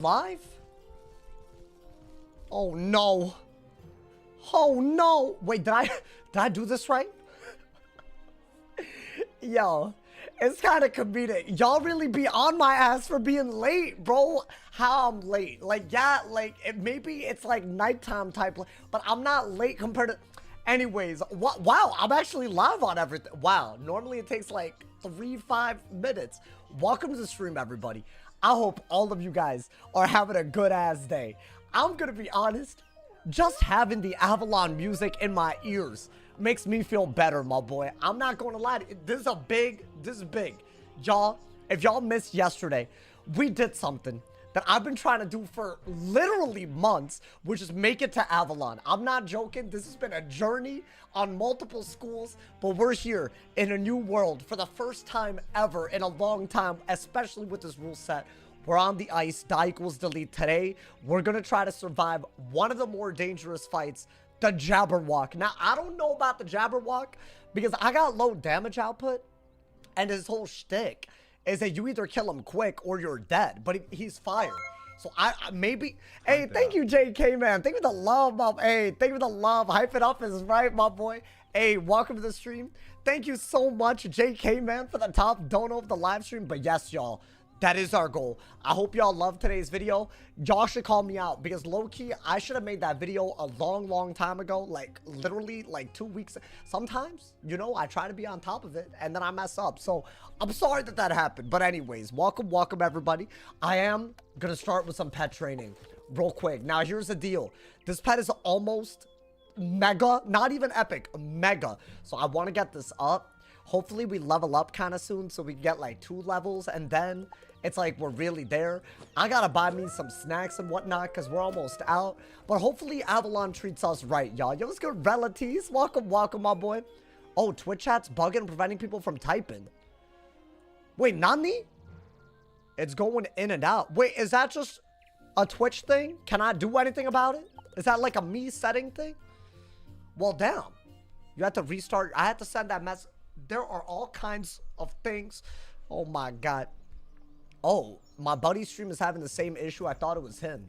Live? Oh no. Oh no. Wait, did I do this right? Yo, it's kind of comedic. Y'all really be on my ass for being late, bro. How I'm late? Like, yeah, like maybe it's like nighttime type, but I'm not late compared to. Anyways, wow, I'm actually live on everything. Wow, normally it takes like 3-5 minutes. Welcome to the stream, everybody. I hope all of you guys are having a good ass day. I'm gonna be honest, just having the Avalon music in my ears makes me feel better, my boy. I'm not gonna lie, this is big. Y'all, if y'all missed yesterday, we did something that I've been trying to do for literally months, which is make it to Avalon. I'm not joking. This has been a journey on multiple schools, but we're here in a new world for the first time ever in a long time, especially with this rule set. We're on the ice, die equals delete. Today, we're gonna try to survive one of the more dangerous fights, the Jabberwock. Now, I don't know about the Jabberwock because I got low damage output, and his whole shtick is that you either kill him quick or you're dead, but he's fire. So I maybe, hey, thank you, JK, man. Thank you for the love, hey, thank you for the love. Hype it up is right, my boy. Hey, welcome to the stream. Thank you so much, JK, man, for the top dono of the live stream. But yes, y'all, that is our goal. I hope y'all love today's video. Y'all should call me out because low-key, I should have made that video a long time ago. Like, literally, like 2 weeks. Sometimes, you know, I try to be on top of it and then I mess up. So, I'm sorry that that happened. But anyways, welcome, everybody. I am going to start with some pet training real quick. Now, here's the deal. This pet is almost mega, not even epic, mega. So, I want to get this up. Hopefully, we level up kind of soon so we can get like 2 levels and then it's like we're really there. I gotta buy me some snacks and whatnot because we're almost out. But hopefully Avalon treats us right, y'all. Yo, what's good, relatives? Welcome, my boy. Oh, Twitch chat's bugging, preventing people from typing. Wait, Nani? It's going in and out. Wait, is that just a Twitch thing? Can I do anything about it? Is that like a me setting thing? Well, damn. You have to restart. I had to send that message. There are all kinds of things. Oh, my God. Oh, my buddy's stream is having the same issue. I thought it was him.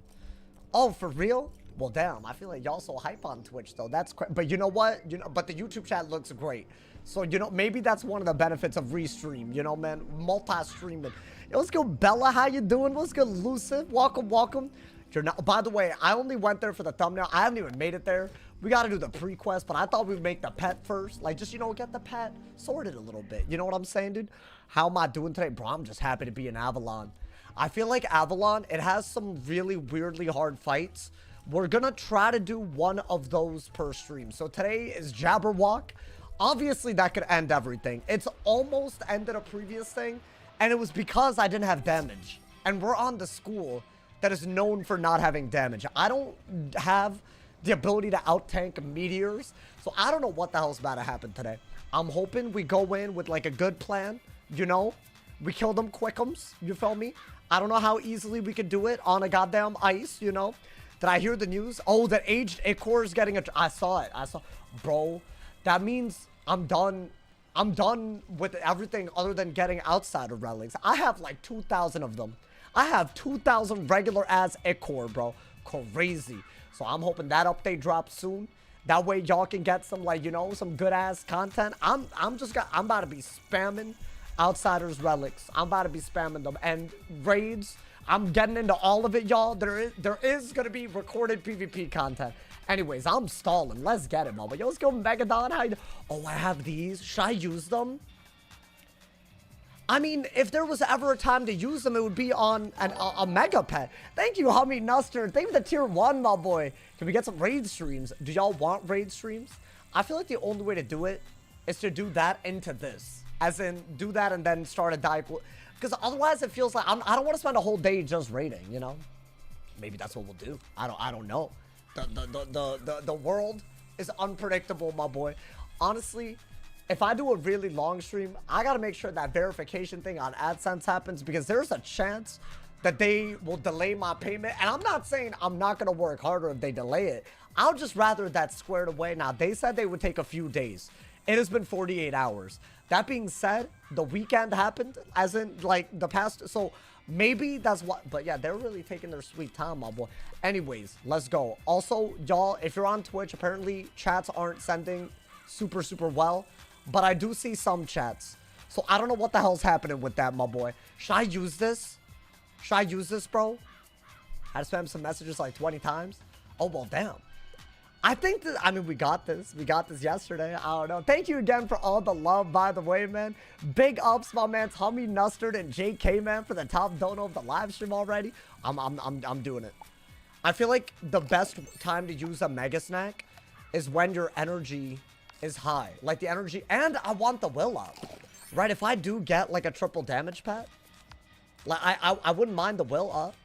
Oh, for real? Well, damn. I feel like y'all so hype on Twitch, though. That's crazy. But you know what? But the YouTube chat looks great. So, maybe that's one of the benefits of restream. You know, man. Multi-streaming. Yo, what's good, Bella? How you doing? What's good, Luciv? Welcome. You're not. By the way, I only went there for the thumbnail. I haven't even made it there. We got to do the pre-quest, but I thought we'd make the pet first. Like, just, get the pet sorted a little bit. You know what I'm saying, dude? How am I doing today? Bro, I'm just happy to be in Avalon. I feel like Avalon, it has some really weirdly hard fights. We're going to try to do one of those per stream. So today is Jabberwock. Obviously, that could end everything. It's almost ended a previous thing, and it was because I didn't have damage. And we're on the school that is known for not having damage. I don't have the ability to out-tank meteors, so I don't know what the hell's about to happen today. I'm hoping we go in with like a good plan, we kill them quickums, you feel me? I don't know how easily we could do it on a goddamn ice, Did I hear the news? Oh, that aged Ichor is getting I saw it. Bro, that means I'm done with everything other than getting outsider relics. I have like 2,000 of them. I have 2,000 regular ass Ichor, bro. Crazy. So I'm hoping that update drops soon. That way y'all can get some like, some good ass content. I'm about to be spamming outsiders relics. I'm about to be spamming them and raids. I'm getting into all of it, y'all. There is gonna be recorded PvP content. Anyways, I'm stalling. Let's get it, mama. Yo, let's go, Megadon. Oh, I have these. Should I use them? I mean, if there was ever a time to use them, it would be on a mega pet. Thank you, Hummy Nuster. Thank you for the tier 1, my boy. Can we get some raid streams? Do y'all want raid streams? I feel like the only way to do it is to do that into this. As in, do that and then start a die. Because otherwise, it feels like I don't want to spend a whole day just raiding, Maybe that's what we'll do. I don't know. The world is unpredictable, my boy. Honestly, if I do a really long stream, I got to make sure that verification thing on AdSense happens because there's a chance that they will delay my payment. And I'm not saying I'm not going to work harder if they delay it. I'll just rather that squared away. Now, they said they would take a few days. It has been 48 hours. That being said, the weekend happened as in like the past. So Maybe that's what, but yeah, they're really taking their sweet time, my boy. Anyways, let's go. Also, y'all, if you're on Twitch, apparently chats aren't sending super, super well, but I do see some chats. So I don't know what the hell's happening with that, my boy. Should I use this? Should I use this, bro? I had to spam some messages like 20 times. Oh, well, damn. I think that, I mean, we got this. We got this yesterday. I don't know. Thank you again for all the love, by the way, man. Big ups, my man, Tommy Nustard and JK, man, for the top dono of the live stream already. I'm doing it. I feel like the best time to use a Mega Snack is when your energy is high. Like the energy, and I want the will up. Right? If I do get like a triple damage pet, like I wouldn't mind the will up.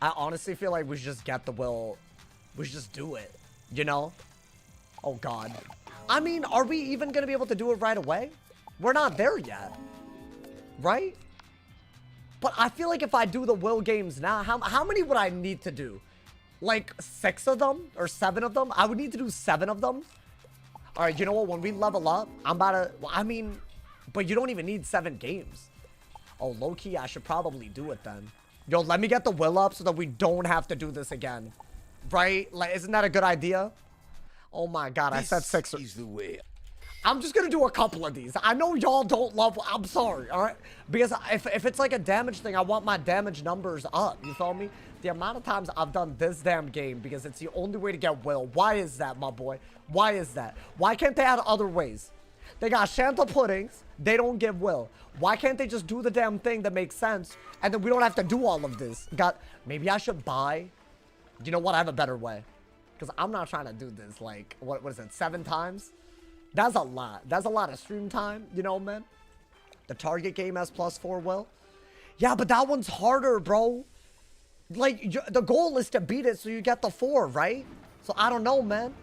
I honestly feel like we should just get the will. We should just do it. You know? Oh, God. I mean, are we even going to be able to do it right away? We're not there yet. Right? But I feel like if I do the will games now, how many would I need to do? Like 6 of them? Or 7 of them? I would need to do 7 of them. Alright, you know what? When we level up, I'm about to... Well, I mean, but you don't even need 7 games. Oh, low-key, I should probably do it then. Yo, let me get the will up so that we don't have to do this again. Right? Like, isn't that a good idea? Oh my God, I said 6. Is the way. I'm just gonna do a couple of these. I know y'all don't love... I'm sorry, alright? Because if it's like a damage thing, I want my damage numbers up. You feel me? The amount of times I've done this damn game because it's the only way to get will. Why is that, my boy? Why is that? Why can't they add other ways? They got Shanta puddings. They don't give will. Why can't they just do the damn thing that makes sense? And then we don't have to do all of this. Maybe I should buy... You know what? I have a better way. Because I'm not trying to do this, like, what is it, 7 times? That's a lot. That's a lot of stream time, you know, man? The target game has +4 will. Yeah, but that one's harder, bro. Like, the goal is to beat it so you get the 4, right? So, I don't know, man.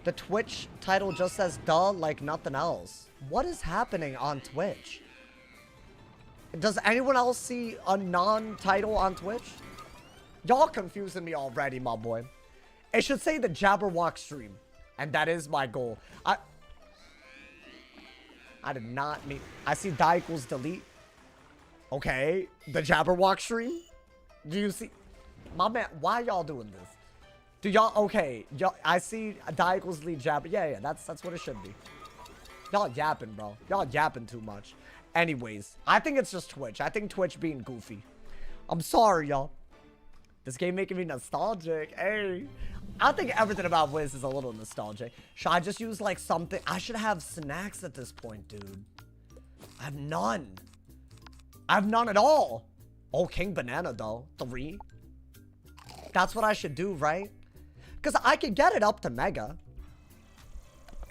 The Twitch title just says, duh, like nothing else. What is happening on Twitch? Does anyone else see a non-title on Twitch? Y'all confusing me already, my boy. It should say the Jabberwock stream. And that is my goal. I did not mean... I see die equals delete. Okay. The Jabberwock stream? Do you see... My man, why y'all doing this? Do y'all... Okay. Y'all, I see die equals delete jabber. Yeah, that's what it should be. Y'all yapping, bro. Y'all yapping too much. Anyways. I think it's just Twitch. I think Twitch being goofy. I'm sorry, y'all. This game making me nostalgic. Hey. I think everything about Wiz is a little nostalgic. Should I just use like something? I should have snacks at this point, dude. I have none. I have none at all. Oh, King Banana though. 3. That's what I should do, right? Because I could get it up to Mega.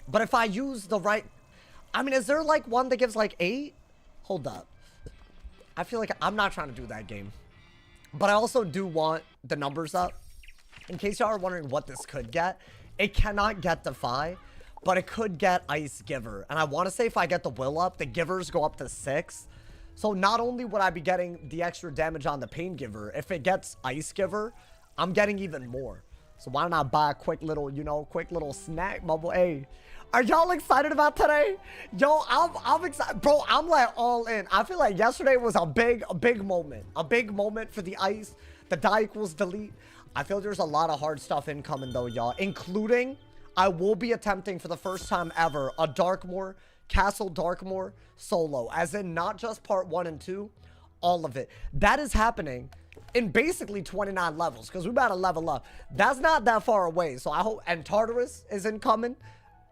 But if I use the right... I mean, is there like one that gives like 8? Hold up. I feel like I'm not trying to do that game. But I also do want the numbers up. In case y'all are wondering what this could get, it cannot get Defy, but it could get Ice Giver. And I want to say if I get the will up, the givers go up to 6. So not only would I be getting the extra damage on the Pain Giver, if it gets Ice Giver, I'm getting even more. So why not buy a quick little, you know, quick little snack, bubble? Hey, are y'all excited about today? Yo, I'm excited. Bro, I'm like all in. I feel like yesterday was a big moment. A big moment for the ice. The die equals delete. I feel there's a lot of hard stuff incoming though, y'all. Including, I will be attempting for the first time ever a Darkmoor, Castle Darkmoor solo. As in not just part 1 and 2, all of it. That is happening in basically 29 levels. Because we're about to level up. That's not that far away. So I hope, and Tartarus is incoming.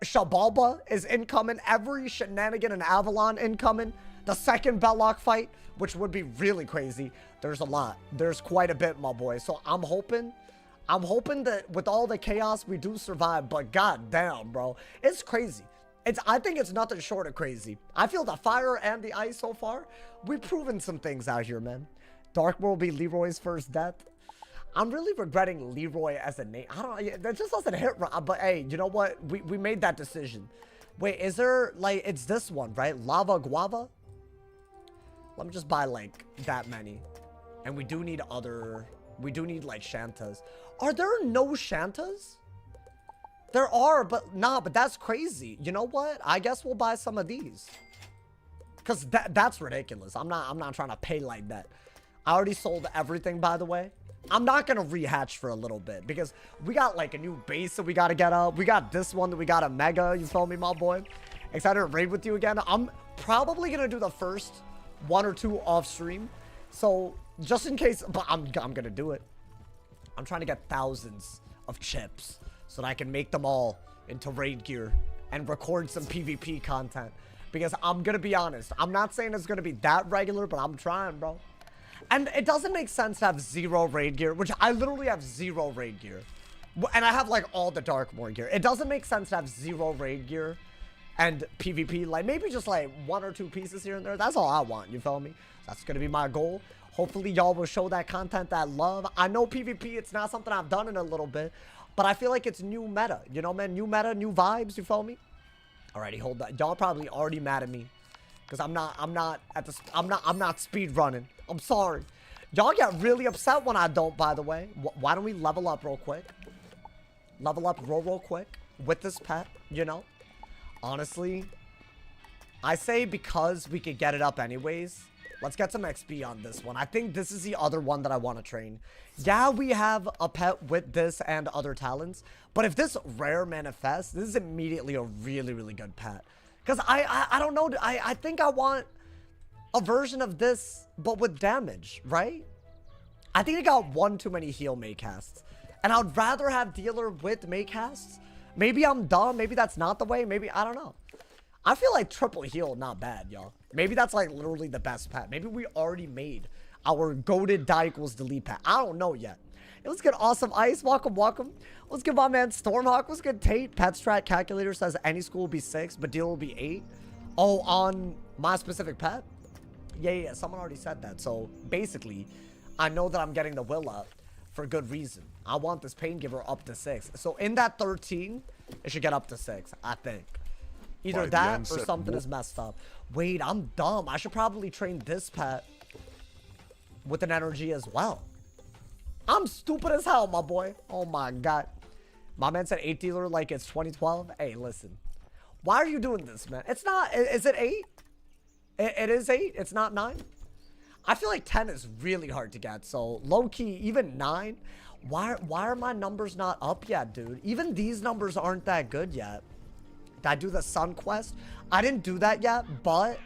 Shabalba is incoming. Every shenanigan in Avalon incoming. The second Belloc fight, which would be really crazy. There's a lot. There's quite a bit, my boy. So I'm hoping that with all the chaos, we do survive. But goddamn, bro. It's crazy. I think it's nothing short of crazy. I feel the fire and the ice so far. We've proven some things out here, man. Darkmoor will be Leroy's first death. I'm really regretting Leroy as a name. I don't... That just doesn't hit right. But hey, you know what? We made that decision. Wait, is there... Like, it's this one, right? Lava Guava? Let me just buy, like, that many. And we do need other... We do need, like, Shantas. Are there no Shantas? There are, but... Nah, but that's crazy. You know what? I guess we'll buy some of these. Because that's ridiculous. I'm not trying to pay like that. I already sold everything, by the way. I'm not going to rehatch for a little bit because we got like a new base that we got to get up. We got this one that we got a mega. You feel me, my boy? Excited to raid with you again. I'm probably going to do the first 1 or 2 off stream. So just in case, but I'm going to do it. I'm trying to get thousands of chips so that I can make them all into raid gear and record some PvP content. Because I'm going to be honest, I'm not saying it's going to be that regular, but I'm trying, bro. And it doesn't make sense to have 0 raid gear, which I literally have 0 raid gear. And I have like all the Darkmoor gear. It doesn't make sense to have 0 raid gear and PvP. Like maybe just like 1 or 2 pieces here and there. That's all I want, you feel me? That's going to be my goal. Hopefully y'all will show that content, that love. I know PvP, it's not something I've done in a little bit, but I feel like it's new meta. You know, man, new meta, new vibes, you feel me? Alrighty, hold on. Y'all probably already mad at me because I'm not speed running. I'm sorry. Y'all get really upset when I don't, by the way. Why don't we level up real quick? Level up real quick with this pet, you know? Honestly, I say because we could get it up anyways. Let's get some XP on this one. I think this is the other one that I want to train. Yeah, we have a pet with this and other talents. But if this rare manifests, this is immediately a really, really good pet. Because I don't know. I think I want a version of this, but with damage, right? I think I got 1 too many heal Maycasts. And I would rather have dealer with Maycasts. Maybe I'm dumb. Maybe that's not the way. Maybe, I don't know. I feel like triple heal, not bad, y'all. Maybe that's like literally the best pet. Maybe we already made our goated die equals delete pet. I don't know yet. Hey, let's get Awesome Ice. Welcome, welcome. Let's get my man Stormhawk. Let's get Tate. Pet strat calculator says any school will be 6, but deal will be 8. Oh, on my specific pet? Yeah. Someone already said that. So basically, I know that I'm getting the will up for good reason. I want this pain giver up to 6. So in that 13, it should get up to 6, I think. Either that or something is messed up. Wait, I'm dumb. I should probably train this pet with an energy as well. I'm stupid as hell, my boy. Oh my god. My man said 8 dealer like it's 2012. Hey, listen. Why are you doing this, man? It's not. Is it 8? It is 8. It's not 9. I feel like 10 is really hard to get. So low key, even 9. Why are my numbers not up yet, dude? Even these numbers aren't that good yet. Did I do the Sun Quest? I didn't do that yet, but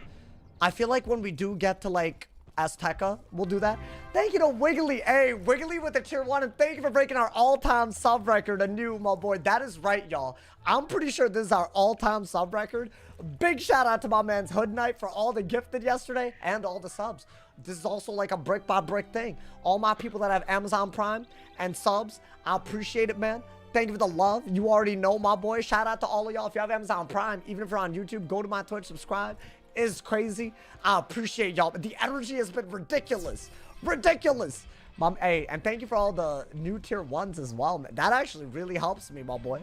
I feel like when we do get to like Azteca, we'll do that. Thank you to Wiggly. Hey, Wiggly with the tier 1, and thank you for breaking our all-time sub record anew, my boy. That is right, y'all. I'm pretty sure this is our all-time sub record. Big shout out to my man's Hood Knight for all the gifted yesterday and all the subs. This is also like a brick by brick thing. All my people that have Amazon Prime and subs, I appreciate it, man. Thank you for the love. You already know, my boy. Shout out to all of y'all. If you have Amazon Prime, even if you're on YouTube, go to my Twitch, subscribe. It's crazy. I appreciate y'all. The energy has been ridiculous. Ridiculous. Mom, hey, and thank you for all the new tier 1s as well, man. That actually really helps me, my boy.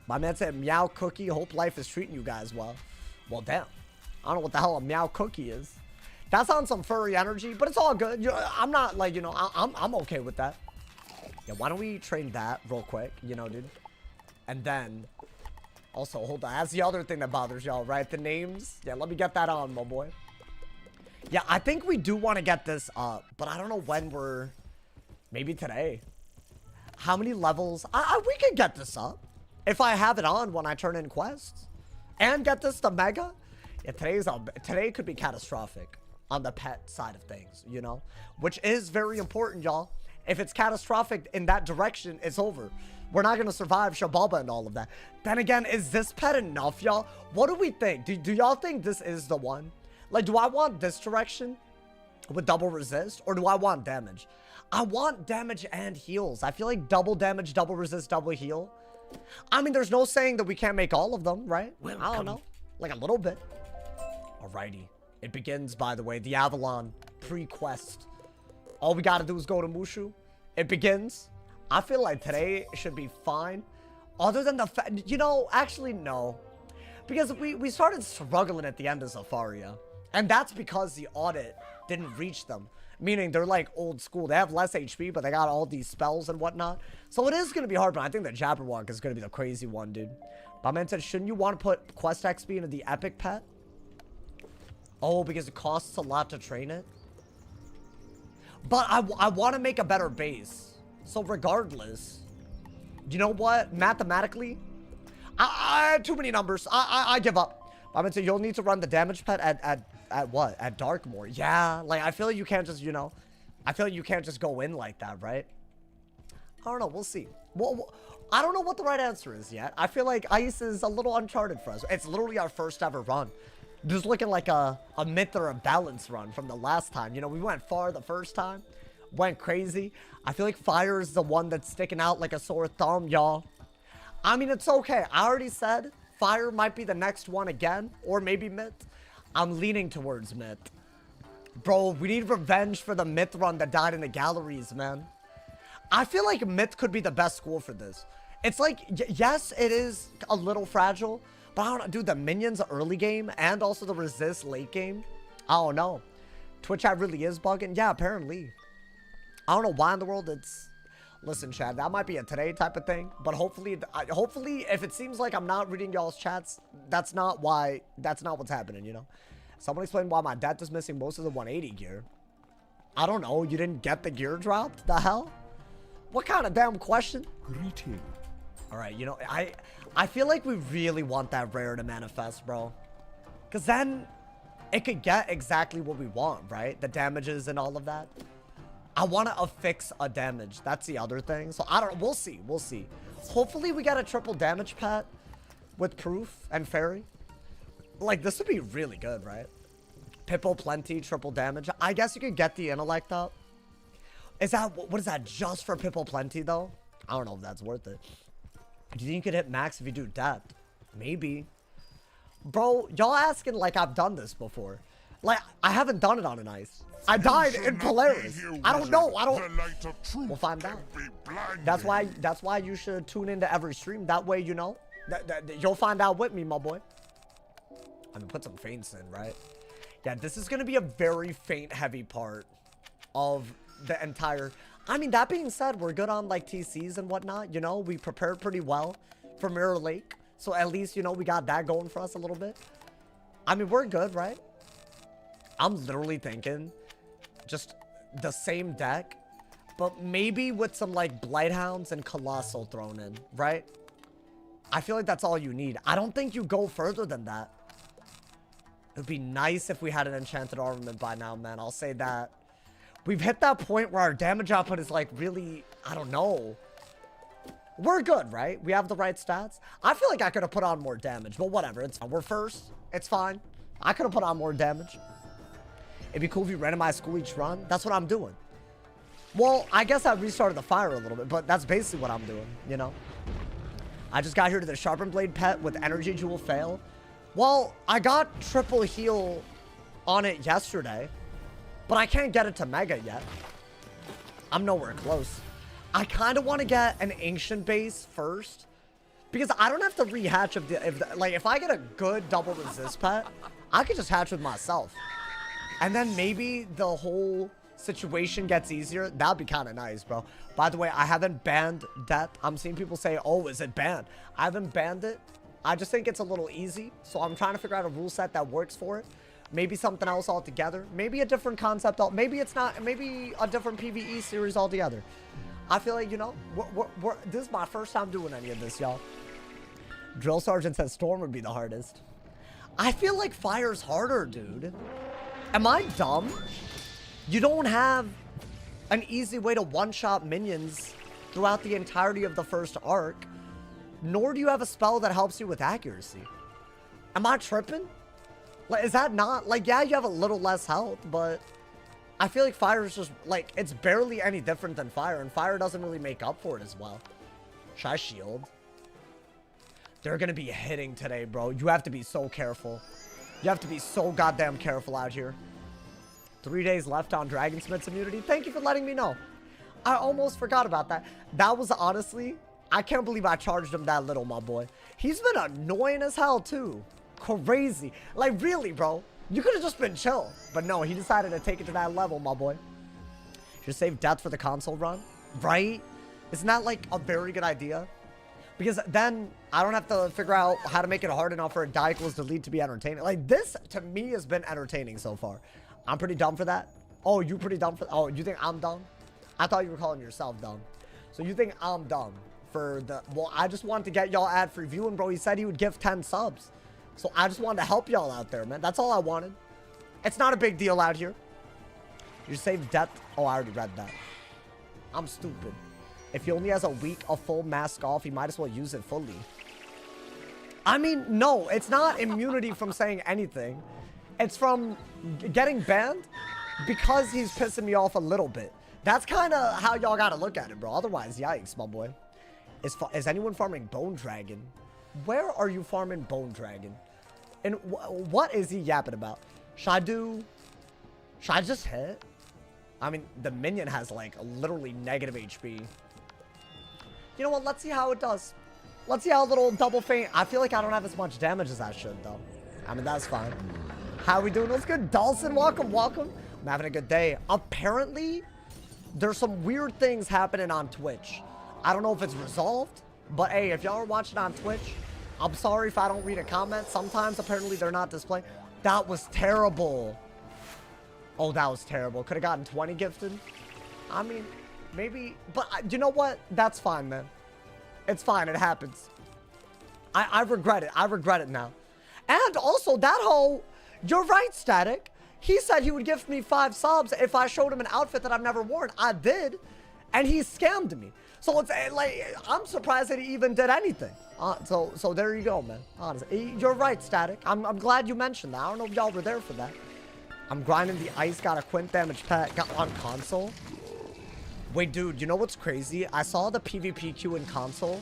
My man said, meow cookie. Hope life is treating you guys well. Well, damn. I don't know what the hell a meow cookie is. That's on some furry energy, but it's all good. I'm not like, you know, I'm okay with that. Yeah, why don't we train that real quick, you know, dude? And then, also, hold on. That's the other thing that bothers y'all, right? The names. Yeah, let me get that on, my boy. Yeah, I think we do want to get this up, but I don't know when we're... Maybe today. How many levels? We could get this up if I have it on when I turn in quests. And get this to Mega. Yeah, today could be catastrophic on the pet side of things, you know? Which is very important, y'all. If it's catastrophic in that direction, it's over. We're not going to survive Shabalba and all of that. Then again, is this pet enough, y'all? What do we think? Do y'all think this is the one? Like, do I want this direction with double resist? Or do I want damage? I want damage and heals. I feel like double damage, double resist, double heal. I mean, there's no saying that we can't make all of them, right? Welcome. I don't know. Like a little bit. Alrighty. It begins, by the way, the Avalon pre-quest. All we gotta do is go to Mushu. It begins. I feel like today should be fine. Other than the fact, you know, actually no. Because we started struggling at the end of Zafaria. And that's because the audit didn't reach them. Meaning they're like old school. They have less HP, but they got all these spells and whatnot. So it is going to be hard, but I think the Jabberwock is going to be the crazy one, dude. My man said, shouldn't you want to put quest XP into the epic pet? Oh, because it costs a lot to train it? But I want to make a better base. So regardless, you know what? Mathematically, too many numbers. I give up. I'm gonna say you'll need to run the damage pet at what? At Darkmoor. Yeah, like I feel like you can't just, you know, I feel like you can't just go in like that, right? I don't know. We'll see. Well, I don't know what the right answer is yet. I feel like Ice is a little uncharted for us. It's literally our first ever run. Just looking like a myth or a balance run from the last time. You know, we went far the first time. Went crazy. I feel like fire is the one that's sticking out like a sore thumb, y'all. I mean, it's okay. I already said fire might be the next one again. Or maybe myth. I'm leaning towards myth. Bro, we need revenge for the myth run that died in the galleries, man. I feel like myth could be the best school for this. It's like, yes, it is a little fragile. But I don't know, dude, the minions early game and also the resist late game. I don't know. Twitch chat really is bugging. Yeah, apparently. I don't know why in the world it's... Listen, Chad, that might be a today type of thing. But hopefully, if it seems like I'm not reading y'all's chats, that's not why, that's not what's happening, you know? Someone explained why my death is missing most of the 180 gear. I don't know. You didn't get the gear dropped? The hell? What kind of damn question? Greeting. All right, you know, I feel like we really want that rare to manifest, bro. Because then it could get exactly what we want, right? The damages and all of that. I want to affix a damage. That's the other thing. So I don't know. We'll see. We'll see. Hopefully we get a triple damage pet with proof and fairy. Like, this would be really good, right? Pippo plenty, triple damage. I guess you could get the intellect up. Is that, what is that, just for Pippo plenty, though? I don't know if that's worth it. Do you think you could hit max if you do depth? Maybe. Bro, y'all asking like I've done this before. Like, I haven't done it on an ice. I died in Polaris. I don't know. We'll find out. That's why you should tune into every stream. That way, you know, you'll find out with me, my boy. I'm gonna put some feints in, right? Yeah, this is gonna be a very feint heavy part of the entire... I mean, that being said, we're good on like TCs and whatnot. You know, we prepared pretty well for Mirror Lake. So at least, you know, we got that going for us a little bit. I mean, we're good, right? I'm literally thinking just the same deck, but maybe with some like Blighthounds and Colossal thrown in, right? I feel like that's all you need. I don't think you go further than that. It would be nice if we had an enchanted armament by now, man. I'll say that. We've hit that point where our damage output is like really, I don't know. We're good, right? We have the right stats. I feel like I could have put on more damage, but whatever. We're first. It's fine. I could have put on more damage. It'd be cool if you randomize school each run. That's what I'm doing. Well, I guess I restarted the fire a little bit, but that's basically what I'm doing, you know? I just got here to the Sharpened Blade pet with Energy Jewel fail. Well, I got triple heal on it yesterday, but I can't get it to Mega yet. I'm nowhere close. I kind of want to get an Ancient base first, because I don't have to rehatch if I get a good double resist pet, I could just hatch with myself. And then maybe the whole situation gets easier. That'd be kind of nice, bro. By the way, I haven't banned Death. I'm seeing people say, oh, is it banned? I haven't banned it. I just think it's a little easy. So I'm trying to figure out a rule set that works for it. Maybe something else altogether. Maybe a different concept. Maybe it's not. Maybe a different PvE series altogether. I feel like, you know, this is my first time doing any of this, y'all. Drill Sergeant says Storm would be the hardest. I feel like Fire's harder, dude. Am I dumb? You don't have an easy way to one-shot minions throughout the entirety of the first arc, nor do you have a spell that helps you with accuracy. Am I tripping? Like, is that not... Like, yeah, you have a little less health, but I feel like Fire is just... Like, it's barely any different than Fire, and Fire doesn't really make up for it as well. Should I shield? They're gonna be hitting today, bro. You have to be so careful. You have to be so goddamn careful out here. 3 days left on Dragonsmith's immunity. Thank you for letting me know. I almost forgot about that. That was honestly... I can't believe I charged him that little, my boy. He's been annoying as hell, too. Crazy. Like, really, bro. You could have just been chill. But no, he decided to take it to that level, my boy. Should save Death for the console run. Right? Isn't that, like, a very good idea? Because then I don't have to figure out how to make it hard enough for a die equals delete to be entertaining. Like, this, to me, has been entertaining so far. I'm pretty dumb for that. Oh, you pretty dumb for... Oh, you think I'm dumb? I thought you were calling yourself dumb. So you think I'm dumb for the... Well, I just wanted to get y'all ad-free viewing, bro. He said he would give 10 subs. So I just wanted to help y'all out there, man. That's all I wanted. It's not a big deal out here. You save death. Oh, I already read that. I'm stupid. If he only has a week of full mask off, he might as well use it fully. I mean, no, it's not immunity from saying anything. It's from getting banned because he's pissing me off a little bit. That's kind of how y'all got to look at it, bro. Otherwise, yikes, my boy. Is anyone farming Bone Dragon? Where are you farming Bone Dragon? And what is he yapping about? Should I just hit? I mean, the minion has like literally negative HP. You know what? Let's see how it does. Let's see how a little double feint. I feel like I don't have as much damage as I should, though. I mean, that's fine. How are we doing? What's good? Dawson, welcome, welcome. I'm having a good day. Apparently, there's some weird things happening on Twitch. I don't know if it's resolved, but hey, if y'all are watching on Twitch, I'm sorry if I don't read a comment. Sometimes, apparently, they're not displaying. That was terrible. Oh, that was terrible. Could have gotten 20 gifted. I mean, maybe. But you know what? That's fine, man. It's fine. It happens. I regret it. I regret it now. And also, that whole... You're right, Static. He said he would give me 5 subs if I showed him an outfit that I've never worn. I did. And he scammed me. So it's like, I'm surprised that he even did anything. So there you go, man. Honestly, you're right, Static. I'm glad you mentioned that. I don't know if y'all were there for that. I'm grinding the ice. Got a quint damage pet. Got on console. Wait, dude, you know what's crazy? I saw the PvP queue in console,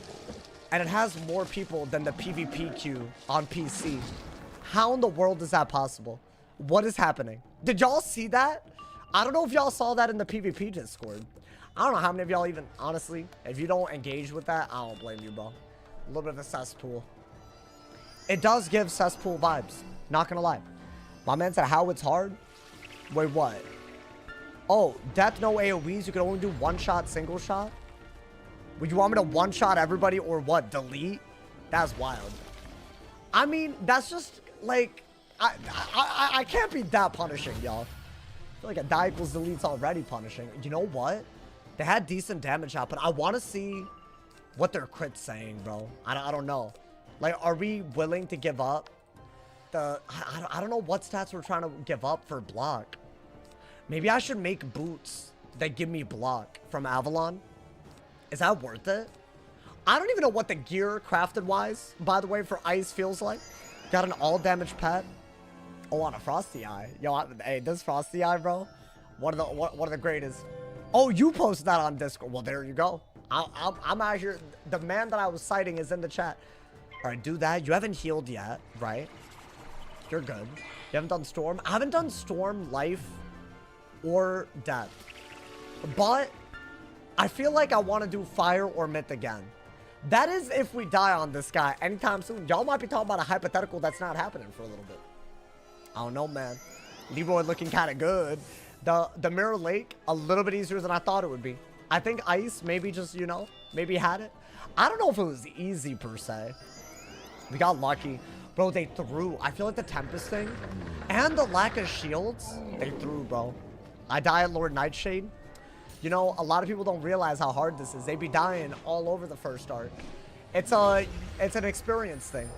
and it has more people than the PvP queue on PC. How in the world is that possible? What is happening? Did y'all see that? I don't know if y'all saw that in the PvP Discord. I don't know how many of y'all even, honestly, if you don't engage with that, I don't blame you, bro. A little bit of a cesspool. It does give cesspool vibes. Not gonna lie. My man said how it's hard. Wait, what? Oh, death, no AoEs. You can only do one shot, single shot. Would you want me to one shot everybody or what? Delete? That's wild. I mean, that's just like, I can't be that punishing, y'all. I feel like a die equals delete's already punishing. You know what? They had decent damage output. I want to see what their crit's saying, bro. I don't know. Like, are we willing to give up the... I don't know what stats we're trying to give up for block. Maybe I should make boots that give me block from Avalon. Is that worth it? I don't even know what the gear crafted-wise, by the way, for ice feels like. Got an all-damage pet. Oh, on a Frosty Eye. Yo, hey, this Frosty Eye, bro. One of the greatest. Oh, you posted that on Discord. Well, there you go. I'm out here. The man that I was citing is in the chat. All right, do that. You haven't healed yet, right? You're good. You haven't done Storm. I haven't done Storm, Life, or Death. But I feel like I want to do Fire or Myth again. That is if we die on this guy anytime soon. Y'all might be talking about a hypothetical that's not happening for a little bit. I don't know, man. Leroy looking kind of good. The Mirror Lake, a little bit easier than I thought it would be. I think Ice maybe just, you know, maybe had it. I don't know if it was easy per se. We got lucky. Bro, they threw. I feel like the Tempest thing and the lack of shields, they threw, bro. I die at Lord Nightshade. You know, a lot of people don't realize how hard this is. They be dying all over the first arc. It's an experience thing.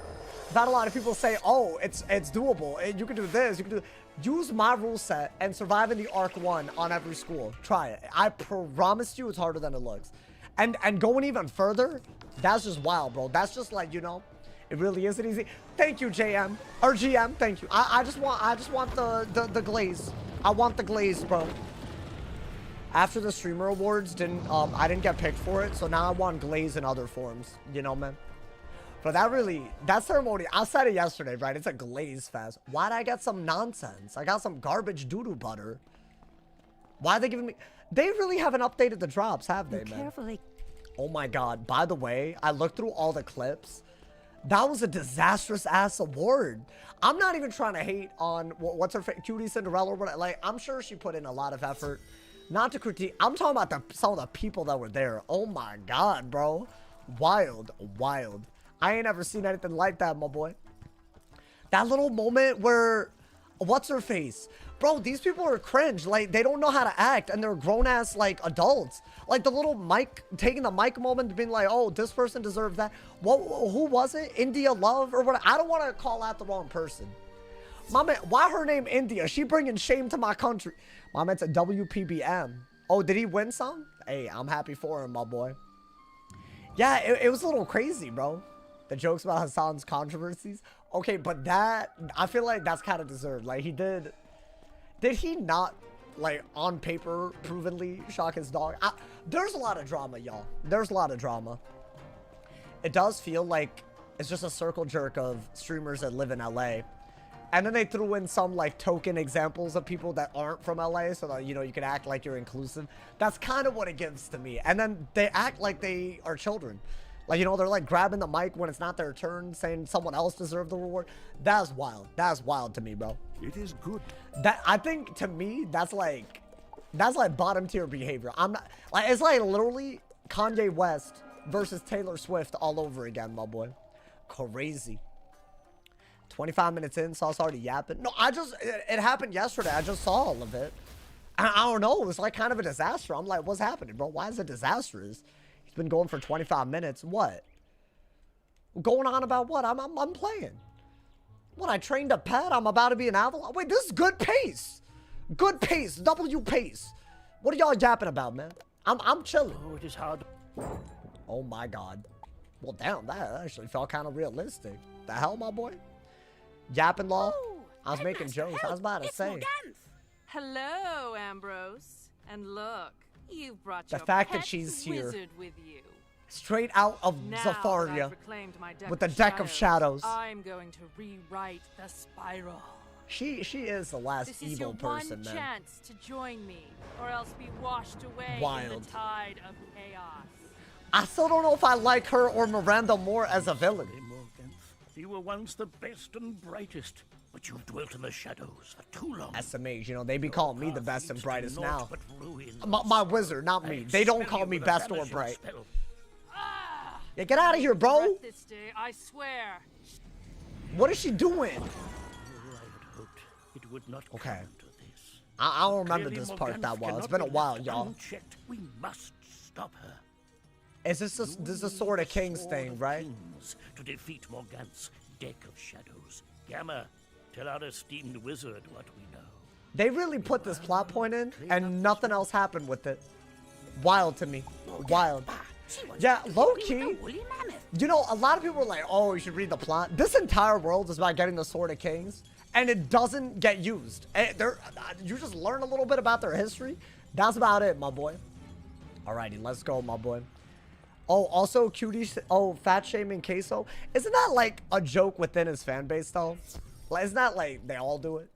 Not a lot of people say, oh, it's doable. You can do this. You can do. Use my rule set and survive in the Arc 1 on every school. Try it. I promise you it's harder than it looks. And going even further, that's just wild, bro. That's just like, you know, it really isn't easy. Thank you, JM. Or GM, thank you. I just want the glaze. I want the glaze, bro. After the streamer awards, I didn't get picked for it, so now I want glaze in other forms. You know, man. But that ceremony, I said it yesterday, right? It's a glaze fest. Why'd I get some nonsense? I got some garbage doo-doo butter. Why are they giving me... They really haven't updated the drops, have they, man? Carefully. Oh my god. By the way, I looked through all the clips. That was a disastrous-ass award. I'm not even trying to hate on... What's her... Cutie Cinderella or whatever. Like, I'm sure she put in a lot of effort. Not to critique. I'm talking about some of the people that were there. Oh my god, bro. Wild. Wild. I ain't ever seen anything like that, my boy. That little moment where, what's her face? Bro, these people are cringe. Like, they don't know how to act, and they're grown-ass, like, adults. Like, the little mic, taking the mic moment, being like, oh, this person deserves that. What? Who was it? India Love or what? I don't want to call out the wrong person. My man, why her name India? She bringing shame to my country. My man's a WPBM. Oh, did he win some? Hey, I'm happy for him, my boy. Yeah, it was a little crazy, bro. The jokes about Hassan's controversies. Okay, but that, I feel like that's kind of deserved. Like, he did he not, like, on paper, provenly shock his dog? There's a lot of drama, y'all. There's a lot of drama. It does feel like it's just a circle jerk of streamers that live in LA. And then they threw in some, like, token examples of people that aren't from LA so that, you know, you can act like you're inclusive. That's kind of what it gives to me. And then they act like they are children. Like, you know, they're, like, grabbing the mic when it's not their turn, saying someone else deserved the reward. That's wild. That's wild to me, bro. It is good. That, I think, to me, that's like bottom-tier behavior. I'm not... Like, it's like literally Kanye West versus Taylor Swift all over again, my boy. Crazy. 25 minutes in, Sauce already yapping. No, it happened yesterday. I just saw all of it. I don't know. It was like kind of a disaster. I'm like, what's happening, bro? Why is it disastrous? He's been going for 25 minutes. What? Going on about what? I'm playing. What, I trained a pet? I'm about to be an Avalon? Wait, this is good pace. Good pace. W pace. What are y'all yapping about, man? I'm chilling. Oh, it is hard. Oh, my God. Well, damn, that actually felt kind of realistic. The hell, my boy? Yapping law. I was making jokes. I was about to say. Hello, Ambrose. And look, you've brought the your fact pet that she's here, wizard with you. Straight out of Now Zafaria, that I've reclaimed my deck with the of deck of shadows. I'm going to rewrite the spiral. She is the last This is evil your person, one man. chance to join me, or else be washed away in Wild. the tide of chaos. I still don't know if I like her or Miranda more as a villain. You were once the best and brightest, but you've dwelt in the shadows for too long. SMAs, you know, they be calling me the best and brightest now. My My wizard, not me. They don't call me best or bright. Yeah, get out of here, bro. This day, I swear. What is she doing? I had hoped it would not Okay. come to this. I don't remember Clearly this part Morganthe that well. It's cannot been a be while, left y'all. unchecked. We must stop her. Is this a Sword of Kings Sword thing, of right? Kings to defeat Morganthe's deck of shadows. Gamma, tell our esteemed wizard what we know. They really put this plot point in, and nothing else happened with it. Wild to me. Wild. Yeah, low-key. You know, a lot of people are like, oh, you should read the plot. This entire world is about getting the Sword of Kings, and it doesn't get used. You just learn a little bit about their history. That's about it, my boy. Alrighty, let's go, my boy. Oh, also, cutie, fat shaming Queso. Isn't that like a joke within his fan base, though? Like, isn't that like they all do it?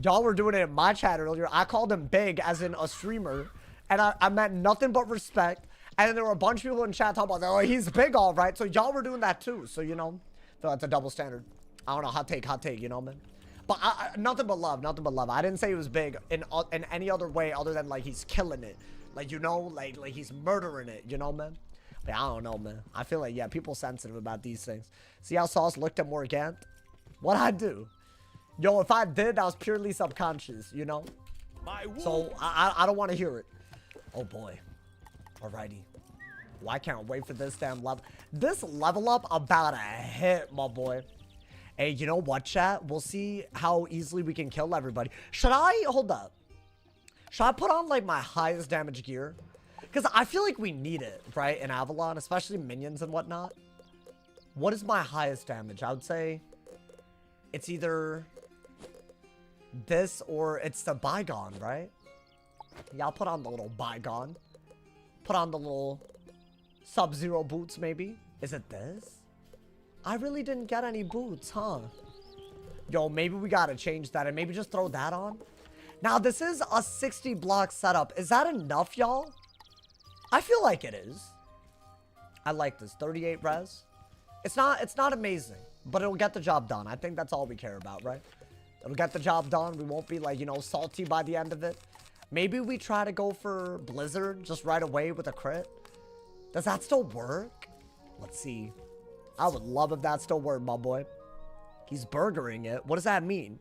Y'all were doing it in my chat earlier. I called him big as in a streamer, and I meant nothing but respect. And then there were a bunch of people in chat talking about, oh, he's big, all right. So y'all were doing that too. So, you know, that's a double standard. I don't know, hot take, you know, man. But nothing but love, nothing but love. I didn't say he was big in any other way other than like he's killing it. Like, you know, like he's murdering it, you know, man. But I don't know, man. I feel like, yeah, people sensitive about these things. See how Sauce looked at Morganthe? What'd I do? Yo, if I did, that was purely subconscious, you know? So, I don't want to hear it. Oh, boy. Alrighty. Well, I can't wait for this damn level. This level up about to hit, my boy. Hey, you know what, chat? We'll see how easily we can kill everybody. Should I... Hold up. Should I put on, like, my highest damage gear? Because I feel like we need it, right, in Avalon, especially minions and whatnot. What is my highest damage? I would say it's either this or it's the Bygone, right? Yeah, I'll put on the little Bygone. Put on the little Sub-Zero boots, maybe. Is it this? I really didn't get any boots, huh? Yo, maybe we gotta change that and maybe just throw that on. Now, this is a 60 block setup. Is that enough, y'all? I feel like it is. I like this. 38 res. It's not amazing, but it'll get the job done. I think that's all we care about, right? It'll get the job done. We won't be like, you know, salty by the end of it. Maybe we try to go for Blizzard just right away with a crit. Does that still work? Let's see. I would love if that still worked, my boy. He's burgering it. What does that mean?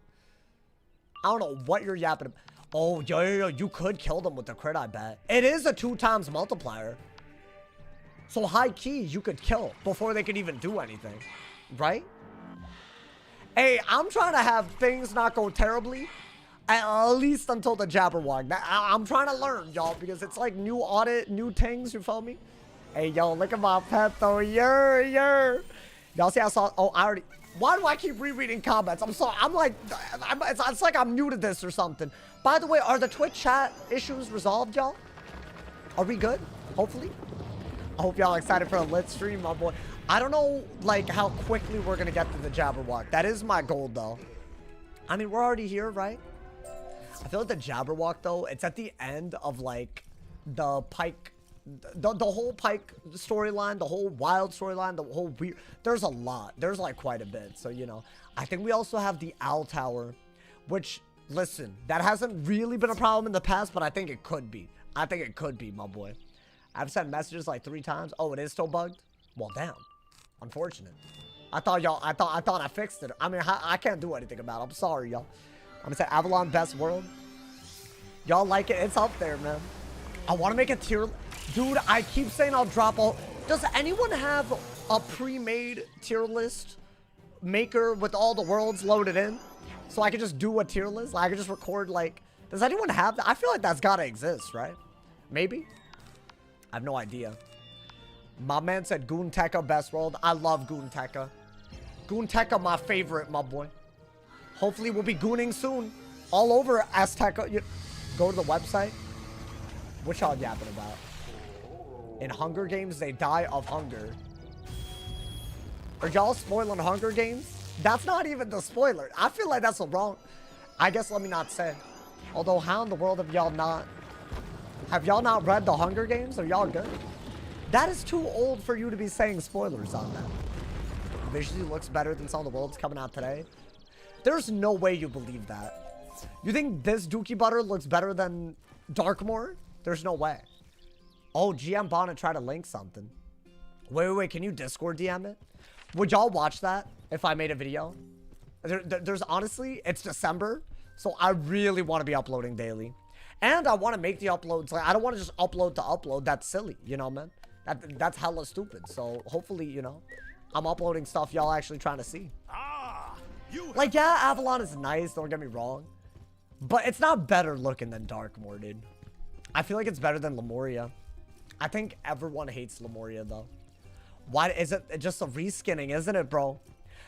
I don't know what you're yapping about. Oh, yo, you could kill them with the crit, I bet. It is a 2x multiplier. So high key, you could kill before they could even do anything, right? Hey, I'm trying to have things not go terribly, at least until the Jabberwock. I'm trying to learn, y'all, because it's like new audit, new things, you feel me? Hey, yo, look at my pet, though. Y'all see I saw, oh, I already, why do I keep rereading comments? I'm sorry, I'm like, it's like I'm new to this or something. By the way, are the Twitch chat issues resolved, y'all? Are we good? Hopefully. I hope y'all excited for a lit stream, my boy. I don't know, like, how quickly we're gonna get to the Jabberwock. That is my goal, though. I mean, we're already here, right? I feel like the Jabberwock, though, it's at the end of, like, the Pike, the whole Pike storyline, the whole Wild storyline, the whole weird. There's a lot. There's, like, quite a bit. So, you know, I think we also have the Owl Tower, which, listen, that hasn't really been a problem in the past, but I think it could be. I think it could be, my boy. I've sent messages like 3 times. Oh, it is still bugged? Well, damn. Unfortunate. I thought I fixed it. I mean, I can't do anything about it. I'm sorry, y'all. I'm gonna say Avalon best world. Y'all like it? It's up there, man. I want to make a tier. Dude, I keep saying I'll drop all. Does anyone have a pre-made tier list maker with all the worlds loaded in? So I can just do a tier list? I can just record, like... Does anyone have that? I feel like that's gotta exist, right? Maybe? I have no idea. My man said Goonteka best world. I love Goonteka. Goonteka my favorite, my boy. Hopefully we'll be gooning soon. All over Azteca. Go to the website. What y'all yapping about? In Hunger Games, they die of hunger. Are y'all spoiling Hunger Games? That's not even the spoiler. I feel like that's wrong. I guess let me not say. Although, how in the world have y'all not... Have y'all not read the Hunger Games? Are y'all good? That is too old for you to be saying spoilers on that. Visually looks better than some of the worlds coming out today. There's no way you believe that. You think this Dookie Butter looks better than Darkmoor? There's no way. Oh, GM Bonnet tried to link something. Wait. Can you Discord DM it? Would y'all watch that if I made a video? There's honestly, it's December. So I really want to be uploading daily. And I want to make the uploads. Like, I don't want to just upload to upload. That's silly, you know, man. That's hella stupid. So hopefully, you know, I'm uploading stuff y'all actually trying to see. Like, yeah, Avalon is nice. Don't get me wrong. But it's not better looking than Darkmoor, dude. I feel like it's better than Lemuria. I think everyone hates Lemuria, though. Why is it just a reskinning, isn't it, bro?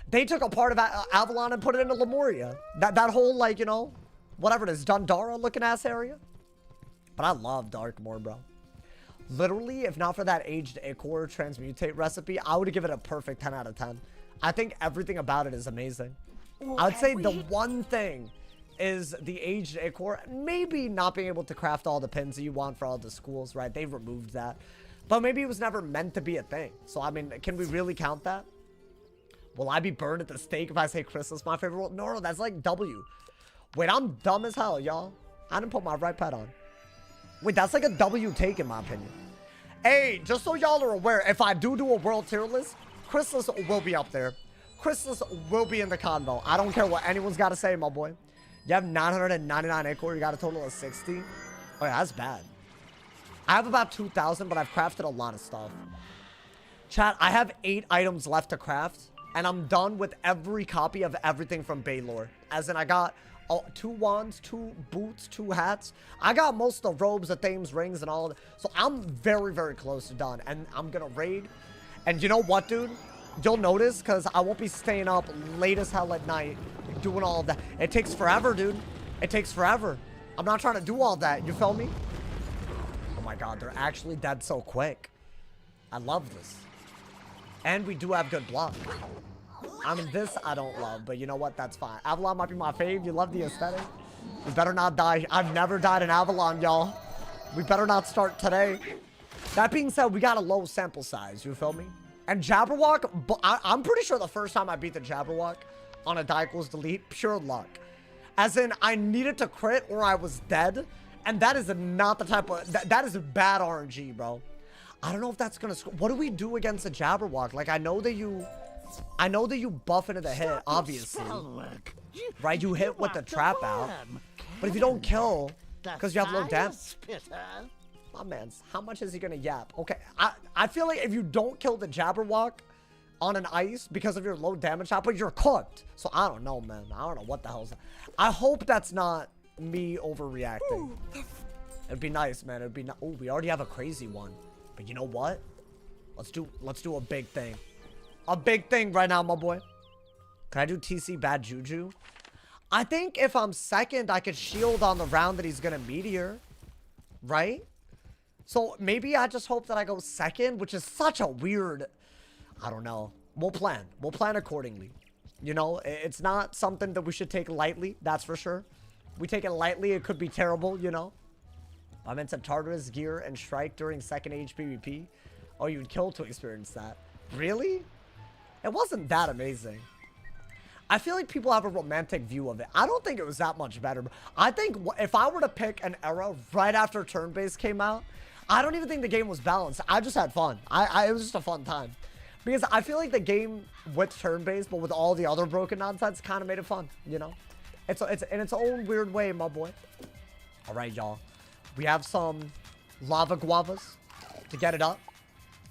They took a part of Avalon and put it into Lemuria. That whole, like, you know, whatever it is, Dundara looking ass area. But I love Darkmoor, bro. Literally, if not for that aged Ichor transmutate recipe, I would give it a perfect 10 out of 10. I think everything about it is amazing. I would say the one thing is the aged Ichor. Maybe not being able to craft all the pins that you want for all the schools, right? They've removed that. But maybe it was never meant to be a thing. So, I mean, can we really count that? Will I be burned at the stake if I say Crystal's my favorite world? No, that's like W. Wait, I'm dumb as hell, y'all. I didn't put my right pad on. Wait, that's like a W take in my opinion. Hey, just so y'all are aware, if I do a world tier list, Crystal's will be up there. Crystal's will be in the convo. I don't care what anyone's got to say, my boy. You have 999 Ichor, you got a total of 60. Oh yeah, that's bad. I have about 2,000, but I've crafted a lot of stuff. Chat, I have 8 items left to craft, and I'm done with every copy of everything from Baylor. As in, I got 2 wands, 2 boots, 2 hats. I got most of the robes, the themes, rings, and all of it. So I'm very, very close to done, and I'm gonna raid. And you know what, dude? You'll notice, because I won't be staying up late as hell at night doing all of that. It takes forever, dude. It takes forever. I'm not trying to do all that. You feel me? Oh my god, they're actually dead so quick. I love this. And we do have good block. I mean, this I don't love, but you know what? That's fine. Avalon might be my fave. You love the aesthetic. We better not die. I've never died in Avalon, y'all. We better not start today. That being said, we got a low sample size. You feel me? And Jabberwock, I'm pretty sure the first time I beat the Jabberwock on a die equals delete, pure luck. As in, I needed to crit or I was dead. And that is not the type of... That is a bad RNG, bro. I don't know if that's going to... What do we do against a Jabberwock? Like, I know that you I know that you buff into the hit, obviously. Right, you hit with the trap out. But if you don't kill, because you have low damage. My man's, how much is he gonna yap? Okay, I feel like if you don't kill the Jabberwock on an ice because of your low damage output, you're cooked. So I don't know, man. I don't know what the hell's that. I hope that's not me overreacting. It'd be nice, man. It'd be oh, we already have a crazy one. But you know what? Let's do a big thing. A big thing right now, my boy. Can I do TC bad juju? I think if I'm second, I could shield on the round that he's gonna meteor. Right? So maybe I just hope that I go second, which is such a weird... I don't know. We'll plan. We'll plan accordingly. You know, it's not something that we should take lightly. That's for sure. We take it lightly, it could be terrible, you know. I meant to Tartarus, gear, and strike during second age PvP. Oh, you would kill to experience that. Really? It wasn't that amazing. I feel like people have a romantic view of it. I don't think it was that much better. I think if I were to pick an era right after turn-based came out, I don't even think the game was balanced. I just had fun. It was just a fun time. Because I feel like the game with turn-based, but with all the other broken nonsense, kind of made it fun, you know? It's in its own weird way, my boy. All right, y'all. We have some lava guavas to get it up.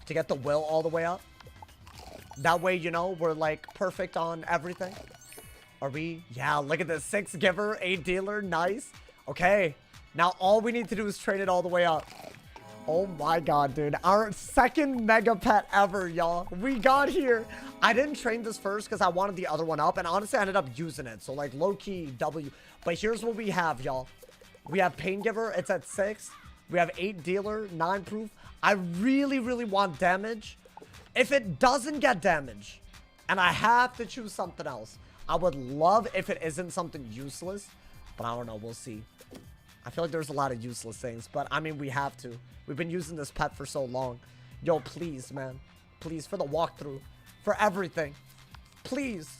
To get the will all the way up. That way, you know, we're like perfect on everything. Are we? Yeah, look at this. 6 giver, 8 dealer. Nice. Okay. Now all we need to do is train it all the way up. Oh my god, dude. Our second mega pet ever, y'all. We got here. I didn't train this first because I wanted the other one up. And honestly, I ended up using it. So like low-key W. But here's what we have, y'all. We have Pain Giver. It's at 6. We have 8 dealer, 9 proof. I really, really want damage. If it doesn't get damage, and I have to choose something else, I would love if it isn't something useless. But I don't know. We'll see. I feel like there's a lot of useless things. But, I mean, we have to. We've been using this pet for so long. Yo, please, man. Please, for the walkthrough. For everything. Please.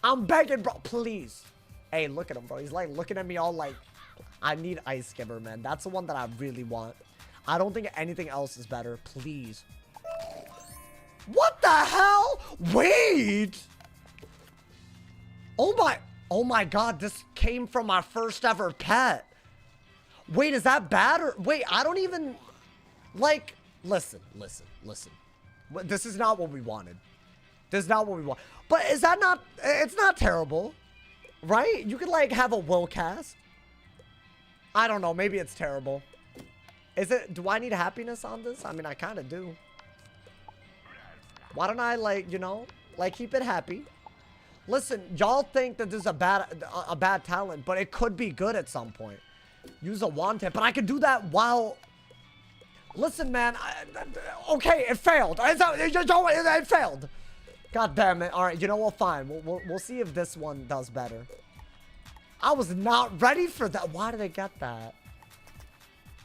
I'm begging, bro. Please. Hey, look at him, bro. He's, like, looking at me all like... I need Ice Giver, man. That's the one that I really want. I don't think anything else is better. Please. What the hell? Wait! Oh my god, this came from our first ever pet. Wait, is that bad or... Wait, I don't even... Like, listen. This is not what we wanted. This is not what we want. But is that not... It's not terrible. Right? You could, like, have a will cast. I don't know. Maybe it's terrible. Is it... Do I need happiness on this? I mean, I kind of do. Why don't I, like, you know... Like, keep it happy. Listen, y'all think that this is a bad talent, but it could be good at some point. Use a wand tip, but I could do that while... Listen, man. Okay, it failed. It failed. God damn it. All right, you know what? Fine. We'll see if this one does better. I was not ready for that. Why did I get that?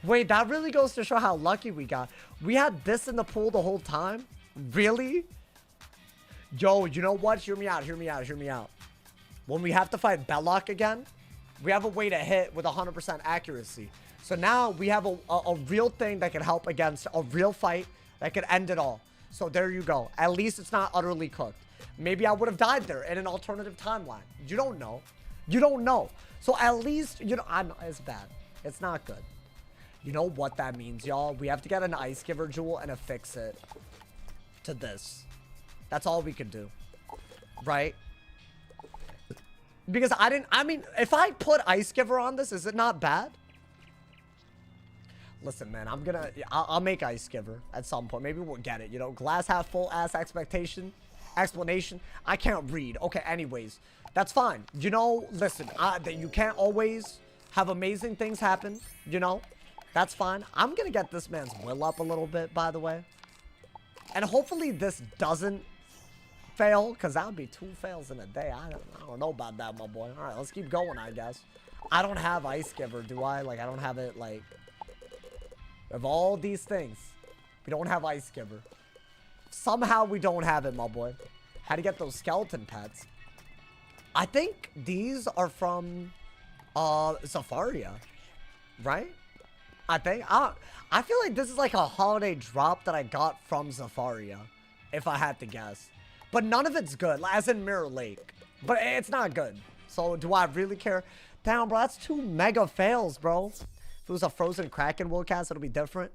Wait, that really goes to show how lucky we got. We had this in the pool the whole time? Really? Yo, you know what? Hear me out. When we have to fight Belloc again, we have a way to hit with 100% accuracy. So now we have a real thing that can help against a real fight that could end it all. So there you go. At least it's not utterly cooked. Maybe I would have died there in an alternative timeline. You don't know. You don't know. So at least, you know, it's bad. It's not good. You know what that means, y'all? We have to get an Ice Giver jewel and affix it to this. That's all we can do. Right? Because I mean, if I put Ice Giver on this, is it not bad? Listen, man, I'll make Ice Giver at some point. Maybe we'll get it, you know? Glass half full ass explanation. I can't read. Okay, anyways. That's fine. You know, listen, you can't always have amazing things happen, you know? That's fine. I'm gonna get this man's will up a little bit, by the way. And hopefully this doesn't fail, because that would be 2 fails in a day. I don't know about that, my boy. All right, let's keep going, I guess. I don't have Ice Giver, do I? Like, I don't have it, like... Of all these things, we don't have Ice Giver. Somehow we don't have it, my boy. How to get those skeleton pets? I think these are from Zafaria, right? I think I feel like this is like a holiday drop that I got from Zafaria, if I had to guess. but none of it's good, as in Mirror Lake. But it's not good. So do I really care? Damn, bro, that's 2 mega fails, bro. If it was a Frozen Kraken Willcast, it'll be different.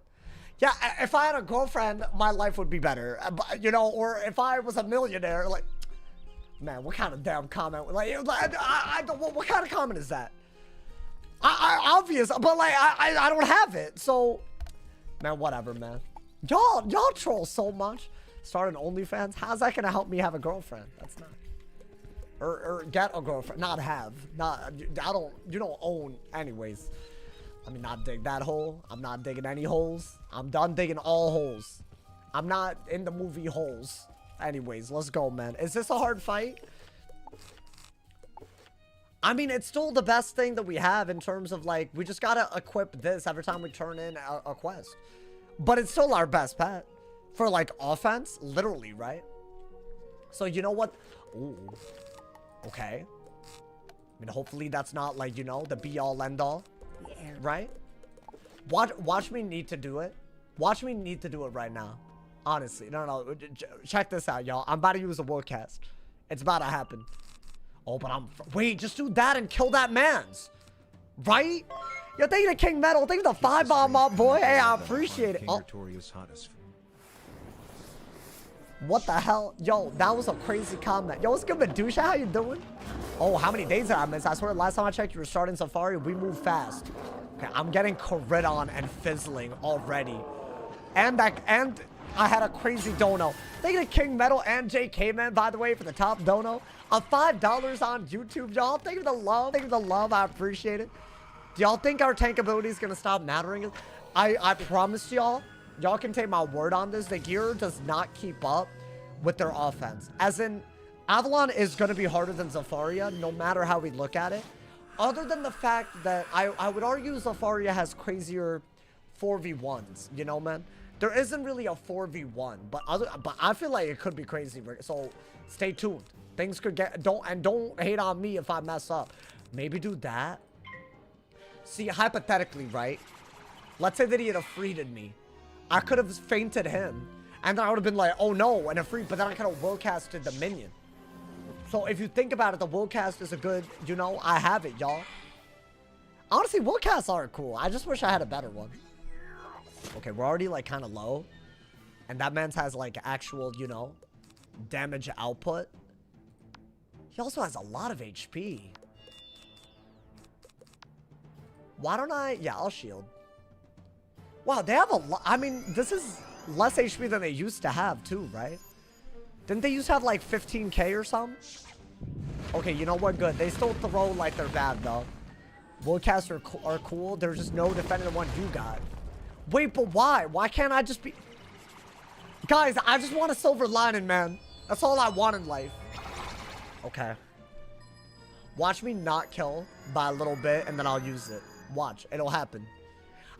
Yeah, if I had a girlfriend, my life would be better. You know, or if I was a millionaire, like, man, what kind of damn comment? Like, what kind of comment is that? Obvious, but like, I don't have it. So, man, whatever, man. Y'all troll so much. Start an OnlyFans. How's that gonna help me have a girlfriend? That's not. Or get a girlfriend. Not have. Not. You don't own. Anyways. Let me not dig that hole. I'm not digging any holes. I'm done digging all holes. I'm not in the movie holes. Anyways, let's go, man. Is this a hard fight? I mean, it's still the best thing that we have in terms of, like, we just gotta equip this every time we turn in a quest. But it's still our best pet. For, like, offense, literally, right? So, you know what? Ooh. Okay. I mean, hopefully that's not, like, you know, the be-all, end-all. Right? Watch me need to do it. Watch me need to do it right now. Honestly. No. Check this out, y'all. I'm about to use a Willcast. It's about to happen. Oh, but wait, just do that and kill that man's. Right? Yo, thank you to King Metal. Thank you to 5-bomb up, boy. Hey, I appreciate it. Oh. What the hell? Yo, that was a crazy comment. Yo, what's good, Medusa? How you doing? Oh, how many days did I miss? I swear, last time I checked, you were starting Safari. We move fast. Okay, I'm getting Corridon and Fizzling already. And I had a crazy dono. Thank you to King Metal and JK, man, by the way, for the top dono. $5 on YouTube, y'all. Thank you for the love. Thank you for the love. I appreciate it. Do y'all think our tank ability is going to stop mattering? I promise y'all. Y'all can take my word on this. The gear does not keep up with their offense. As in, Avalon is going to be harder than Zafaria, no matter how we look at it. Other than the fact that I would argue Zafaria has crazier 4v1s, you know, man? There isn't really a 4v1, but I feel like it could be crazy. So stay tuned. Things could get, don't hate on me if I mess up. Maybe do that. See, hypothetically, right? Let's say that he had freed me. I could have fainted him, and then I would have been like, oh no, and but then I could have Willcasted the minion. So if you think about it, the Willcast is a good, you know, I have it, y'all. Honestly, Willcasts are cool. I just wish I had a better one. Okay, we're already, like, kind of low. And that man's has, like, actual, you know, damage output. He also has a lot of HP. Why don't I... Yeah, I'll shield. Wow, they have a lot. I mean, this is less HP than they used to have, too, right? Didn't they used to have, like, 15k or something? Okay, you know what? Good. They still throw like they're bad, though. Willcasts are cool. There's just no defending the one you got. Wait, but why? Why can't I just be... Guys, I just want a silver lining, man. That's all I want in life. Okay. Watch me not kill by a little bit, and then I'll use it. Watch. It'll happen.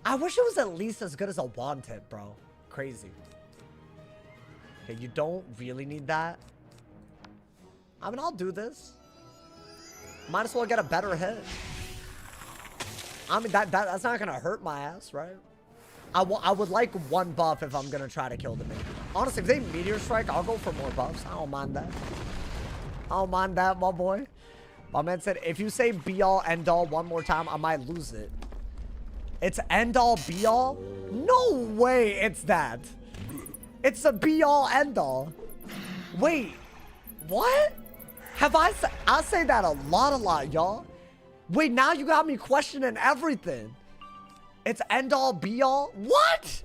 I wish it was at least as good as a wand tip, bro. Crazy. Okay, you don't really need that. I mean, I'll do this. Might as well get a better hit. I mean, that's not gonna hurt my ass, right? I would like one buff if I'm gonna try to kill the minion. Honestly, if they Meteor Strike, I'll go for more buffs. I don't mind that. I don't mind that, my boy. My man said, if you say be-all, end-all one more time, I might lose it. It's end-all, be-all? No way it's that. It's a be-all, end-all. Wait, what? Have I say that a lot, y'all. Wait, now you got me questioning everything. It's end-all, be-all? What?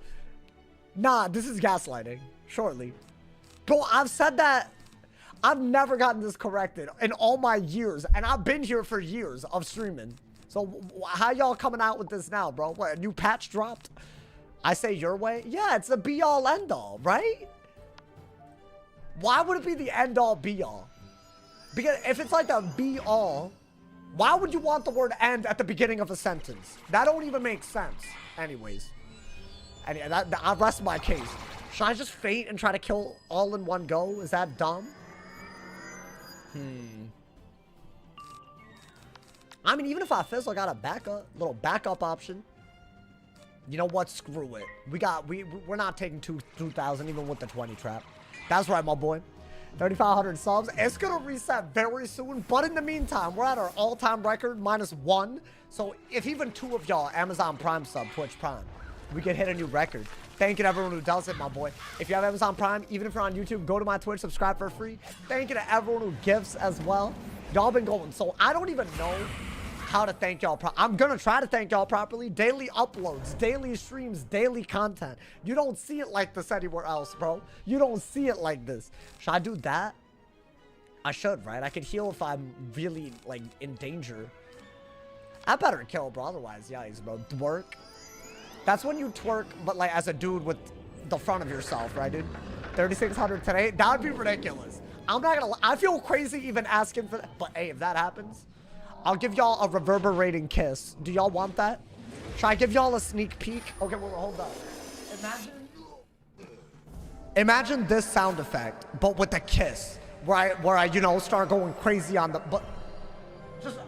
Nah, this is gaslighting. Shortly. Bro, I've said that. I've never gotten this corrected in all my years. And I've been here for years of streaming. So how y'all coming out with this now, bro? What, a new patch dropped? I say your way? Yeah, it's the be-all, end-all, right? Why would it be the end-all, be-all? Because if it's like a be-all, why would you want the word end at the beginning of a sentence? That don't even make sense. Anyways. And I rest my case. Should I just faint and try to kill all in one go? Is that dumb? I mean, even if I fizzle, I got a little backup option. You know what? Screw it. We're not taking 2,000 even with the 20 trap. That's right, my boy. 3,500 subs. It's gonna reset very soon, but in the meantime, we're at our all-time record, -1. So if even 2 of y'all Amazon Prime sub, Twitch Prime, we could hit a new record. Thank you to everyone who does it, my boy. If you have Amazon Prime, even if you're on YouTube, go to my Twitch, subscribe for free. Thank you to everyone who gifts as well. Y'all been going, so I don't even know how to thank y'all. I'm gonna try to thank y'all properly. Daily uploads, daily streams, daily content. You don't see it like this anywhere else, bro. You don't see it like this. Should I do that? I should, right? I could heal if I'm really, like, in danger. I better kill, bro. Otherwise, yikes, bro. Twerk. That's when you twerk, but, like, as a dude with the front of yourself, right, dude? 3,600 today? That would be ridiculous. I'm not gonna... I feel crazy even asking for that. But, hey, if that happens... I'll give y'all a reverberating kiss. Do y'all want that? Should I give y'all a sneak peek? Okay, well, hold up. Imagine this sound effect, but with a kiss, where I, you know, start going crazy on the. But just,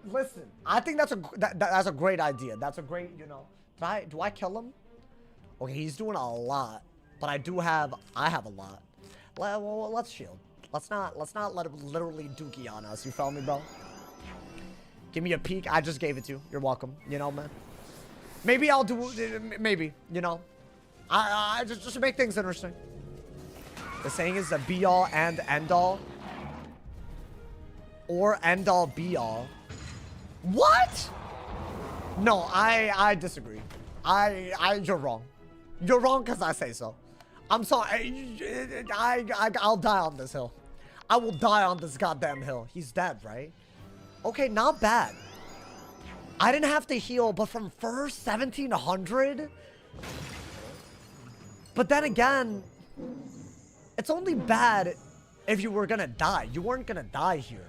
listen. I think that's a great idea. That's a great, you know. Do I kill him? Okay, he's doing a lot, but I have a lot. Well, let's shield. Let's not let him literally dookie on us. You feel me, bro? Give me a peek. I just gave it to you. You're welcome. You know, man. Maybe I'll do... Maybe. You know. I just to make things interesting. The saying is the be-all and end-all. Or end-all be-all. What? No, I disagree. You're wrong. You're wrong because I say so. I'm sorry. I'll die on this hill. I will die on this goddamn hill. He's dead, right? Okay, not bad. I didn't have to heal, but from first 1,700? But then again, it's only bad if you were gonna die. You weren't gonna die here.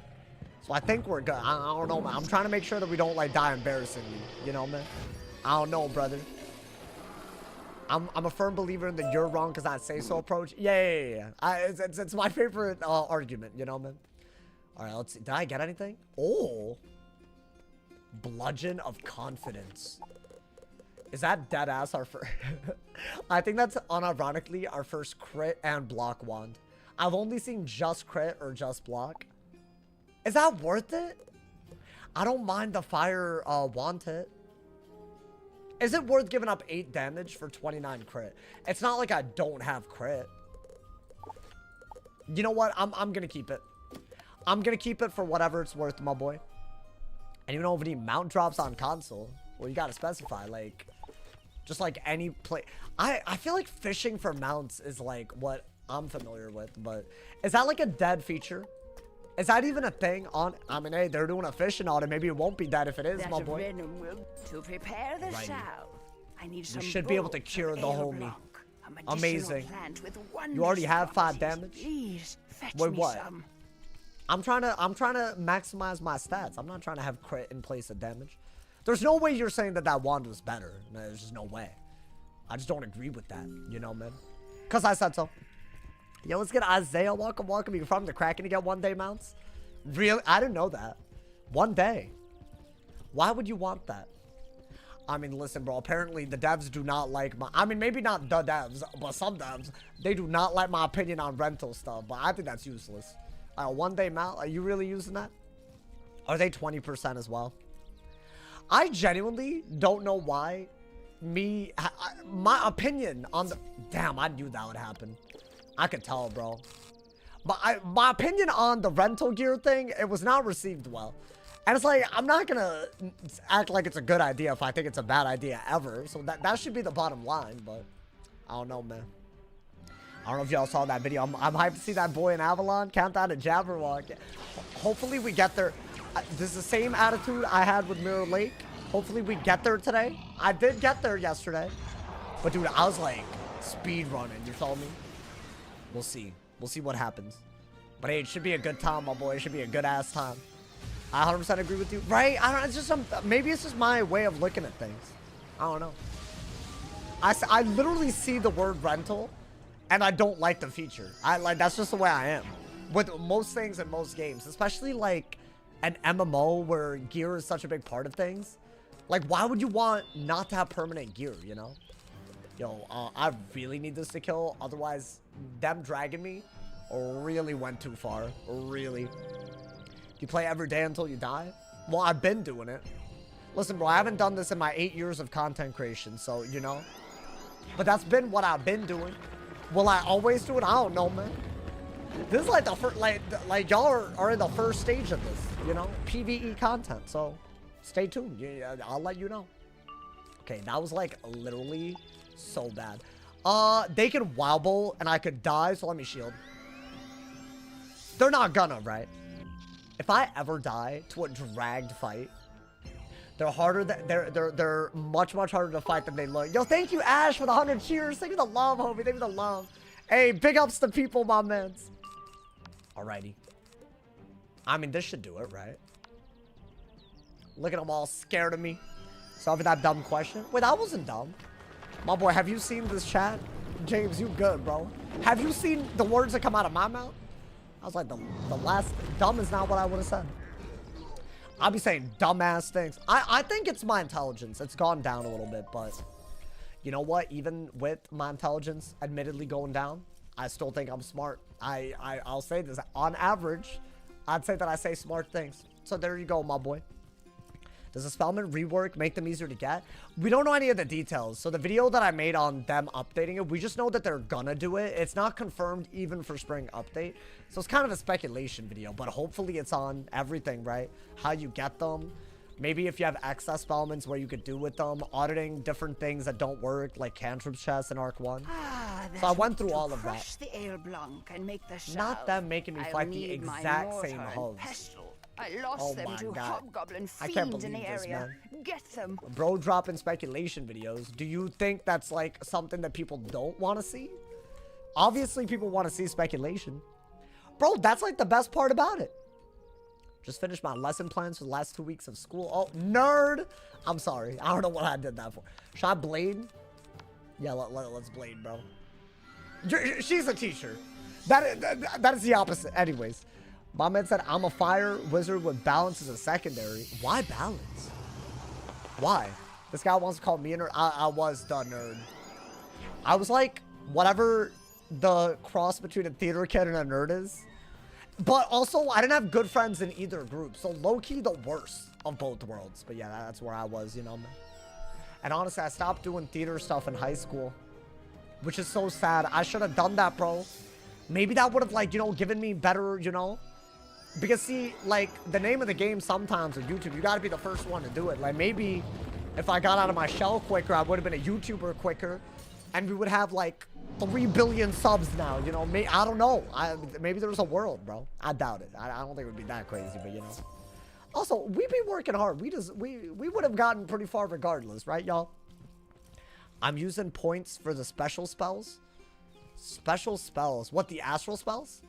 So I think we're good. I don't know, man. I'm trying to make sure that we don't, like, die embarrassingly. You know, man? I don't know, brother. I'm a firm believer in the you're wrong because I say so approach. Yeah. It's my favorite argument, you know, man? All right, let's see. Did I get anything? Oh. Bludgeon of Confidence. Is that dead ass our first? I think that's unironically our first crit and block wand. I've only seen just crit or just block. Is that worth it? I don't mind the fire wand hit. Is it worth giving up 8 damage for 29 crit? It's not like I don't have crit. You know what? I'm gonna keep it. I'm gonna keep it for whatever it's worth, my boy. And you know, if any mount drops on console, well, you gotta specify, like, just like any play. I feel like fishing for mounts is like what I'm familiar with, but is that like a dead feature? Is that even a thing on? I mean, hey, they're doing a fishing on it. Maybe it won't be dead if it is, my boy. To prepare the Right. I need some You should be able to bolts cure of the ale homie. block, a medicinal Amazing. plant with You already wondrous have 5 properties. damage? Please fetch Wait, me what? some. I'm trying to maximize my stats. I'm not trying to have crit in place of damage. There's no way you're saying that wand was better. No, there's just no way. I just don't agree with that, you know, man. Cause I said so. Yo, let's get Isaiah. Welcome. You from the Kraken to get 1-day mounts? Really? I didn't know that. 1 day. Why would you want that? I mean, listen, bro. Apparently, the devs do not like my... I mean, maybe not the devs, but some devs. They do not like my opinion on rental stuff, but I think that's useless. 1-day mount? Are you really using that? Are they 20% as well? I genuinely don't know why my opinion on the... Damn, I knew that would happen. I could tell, bro. But my opinion on the rental gear thing, it was not received well. And it's like, I'm not gonna act like it's a good idea if I think it's a bad idea ever. So that should be the bottom line, but I don't know, man. I don't know if y'all saw that video. I'm hyped to see that boy in Avalon. Countdown to Jabberwock. Hopefully we get there. This is the same attitude I had with Mirror Lake. Hopefully we get there today. I did get there yesterday. But dude, I was like speed running. You feel me? We'll see. We'll see what happens. But hey, it should be a good time, my boy. It should be a good ass time. I 100% agree with you. Right? I don't know. It's just maybe it's just my way of looking at things. I don't know. I literally see the word rental and I don't like the feature. That's just the way I am. With most things in most games, especially like an MMO where gear is such a big part of things. Like, why would you want not to have permanent gear, you know? Yo, I really need this to kill. Otherwise, them dragging me really went too far. Really. You play every day until you die? Well, I've been doing it. Listen, bro, I haven't done this in my 8 years of content creation, so, you know. But that's been what I've been doing. Will I always do it? I don't know, man. This is like the first, like y'all are in the first stage of this, you know, PvE content. So stay tuned. I'll let you know. Okay, that was like literally so bad. They could wobble and I could die, so let me shield. They're not gonna, right? If I ever die to a dragged fight, they're harder. They're much harder to fight than they look. Yo, thank you, Ash, for the 100 cheers. Thank you for the love, homie. Thank you for the love. Hey, big ups to people, my mans. Alrighty. I mean, this should do it, right? Look at them all scared of me. Sorry for that dumb question. Wait, that wasn't dumb. My boy, have you seen this chat? James, you good, bro. Have you seen the words that come out of my mouth? I was like, the last dumb is not what I would have said. I'll be saying dumbass things. I think it's my intelligence. It's gone down a little bit, but you know what? Even with my intelligence admittedly going down, I still think I'm smart. I'll say this. On average, I'd say that I say smart things. So there you go, my boy. Does the spellman rework make them easier to get? We don't know any of the details. So the video that I made on them updating it, we just know that they're gonna do it. It's not confirmed even for spring update. So it's kind of a speculation video, but hopefully it's on everything, right? How you get them. Maybe if you have excess spellments, where you could do with them. Auditing different things that don't work, like cantrip chests in Arc 1. So I went through all of that. The ale blanc and make the Not them making me fight the exact same hoes. I lost them to hobgoblin fiends in the area. Man. Get them. Bro dropping speculation videos. Do you think that's like something that people don't want to see? Obviously people want to see speculation. Bro, that's like the best part about it. Just finished my lesson plans for the last 2 weeks of school. Oh, nerd. I'm sorry. I don't know what I did that for. Should I blade? Yeah, let's blade, bro. She's a teacher. That is the opposite. Anyways. My man said, I'm a fire wizard with balance as a secondary. Why balance? Why? This guy wants to call me a nerd. I was the nerd. I was like, whatever the cross between a theater kid and a nerd is. But also, I didn't have good friends in either group. So low-key, the worst of both worlds. But yeah, that's where I was, you know, man. And honestly, I stopped doing theater stuff in high school. Which is so sad. I should have done that, bro. Maybe that would have, like, you know, given me better, you know. Because, see, like, the name of the game sometimes with YouTube, you got to be the first one to do it. Like, maybe if I got out of my shell quicker, I would have been a YouTuber quicker. And we would have, like, 3 billion subs now, you know. I don't know. Maybe there's a world, bro. I doubt it. I don't think it would be that crazy, but, you know. Also, we be working hard. We would have gotten pretty far regardless, right, y'all? I'm using points for the special spells. Special spells. What, the astral spells?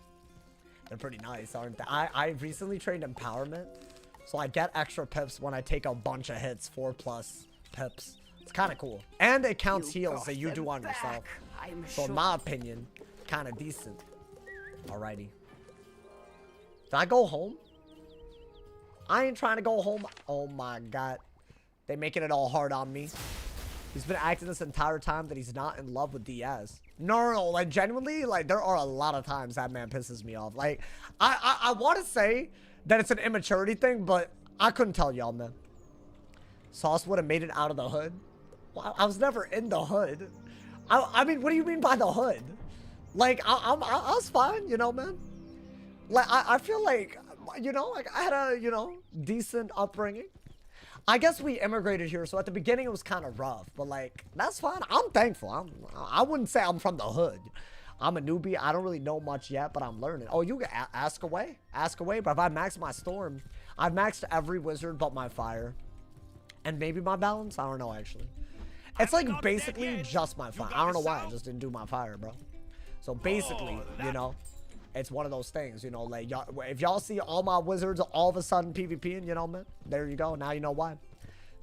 They're pretty nice, aren't they? I recently trained empowerment, so I get extra pips when I take a bunch of hits, 4+ pips. It's kind of cool. And it counts heals that you do on yourself. So in my opinion, kind of decent. Alrighty. Did I go home? I ain't trying to go home. Oh my god. They making it all hard on me. He's been acting this entire time that he's not in love with Diaz. No, like, genuinely, like, there are a lot of times that man pisses me off. Like, I want to say that it's an immaturity thing, but I couldn't tell y'all, man. Sauce would have made it out of the hood. Well, I was never in the hood. I mean, what do you mean by the hood? Like, I was fine, you know, man. Like, I feel like, you know, like, I had a, you know, decent upbringing. I guess we immigrated here, so at the beginning it was kind of rough, but like, that's fine. I'm thankful. I wouldn't say I'm from the hood. I'm a newbie. I don't really know much yet, but I'm learning. Oh, you can ask away. Ask away, but if I max my storm, I've maxed every wizard but my fire. And maybe my balance? I don't know, actually. It's like basically just my fire. I don't know why I just didn't do my fire, bro. So basically, you know, it's one of those things, you know, like, if y'all see all my wizards all of a sudden PvPing, you know, man, there you go. Now you know why.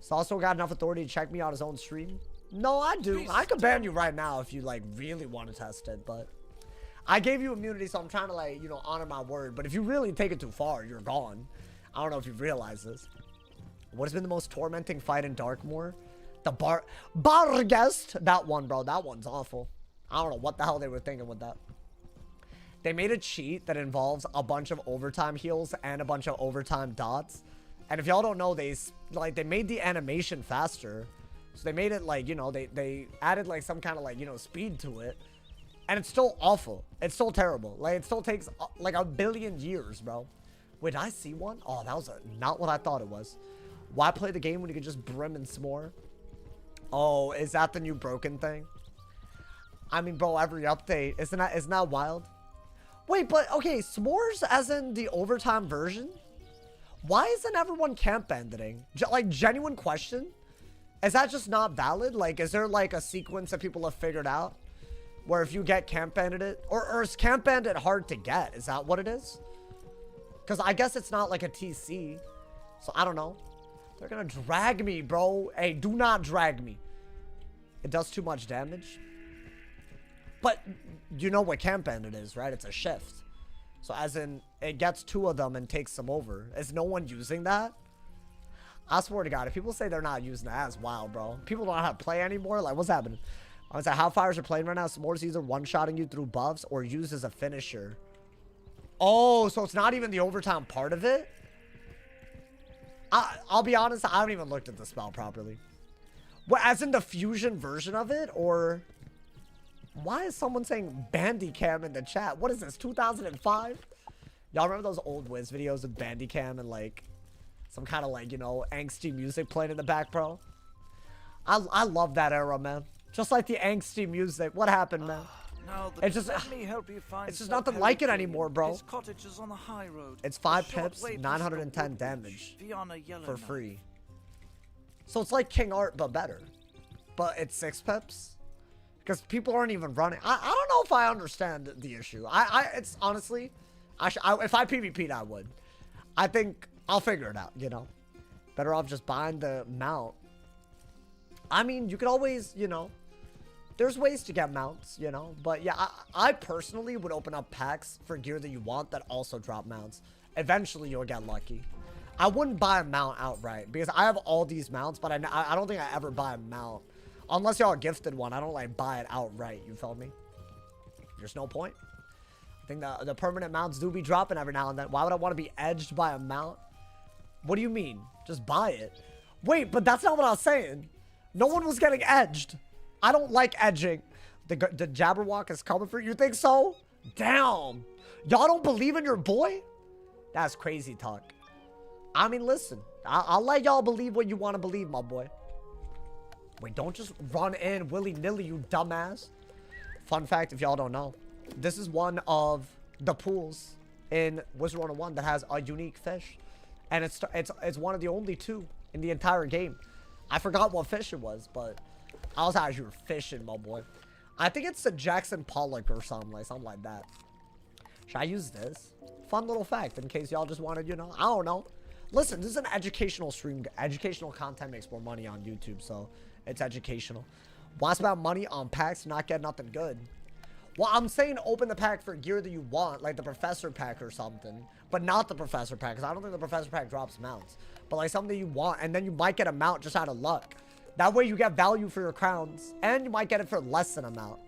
Sauce got enough authority to check me on his own stream. No, I do. I could ban you right now if you, like, really want to test it, but I gave you immunity, so I'm trying to, like, you know, honor my word. But if you really take it too far, you're gone. I don't know if you realize this. What has been the most tormenting fight in Darkmoor? The Barghest. That one, bro. That one's awful. I don't know what the hell they were thinking with that. They made a cheat that involves a bunch of overtime heals and a bunch of overtime dots. And if y'all don't know, they made the animation faster. So they made it like, you know, they added like some kind of like, you know, speed to it. And it's still awful. It's still terrible. Like, it still takes like a billion years, bro. Wait, did I see one? Oh, that was not what I thought it was. Why play the game when you can just brim and s'more? Oh, is that the new broken thing? I mean, bro, every update. Isn't that wild? Wait, but, okay, s'mores as in the overtime version? Why isn't everyone camp banditing? Like, genuine question? Is that just not valid? Like, is there, like, a sequence that people have figured out? Where if you get camp bandit, or is camp bandit hard to get? Is that what it is? Because I guess it's not like a TC. So, I don't know. They're gonna drag me, bro. Hey, do not drag me. It does too much damage. But you know what camp bandit is, right? It's a shift. So as in, it gets 2 of them and takes them over. Is no one using that? I swear to God, if people say they're not using that, that's wild, bro. People don't know how to play anymore. Like, what's happening? I was like, how fires are playing right now? S'more's either one-shotting you through buffs or used as a finisher. Oh, so it's not even the overtime part of it? I'll be honest, I haven't even looked at the spell properly. What, as in the fusion version of it, or... Why is someone saying Bandicam in the chat? What is this, 2005? Y'all remember those old Wiz videos of Bandicam and, like, some kind of, like, you know, angsty music playing in the back, bro? I love that era, man. Just like the angsty music. What happened, man? It's just, it's just nothing like it anymore, bro. His cottage is on the high road. It's 5 pips, 910 damage for free. So it's like King Art, but better. But it's 6 pips. Because people aren't even running. I don't know if I understand the issue. It's honestly, if I PvP'd, I would. I think I'll figure it out, you know. Better off just buying the mount. I mean, you could always, you know, there's ways to get mounts, you know. But yeah, I personally would open up packs for gear that you want that also drop mounts. Eventually, you'll get lucky. I wouldn't buy a mount outright because I have all these mounts, but I don't think I ever buy a mount. Unless y'all gifted one, I don't like buy it outright, you feel me? There's no point. I think the permanent mounts do be dropping every now and then. Why would I want to be edged by a mount? What do you mean? Just buy it. Wait, but that's not what I was saying. No one was getting edged. I don't like edging. The Jabberwock is coming for you. You think so? Damn. Y'all don't believe in your boy? That's crazy talk. I mean, listen. I'll let y'all believe what you want to believe, my boy. Wait, don't just run in willy-nilly, you dumbass. Fun fact, if y'all don't know, this is one of the pools in Wizard101 that has a unique fish. And it's one of the only 2 in the entire game. I forgot what fish it was, but I was actually fishing, my boy. I think it's the Jackson Pollock or something like that. Should I use this? Fun little fact in case y'all just wanted, you know, I don't know. Listen, this is an educational stream. Educational content makes more money on YouTube, so it's educational. What's about money on packs not get nothing good? Well, I'm saying open the pack for gear that you want, like the Professor pack or something, but not the Professor pack, because I don't think the Professor pack drops mounts. But like something you want, and then you might get a mount just out of luck. That way you get value for your crowns, and you might get it for less than a mount.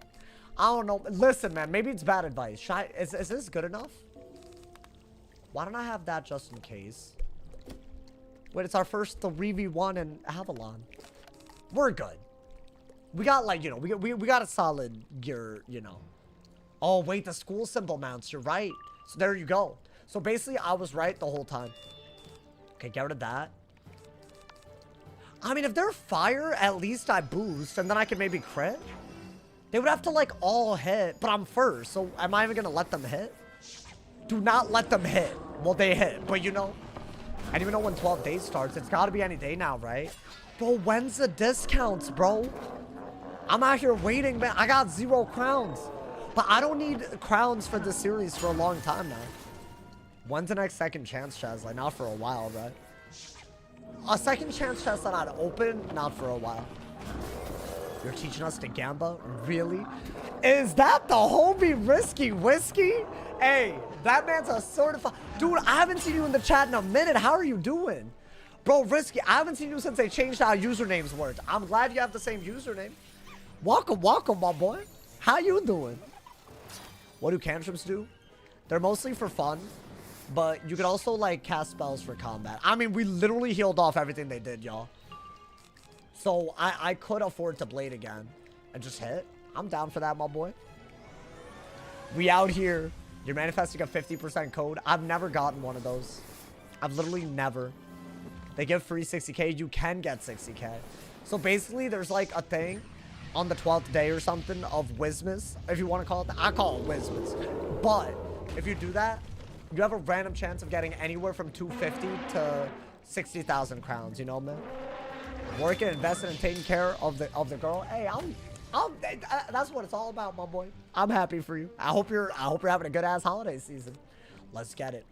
I don't know. Listen, man, maybe it's bad advice. Is this good enough? Why don't I have that just in case? Wait, it's our first 3v1 in Avalon. We're good. We got, like, you know, we got a solid gear, you know. Oh, wait, the school symbol mounts. You're right. So there you go. So basically, I was right the whole time. Okay, get rid of that. I mean, if they're fire, at least I boost, and then I can maybe crit. They would have to, like, all hit, but I'm first, so am I even gonna let them hit? Do not let them hit. Well, they hit, but you know, I don't even know when 12 days starts. It's gotta be any day now, right? Bro, when's the discounts, bro? I'm out here waiting, man. I got 0 crowns. But I don't need crowns for this series for a long time now. When's the next second chance chest? Like, not for a while, right? A second chance chest that I'd open? Not for a while. You're teaching us to gamba? Really? Is that the homie Risky Whiskey? Hey, that man's a certified... Dude, I haven't seen you in the chat in a minute. How are you doing? Bro, Risky, I haven't seen you since they changed how usernames worked. I'm glad you have the same username. Welcome, welcome, my boy. How you doing? What do cantrips do? They're mostly for fun, but you could also like cast spells for combat. I mean, we literally healed off everything they did, y'all. So I could afford to blade again and just hit. I'm down for that, my boy. We out here. You're manifesting a 50% code. I've never gotten one of those. I've literally never. They give free 60k. You can get 60k. So basically, there's like a thing on the 12th day or something of Wismas, if you want to call it that. I call it Wismas. But if you do that, you have a random chance of getting anywhere from 250 to 60,000 crowns. You know, man. Working, investing, and taking care of the girl. Hey, that's what it's all about, my boy. I'm happy for you. I hope you're having a good ass holiday season. Let's get it.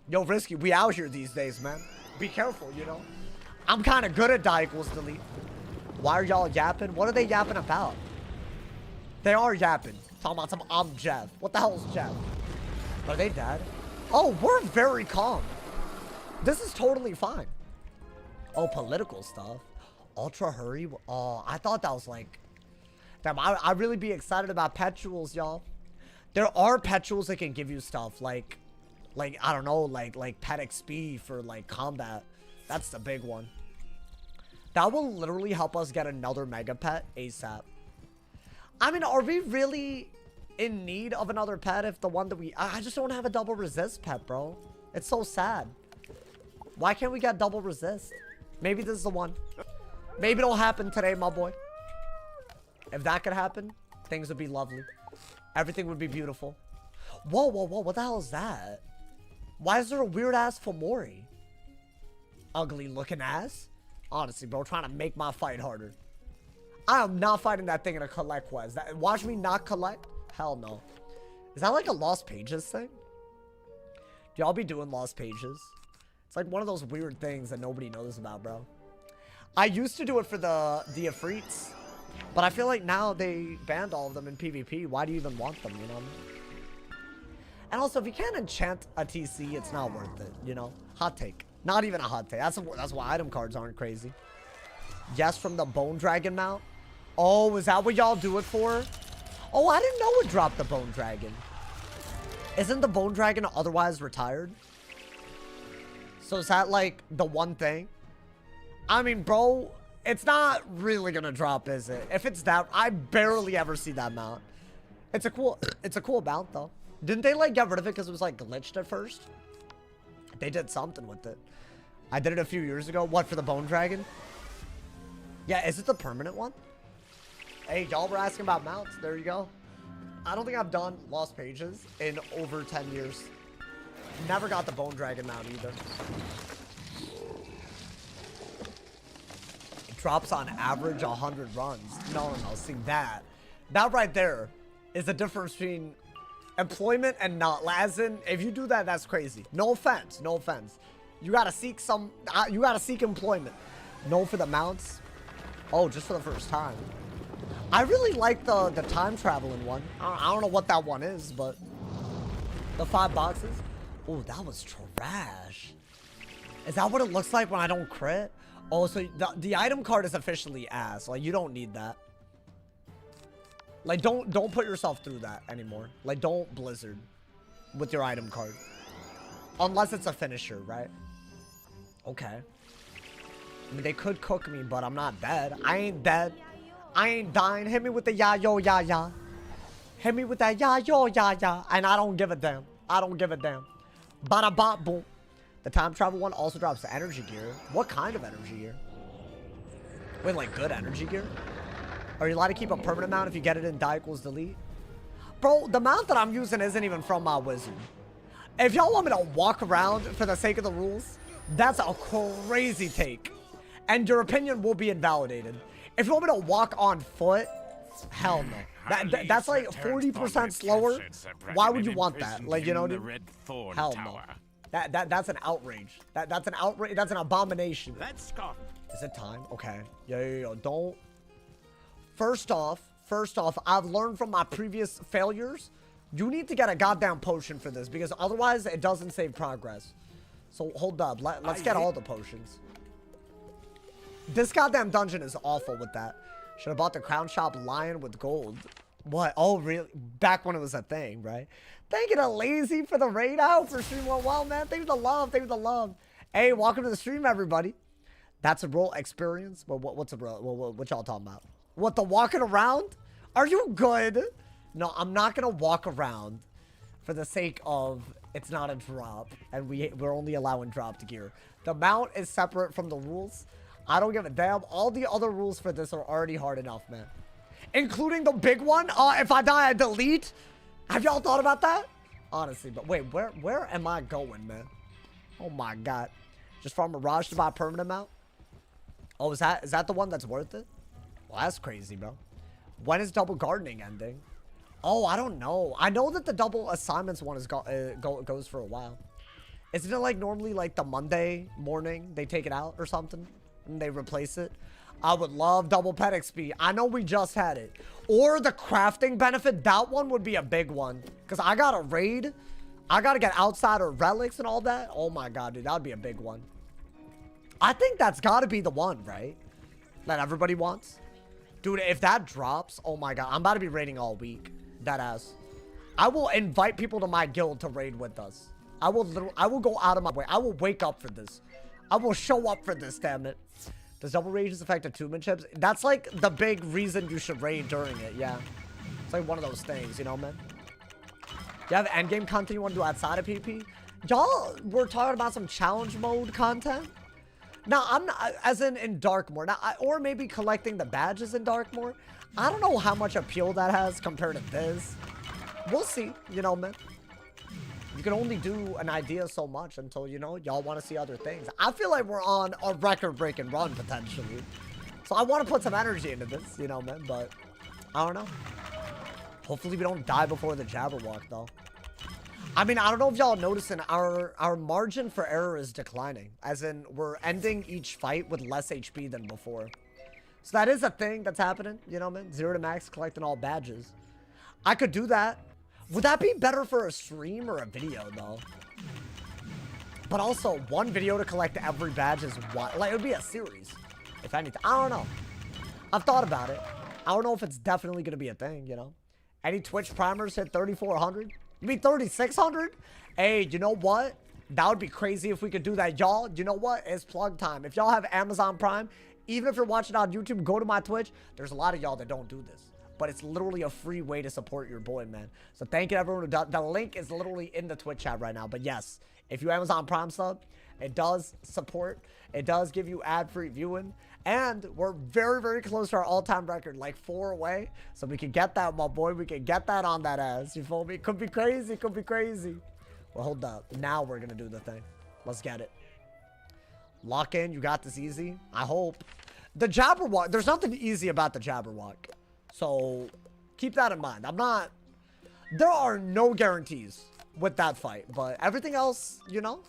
Yo, Risky, we out here these days, man. Be careful, you know. I'm kind of good at die equals delete. Why are y'all yapping? What are they yapping about? They are yapping. Talking about some I'm Jeff. What the hell is Jeff? Are they dead? Oh, we're very calm. This is totally fine. Oh, political stuff. Ultra hurry. Oh, I thought that was like... Damn, I'd really be excited about petuals, y'all. There are petuals that can give you stuff like I don't know, like pet XP for like combat. That's the big one. That will literally help us get another mega pet ASAP. I mean, are we really in need of another pet if the one that I just don't have a double resist pet, bro? It's so sad. Why can't we get double resist? Maybe this is the one. Maybe it'll happen today, my boy. If that could happen, things would be lovely. Everything would be beautiful. Whoa, whoa, whoa. What the hell is that? Why is there a weird ass Fomori? Ugly looking ass? Honestly, bro, trying to make my fight harder. I am not fighting that thing in a collect quest. Watch me not collect? Hell no. Is that like a Lost Pages thing? Do y'all be doing Lost Pages? It's like one of those weird things that nobody knows about, bro. I used to do it for the Ifrits. But I feel like now they banned all of them in PvP. Why do you even want them, you know? And also, if you can't enchant a TC, it's not worth it, you know? Hot take. Not even a hot take. That's why item cards aren't crazy. Yes, from the Bone Dragon mount. Oh, is that what y'all do it for? Oh, I didn't know it dropped the Bone Dragon. Isn't the Bone Dragon otherwise retired? So is that like the one thing? I mean, bro... It's not really gonna drop, is it? If it's that, I barely ever see that mount. It's a cool mount though. Didn't they like get rid of it because it was like glitched at first? They did something with it. I did it a few years ago. What, for the Bone Dragon? Yeah, is it the permanent one? Hey, y'all were asking about mounts. There you go. I don't think I've done Lost Pages in over 10 years. Never got the Bone Dragon mount either. Drops on average 100 runs. No, see that right there is the difference between employment and not. As in, if you do that, that's crazy. No offense, no offense. You gotta seek employment. No for the mounts. Oh, just for the first time. I really like the time traveling one. I don't know what that one is, but the 5 boxes. Oh, that was trash. Is that what it looks like when I don't crit? Oh, so the item card is officially ass. Like, you don't need that. Like, don't put yourself through that anymore. Like, don't Blizzard with your item card. Unless it's a finisher, right? Okay. I mean, they could cook me, but I'm not dead. I ain't dead. I ain't dying. Hit me with the ya-yo, ya-ya. Hit me with that ya-yo, ya-ya. And I don't give a damn. I don't give a damn. Bada-bop, boom. The time travel one also drops the energy gear. What kind of energy gear? Wait, like good energy gear? Are you allowed to keep a permanent mount if you get it in die equals delete? Bro, the mount that I'm using isn't even from my wizard. If y'all want me to walk around for the sake of the rules, that's a crazy take. And your opinion will be invalidated. If you want me to walk on foot, hell no. That's like 40% slower. Why would you want that? Like, you know, hell no. That's an outrage. That's an outrage. That's an abomination. Let's go. Is it time? Okay. Yo. Don't. First off, I've learned from my previous failures. You need to get a goddamn potion for this because otherwise it doesn't save progress. So hold up. Let's get all the potions. This goddamn dungeon is awful with that. Should have bought the crown shop lion with gold. What? Oh, really? Back when it was a thing, right? Thank you to Lazy for the raid out for stream went well, man. Thank you for the love. Thank you for the love. Hey, welcome to the stream, everybody. That's a role experience. Well, what's a role? What y'all talking about? What, the walking around? Are you good? No, I'm not gonna walk around for the sake of it's not a drop, and we're only allowing dropped gear. The mount is separate from the rules. I don't give a damn. All the other rules for this are already hard enough, man. Including the big one. If I die, I delete. Have y'all thought about that? Honestly, but wait, where am I going, man? Oh my god. Just from Mirage to buy a permanent mount? Oh, is that the one that's worth it? Well, that's crazy, bro. When is double gardening ending? Oh, I don't know. I know that the double assignments one is goes for a while. Isn't it like normally like the Monday morning they take it out or something and they replace it? I would love double pet XP. I know we just had it. Or the crafting benefit. That one would be a big one. Because I got to raid. I got to get outsider relics and all that. Oh my god, dude. That would be a big one. I think that's got to be the one, right? That everybody wants. Dude, if that drops, oh my god. I'm about to be raiding all week. That ass. I will invite people to my guild to raid with us. I will go out of my way. I will wake up for this. I will show up for this, damn it. Does double rages affect attunement chips? That's like the big reason you should raid during it, yeah. It's like one of those things, you know, man? You have endgame content you want to do outside of PP? Y'all were talking about some challenge mode content? Now, I'm not, as in Darkmoor. Now, or maybe collecting the badges in Darkmoor. I don't know how much appeal that has compared to this. We'll see, you know, man. You can only do an idea so much until, you know, y'all want to see other things. I feel like we're on a record-breaking run, potentially. So I want to put some energy into this, you know, man, but I don't know. Hopefully we don't die before the Jabberwock, though. I mean, I don't know if y'all noticing our margin for error is declining. As in, we're ending each fight with less HP than before. So that is a thing that's happening, you know, man? 0 to max, collecting all badges. I could do that. Would that be better for a stream or a video, though? But also, one video to collect every badge is what? Like, it would be a series, if anything. I don't know. I've thought about it. I don't know if it's definitely going to be a thing, you know? Any Twitch primers hit 3,400? You mean 3,600? Hey, you know what? That would be crazy if we could do that. Y'all, you know what? It's plug time. If y'all have Amazon Prime, even if you're watching on YouTube, go to my Twitch. There's a lot of y'all that don't do this. But it's literally a free way to support your boy, man. So thank you to everyone who does. The link is literally in the Twitch chat right now. But yes, if you Amazon Prime sub, it does support. It does give you ad-free viewing. And we're very, very close to our all-time record, like 4 away. So we can get that, my boy. We can get that on that ass. You feel me? Could be crazy. Could be crazy. Well, hold up. Now we're going to do the thing. Let's get it. Lock in. You got this easy. I hope. The Jabberwock. There's nothing easy about the Jabberwock. So, keep that in mind. There are no guarantees with that fight, but everything else, you know,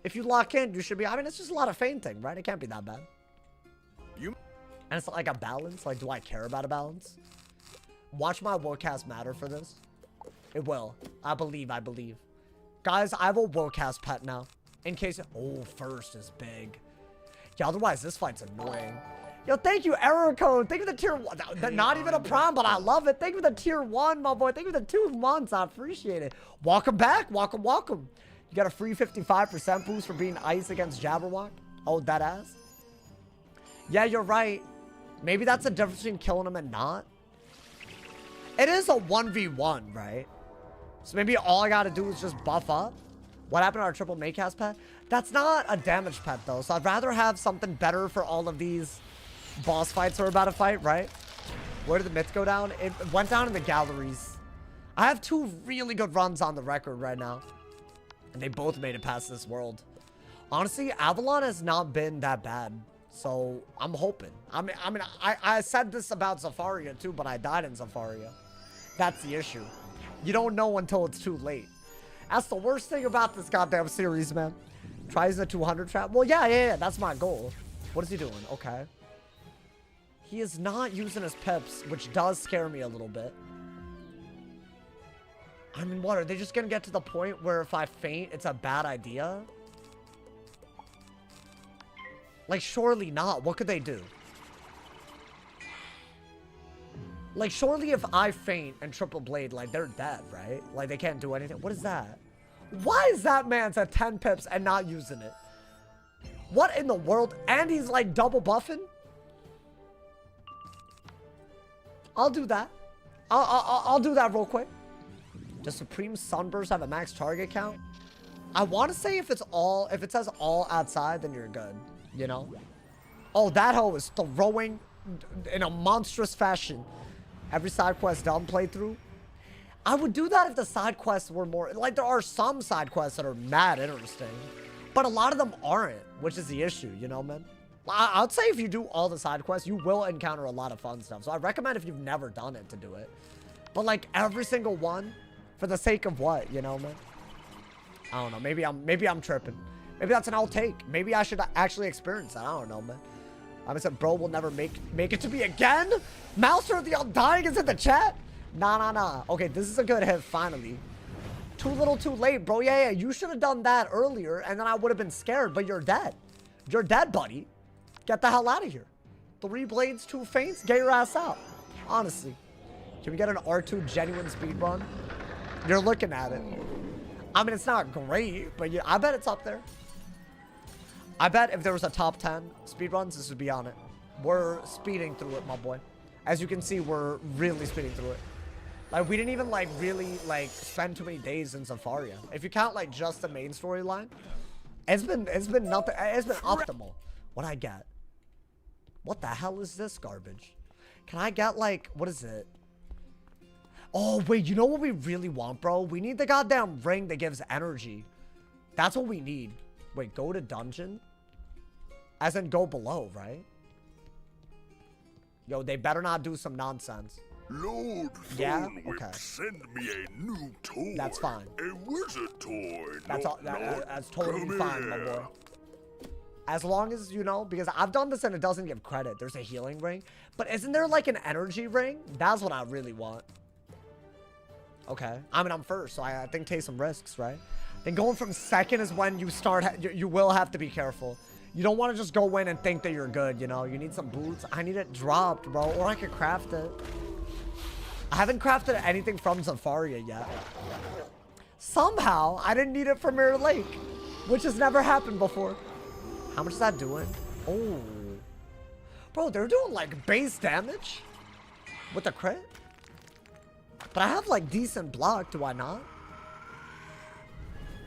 if you lock in, you should be, I mean, it's just a lot of feinting, right? It can't be that bad. And it's like a balance. Like, do I care about a balance? Watch my Warcast matter for this. It will. I believe. Guys, I have a Warcast pet now. In case, oh, first is big. Yeah, otherwise, this fight's annoying. Yo, thank you, error code. Thank you for the tier 1. Not even a prime, but I love it. Thank you for the tier 1, my boy. Thank you for the 2 months. I appreciate it. Welcome back. Welcome, welcome. You got a free 55% boost for being ice against Jabberwock. Oh, that ass. Yeah, you're right. Maybe that's the difference between killing him and not. It is a 1v1, right? So maybe all I got to do is just buff up. What happened to our triple Maycast pet? That's not a damage pet, though. So I'd rather have something better for all of these boss fights we're about to fight, right? Where did the myth go down? It went down in the galleries. I have 2 really good runs on the record right now. And they both made it past this world. Honestly, Avalon has not been that bad. So, I'm hoping. I said this about Zafaria too, but I died in Zafaria. That's the issue. You don't know until it's too late. That's the worst thing about this goddamn series, man. Tries the 200 trap. Well, yeah. That's my goal. What is he doing? Okay. He is not using his pips, which does scare me a little bit. I mean, what? Are they just going to get to the point where if I faint, it's a bad idea? Like, surely not. What could they do? Like, surely if I faint and triple blade, like, they're dead, right? Like, they can't do anything. What is that? Why is that man's at 10 pips and not using it? What in the world? And he's, like, double buffing? I'll do that. I'll do that real quick. Does Supreme Sunburst have a max target count? I want to say if it says all outside, then you're good, you know? Oh, that hoe is throwing in a monstrous fashion. Every side quest done playthrough. I would do that if the side quests were more, like there are some side quests that are mad interesting, but a lot of them aren't, which is the issue, you know, man? I'd say if you do all the side quests, you will encounter a lot of fun stuff. So I recommend if you've never done it to do it. But like every single one, for the sake of what, you know, man? I don't know. Maybe I'm tripping. Maybe that's an I'll take. Maybe I should actually experience that. I don't know, man. I said, bro will never make it to me again. Master of the Undying is in the chat. Nah. Okay, this is a good hit. Finally. Too little, too late, bro. Yeah. You should have done that earlier, and then I would have been scared. But you're dead. You're dead, buddy. Get the hell out of here. 3 blades, 2 feints. Get your ass out. Honestly, can we get an R2 genuine speedrun? You're looking at it. I mean, it's not great, but yeah, I bet it's up there. I bet if there was a top 10 speedruns, this would be on it. We're speeding through it, my boy. As you can see, we're really speeding through it. Like, we didn't even, like, really, like, spend too many days in Zafaria. If you count, like, just the main storyline, it's been nothing. It's been optimal. What'd I get? What the hell is this garbage? Can I get, like, what is it? Oh, wait, you know what we really want, bro? We need the goddamn ring that gives energy. That's what we need. Wait, go to dungeon? As in go below, right? Yo, they better not do some nonsense. Lord Yeah? Thornwhip, Okay. send me a new toy. That's fine. A wizard toy. That's all. That's totally Come fine, my here. boy. As long as, you know, because I've done this and it doesn't give credit. There's a healing ring. But isn't there like an energy ring? That's what I really want. Okay. I mean, I'm first, so I think take some risks, right? Then going from second is when you start, you will have to be careful. You don't want to just go in and think that you're good, you know? You need some boots. I need it dropped, bro. Or I could craft it. I haven't crafted anything from Zafaria yet. Somehow, I didn't need it from Mirror Lake, which has never happened before. How much is that doing? Oh. Bro, they're doing, like, base damage with the crit? But I have, like, decent block, do I not?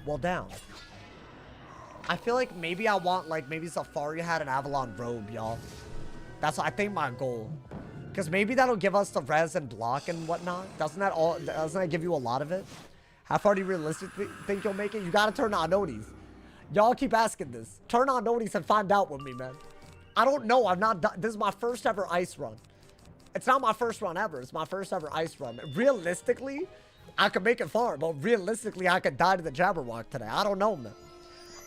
Well, down. I feel like maybe I want, like, maybe Zafaria had an Avalon robe, y'all. That's, I think, my goal. Because maybe that'll give us the res and block and whatnot. Doesn't that give you a lot of it? How far do you realistically think you'll make it? You gotta turn on noties. Y'all keep asking this. Turn on noties and find out with me, man. I don't know. I'm not done. This is my first ever ice run. It's not my first run ever. It's my first ever ice run. Realistically, I could make it far, but realistically, I could die to the Jabberwock today. I don't know, man.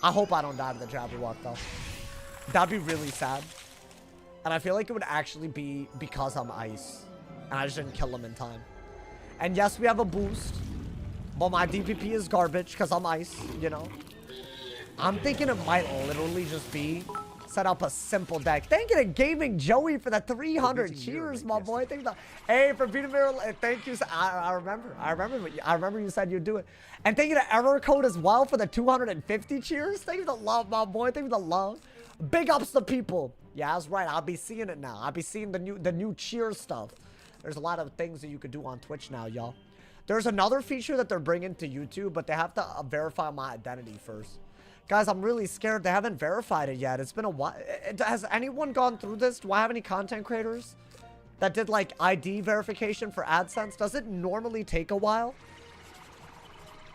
I hope I don't die to the Jabberwock, though. That'd be really sad. And I feel like it would actually be because I'm ice. And I just didn't kill him in time. And yes, we have a boost. But my DPP is garbage because I'm ice, you know. I'm thinking it might literally just be set up a simple deck. Thank you to Gaming Joey for the 300 cheers, my boy. Thank you. Hey, for beating Mirror. Thank you. I remember you said you'd do it. And thank you to Error Code as well for the 250 cheers. Thank you to love, my boy. Thank you to love. Big ups to people. Yeah, that's right. I'll be seeing it now. I'll be seeing the new cheer stuff. There's a lot of things that you could do on Twitch now, y'all. There's another feature that they're bringing to YouTube, but they have to verify my identity first. Guys, I'm really scared. They haven't verified it yet. It's been a while. Has anyone gone through this? Do I have any content creators that did like ID verification for AdSense? Does it normally take a while?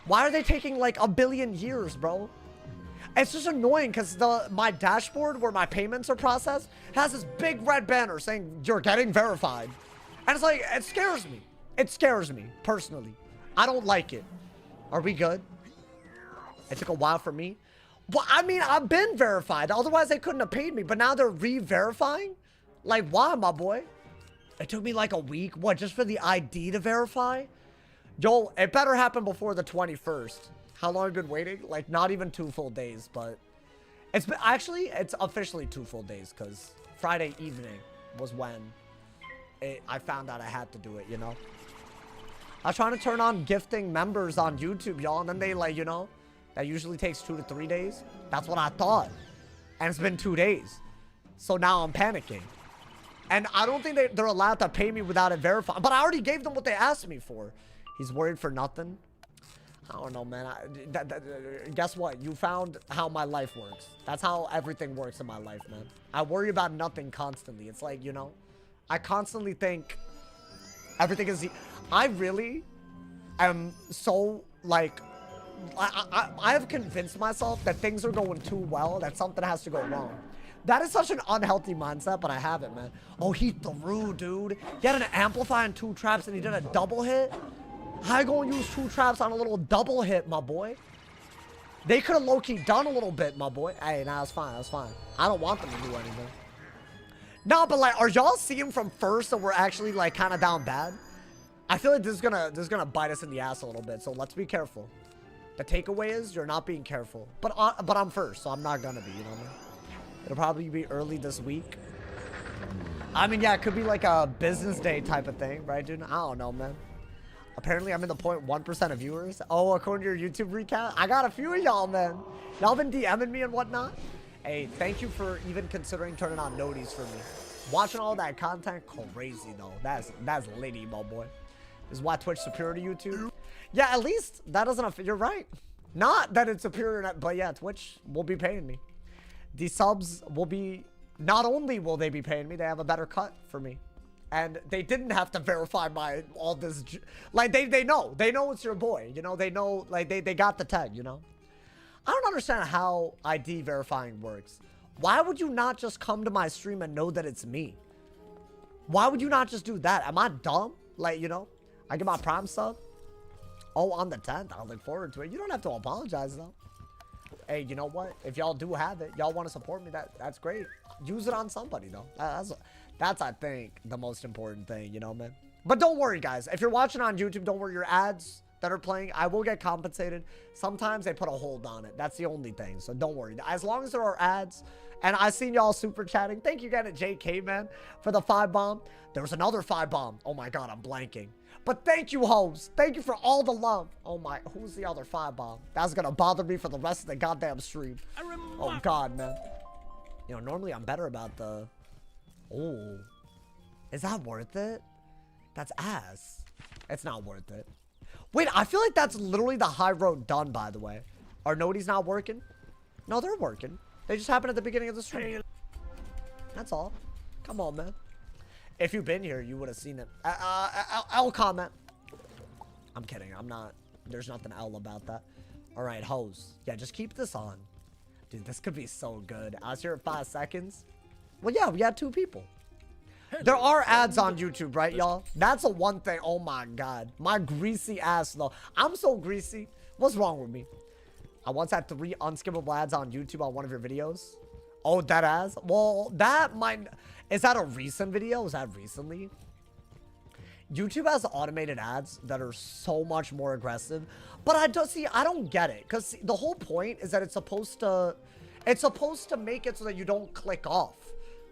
Why are they taking like a billion years, bro? It's just annoying because my dashboard where my payments are processed has this big red banner saying you're getting verified. And it's like, it scares me. It scares me, personally. I don't like it. Are we good? It took a while for me. Well, I mean, I've been verified. Otherwise, they couldn't have paid me. But now they're re-verifying? Like, why, my boy? It took me like a week. What, just for the ID to verify? Yo, it better happen before the 21st. How long have you been waiting? Like, not even 2 full days, but... It's been, actually, it's officially 2 full days, because Friday evening was when I found out I had to do it, you know? I was trying to turn on gifting members on YouTube, y'all, and then they, like, you know, that usually takes 2 to 3 days. That's what I thought. And it's been 2 days. So now I'm panicking. And I don't think they're allowed to pay me without it verified. But I already gave them what they asked me for. He's worried for nothing. I don't know, man. Guess what? You found how my life works. That's how everything works in my life, man. I worry about nothing constantly. It's like, you know, I constantly think everything is... I really am so, like... I have convinced myself that things are going too well, that something has to go wrong. That is such an unhealthy mindset, but I have it, man. Oh, he threw, dude. He had an amplify and 2 traps, and he did a double hit. How you gonna use 2 traps on a little double hit, my boy? They could have low-key done a little bit, my boy. Hey, nah, that's fine. That's fine. I don't want them to do anything. No, but like, are y'all seeing from first that we're actually like kind of down bad? I feel like this is gonna bite us in the ass a little bit. So let's be careful. The takeaway is you're not being careful. But I'm first, so I'm not gonna be. You know what I mean? It'll probably be early this week. I mean, yeah, it could be like a business day type of thing, right, dude? I don't know, man. Apparently, I'm in the 0.1% of viewers. Oh, according to your YouTube recap, I got a few of y'all, man. Y'all been DMing me and whatnot. Hey, thank you for even considering turning on noties for me. Watching all that content, crazy though. That's litty, my boy. This is why Twitch superior to YouTube. Yeah, at least that doesn't. You're right. Not that it's superior, but yeah, Twitch will be paying me. These subs will be. Not only will they be paying me, they have a better cut for me. And they didn't have to verify my all this, like they know it's your boy, you know, they know, like they got the tag, you know. I don't understand how ID verifying works. Why would you not just come to my stream and know that it's me? Why would you not just do that? Am I dumb? Like, you know, I get my Prime sub. Oh, on the 10th, I'll look forward to it. You don't have to apologize though. Hey, you know what? If y'all do have it, y'all want to support me, that's great. Use it on somebody though. That's, I think, the most important thing, you know, man. But don't worry, guys. If you're watching on YouTube, don't worry. Your ads that are playing, I will get compensated. Sometimes they put a hold on it. That's the only thing. So don't worry. As long as there are ads, and I seen y'all super chatting. Thank you again to JK, man, for the 5 bomb. There was another 5 bomb. Oh my God, I'm blanking. But thank you, hoes. Thank you for all the love. Oh my, who's the other 5 bomb? That's gonna bother me for the rest of the goddamn stream. Oh God, man. You know, normally I'm better about the... Oh, is that worth it? That's ass. It's not worth it. Wait, I feel like that's literally the high road done, by the way. Are noties not working? No, they're working. They just happened at the beginning of the stream. That's all. Come on, man. If you've been here, you would have seen it. I'll comment. I'm kidding. I'm not. There's nothing L about that. All right, hoes. Yeah, just keep this on. Dude, this could be so good. I was here at 5 seconds. Well, yeah, we had 2 people. There are ads on YouTube, right, y'all? That's the one thing. Oh, my God. My greasy ass, though. I'm so greasy. What's wrong with me? I once had 3 unskippable ads on YouTube on one of your videos. Oh, that ass? Well, that might... Is that a recent video? Was that recently? YouTube has automated ads that are so much more aggressive. But I don't get it. Because the whole point is that it's supposed to make it so that you don't click off.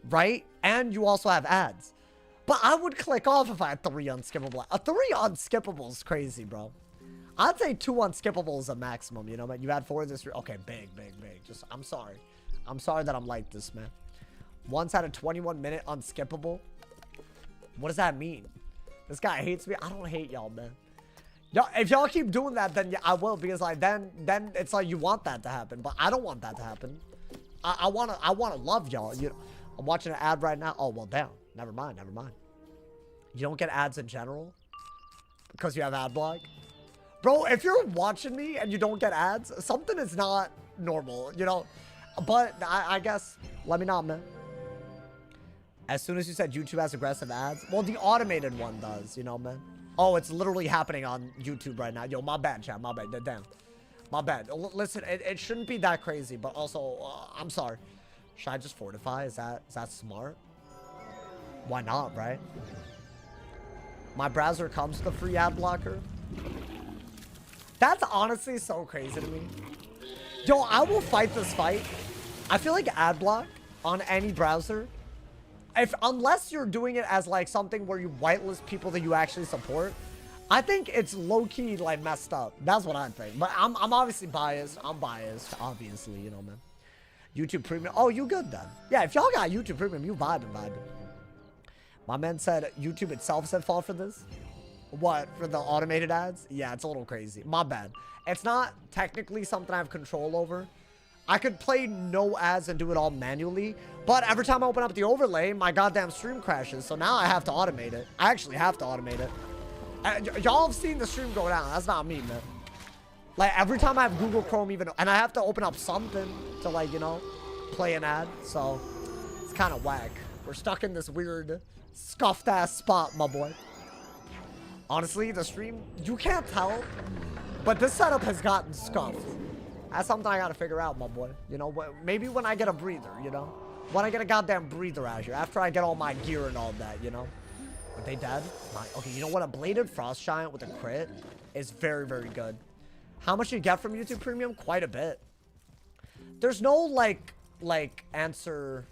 Right? And you also have ads. But I would click off if I had 3 unskippable. 3 unskippable is crazy, bro. I'd say 2 unskippable is a maximum, you know, man. You had 4 this year. Okay, big. Just, I'm sorry. I'm sorry that I'm like this, man. Once had a 21-minute unskippable. What does that mean? This guy hates me. I don't hate y'all, man. Y'all, if y'all keep doing that, then yeah, I will, because like then it's like you want that to happen, but I don't want that to happen. I wanna love y'all. You know, I'm watching an ad right now. Oh well, damn. Never mind. You don't get ads in general because you have ad block, bro. If you're watching me and you don't get ads, something is not normal, you know. But I guess let me know, man. As soon as you said YouTube has aggressive ads, well, the automated one does, you know, man. Oh, it's literally happening on YouTube right now. Yo, my bad, chat. My bad. Damn. My bad. Listen, it shouldn't be that crazy, but also, I'm sorry. Should I just fortify? Is that smart? Why not, right? My browser comes with a free ad blocker. That's honestly so crazy to me. Yo, I will fight this fight. I feel like ad block on any browser, unless you're doing it as like something where you whitelist people that you actually support, I think it's low-key like messed up. That's what I think. But I'm obviously biased. I'm biased, obviously, you know, man. YouTube Premium. Oh, you good then? Yeah, if y'all got YouTube Premium, you vibing. My man said YouTube itself said fall for this. What, for the automated ads? Yeah, it's a little crazy. My bad. It's not technically something I have control over. I could play no ads and do it all manually, but every time I open up the overlay, my goddamn stream crashes. So now I have to automate it. I actually have to automate it. Y'all have seen the stream go down. That's not me, man. Like, every time I have Google Chrome even, and I have to open up something to, like, you know, play an ad. So, it's kind of whack. We're stuck in this weird, scuffed-ass spot, my boy. Honestly, the stream, you can't tell, but this setup has gotten scuffed. That's something I gotta figure out, my boy. You know, maybe when I get a breather, you know? When I get a goddamn breather out here, after I get all my gear and all that, you know? Are they dead? Okay, you know what? A Bladed Frost Giant with a crit is very, very good. How much you get from YouTube Premium? Quite a bit. There's no, like answer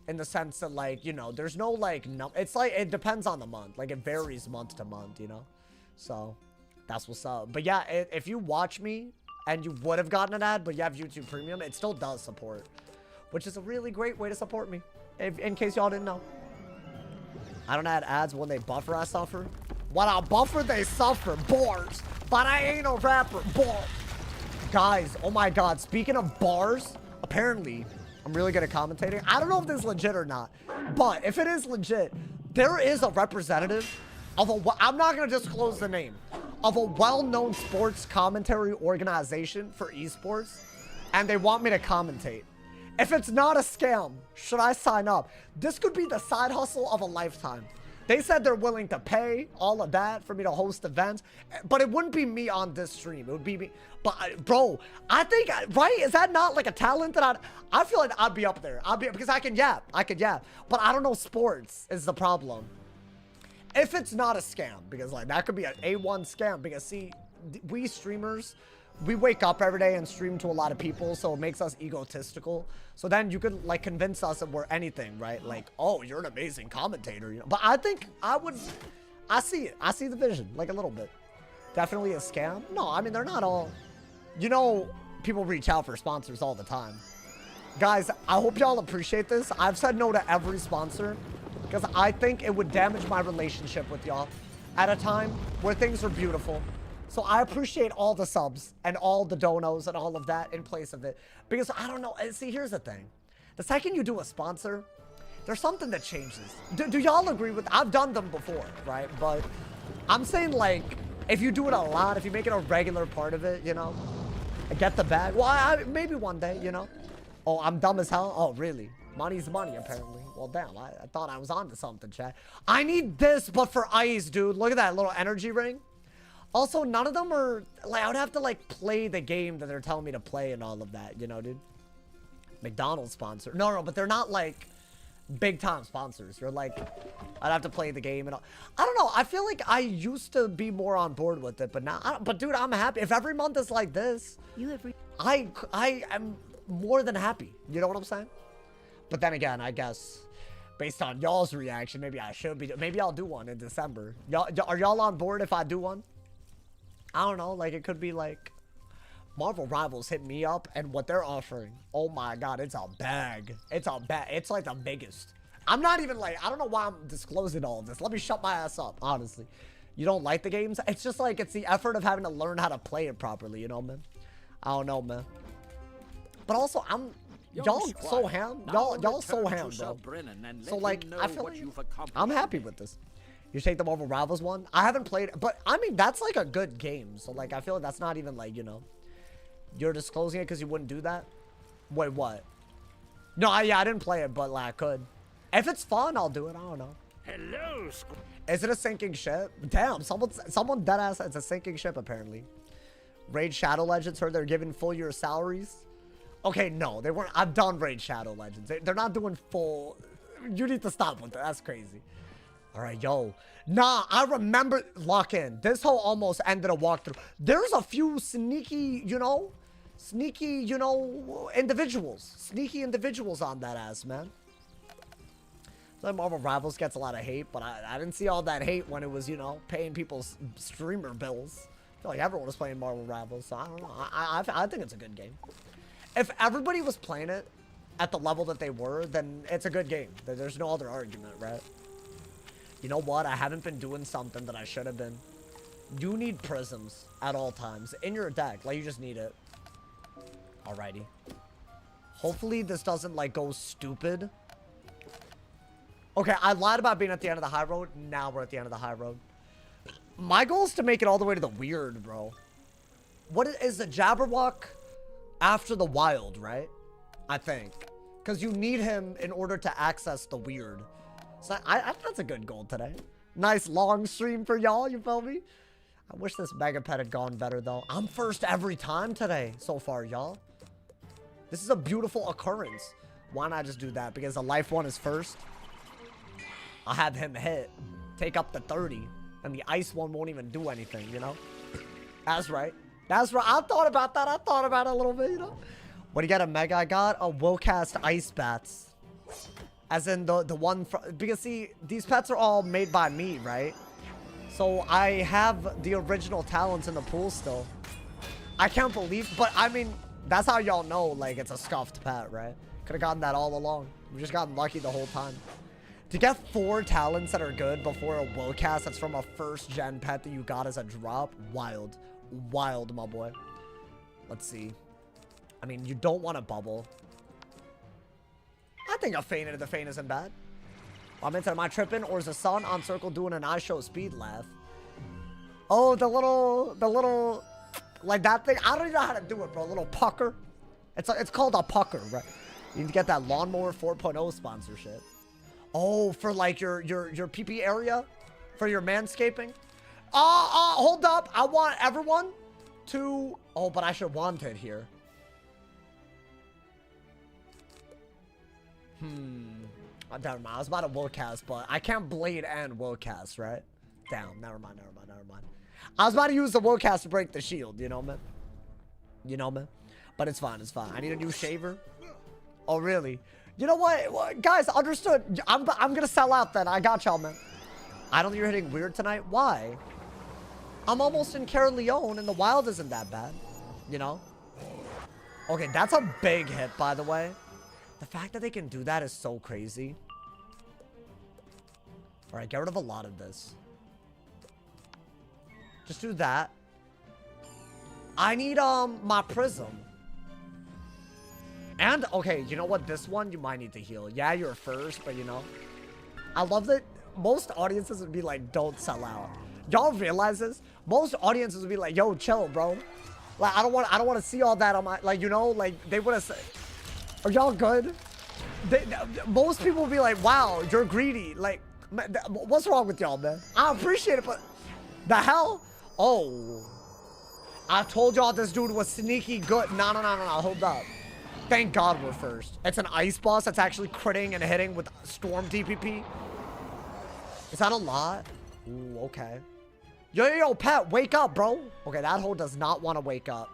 in the sense that, like, you know, there's no, like, no. It's like, it depends on the month. Like, it varies month to month, you know? So, that's what's up. But yeah, if you watch me and you would have gotten an ad, but you have YouTube Premium, it still does support. Which is a really great way to support me. In case y'all didn't know. I don't add ads when they buffer, I suffer. When I buffer, they suffer. Bars. But I ain't a rapper. Bars. Guys, oh my god. Speaking of bars, apparently, I'm really good at commentating. I don't know if this is legit or not. But if it is legit, there is a representative of a... I'm not going to disclose the name. Of a well-known sports commentary organization for esports. And they want me to commentate. If it's not a scam, should I sign up? This could be the side hustle of a lifetime. They said they're willing to pay all of that for me to host events, but it wouldn't be me on this stream. It would be me. But bro, I think, right? Is that not like a talent that I feel like I'd be up there. Because I can yap. But I don't know sports is the problem. If it's not a scam, because like that could be an A1 scam. Because see, we streamers, we wake up every day and stream to a lot of people, so it makes us egotistical. So then you could like convince us that we're anything, right? Like, oh, you're an amazing commentator, you know? But I think I see it. I see the vision, like a little bit. Definitely a scam? No, I mean, they're not all, you know, people reach out for sponsors all the time. Guys, I hope y'all appreciate this. I've said no to every sponsor because I think it would damage my relationship with y'all at a time where things are beautiful. So I appreciate all the subs and all the donos and all of that in place of it. Because I don't know. See, here's the thing. The second you do a sponsor, there's something that changes. Do y'all agree with... I've done them before, right? But I'm saying, like, if you do it a lot, if you make it a regular part of it, you know, get the bag. Well, maybe one day, you know. Oh, I'm dumb as hell? Oh, really? Money's money, apparently. Well, damn. I thought I was onto something, chat. I need this, but for ice, dude. Look at that little energy ring. Also, none of them are, like, I would have to, like, play the game that they're telling me to play and all of that, you know, dude? McDonald's sponsor. No, but they're not, like, big-time sponsors. You're, like, I'd have to play the game and all. I don't know. I feel like I used to be more on board with it, but now, but, dude, I'm happy. If every month is like this, I am more than happy. You know what I'm saying? But then again, I guess, based on y'all's reaction, maybe I should be, maybe I'll do one in December. Are y'all on board if I do one? I don't know, like, it could be, like, Marvel Rivals hit me up, and what they're offering, oh my god, it's a bag. It's a bag. It's, like, the biggest. I'm not even, like, I don't know why I'm disclosing all of this. Let me shut my ass up, honestly. You don't like the games? It's just, like, it's the effort of having to learn how to play it properly, you know, man? I don't know, man. But also, y'all so ham. Y'all so ham, bro. So, like, I feel like I'm happy with this. You take the Marvel Rivals one? I haven't played it, but I mean, that's like a good game. So like, I feel like that's not even like, you know, you're disclosing it because you wouldn't do that. Wait, what? No, yeah, I didn't play it, but like I could. If it's fun, I'll do it. I don't know. Hello, is it a sinking ship? Damn, someone deadass. It's a sinking ship apparently. Raid Shadow Legends heard they're giving full year salaries. Okay, no, they weren't. I've done Raid Shadow Legends. They're not doing full. You need to stop with that. That's crazy. All right, yo. Nah, I remember. Lock in. This whole almost ended a walkthrough. There's a few sneaky, you know, individuals. Sneaky individuals on that ass, man. So Marvel Rivals gets a lot of hate, but I didn't see all that hate when it was, you know, paying people's streamer bills. I feel like everyone was playing Marvel Rivals, so I don't know. I think it's a good game. If everybody was playing it at the level that they were, then it's a good game. There's no other argument, right? You know what? I haven't been doing something that I should have been. You need prisms at all times in your deck. Like, you just need it. Alrighty. Hopefully this doesn't, like, go stupid. Okay, I lied about being at the end of the high road. Now we're at the end of the high road. My goal is to make it all the way to the weird, bro. What is the Jabberwock after the wild, right? I think. Because you need him in order to access the weird. So that's a good goal today. Nice long stream for y'all, you feel me? I wish this Mega Pet had gone better, though. I'm first every time today so far, y'all. This is a beautiful occurrence. Why not just do that? Because the life one is first. I'll have him hit, take up the 30, and the ice one won't even do anything, you know? That's right. That's right. I thought about that. I thought about it a little bit, you know? What do you got, a Mega? I got a Will-Cast Ice Bats. As in the one from... Because, see, these pets are all made by me, right? So I have the original talents in the pool still. I can't believe... But, I mean, that's how y'all know, like, it's a scuffed pet, right? Could have gotten that all along. We just gotten lucky the whole time. To get 4 talents that are good before a Will-Cast that's from a first-gen pet that you got as a drop, wild. Wild, my boy. Let's see. I mean, you don't want a bubble. I think a Feint into the Feint isn't bad. I'm into my tripping, or is the sun on circle doing an I show speed laugh? Oh, the little, like that thing. I don't even know how to do it, bro. A little pucker. It's called a pucker, right? You need to get that Lawnmower 4.0 sponsorship. Oh, for like your PP area? For your manscaping? Hold up. I want everyone to... Oh, but I should want it here. Never mind. I was about to Will-Cast, but I can't Blade and Will-Cast, right? Damn. Never mind. I was about to use the Will-Cast to break the shield, you know, man? You know, man? But it's fine. It's fine. I need a new shaver. Oh, really? You know what? Guys, understood. I'm going to sell out then. I got y'all, man. I don't think you're hitting weird tonight. Why? I'm almost in Cara Leone, and the wild isn't that bad. You know? Okay, that's a big hit, by the way. The fact that they can do that is so crazy. Alright, get rid of a lot of this. Just do that. I need, my prism. And, okay, you know what? This one, you might need to heal. Yeah, you're first, but you know. I love that most audiences would be like, don't sell out. Y'all realize this? Most audiences would be like, yo, chill, bro. Like, I don't want to see all that on my, like, you know, like, they would have said, are y'all good? Most people will be like, wow, you're greedy. Like, what's wrong with y'all, man? I appreciate it, but the hell? Oh. I told y'all this dude was sneaky good. No, hold up. Thank God we're first. It's an ice boss that's actually critting and hitting with storm DPP. Is that a lot? Ooh, okay. Yo, pet, wake up, bro. Okay, that hoe does not want to wake up.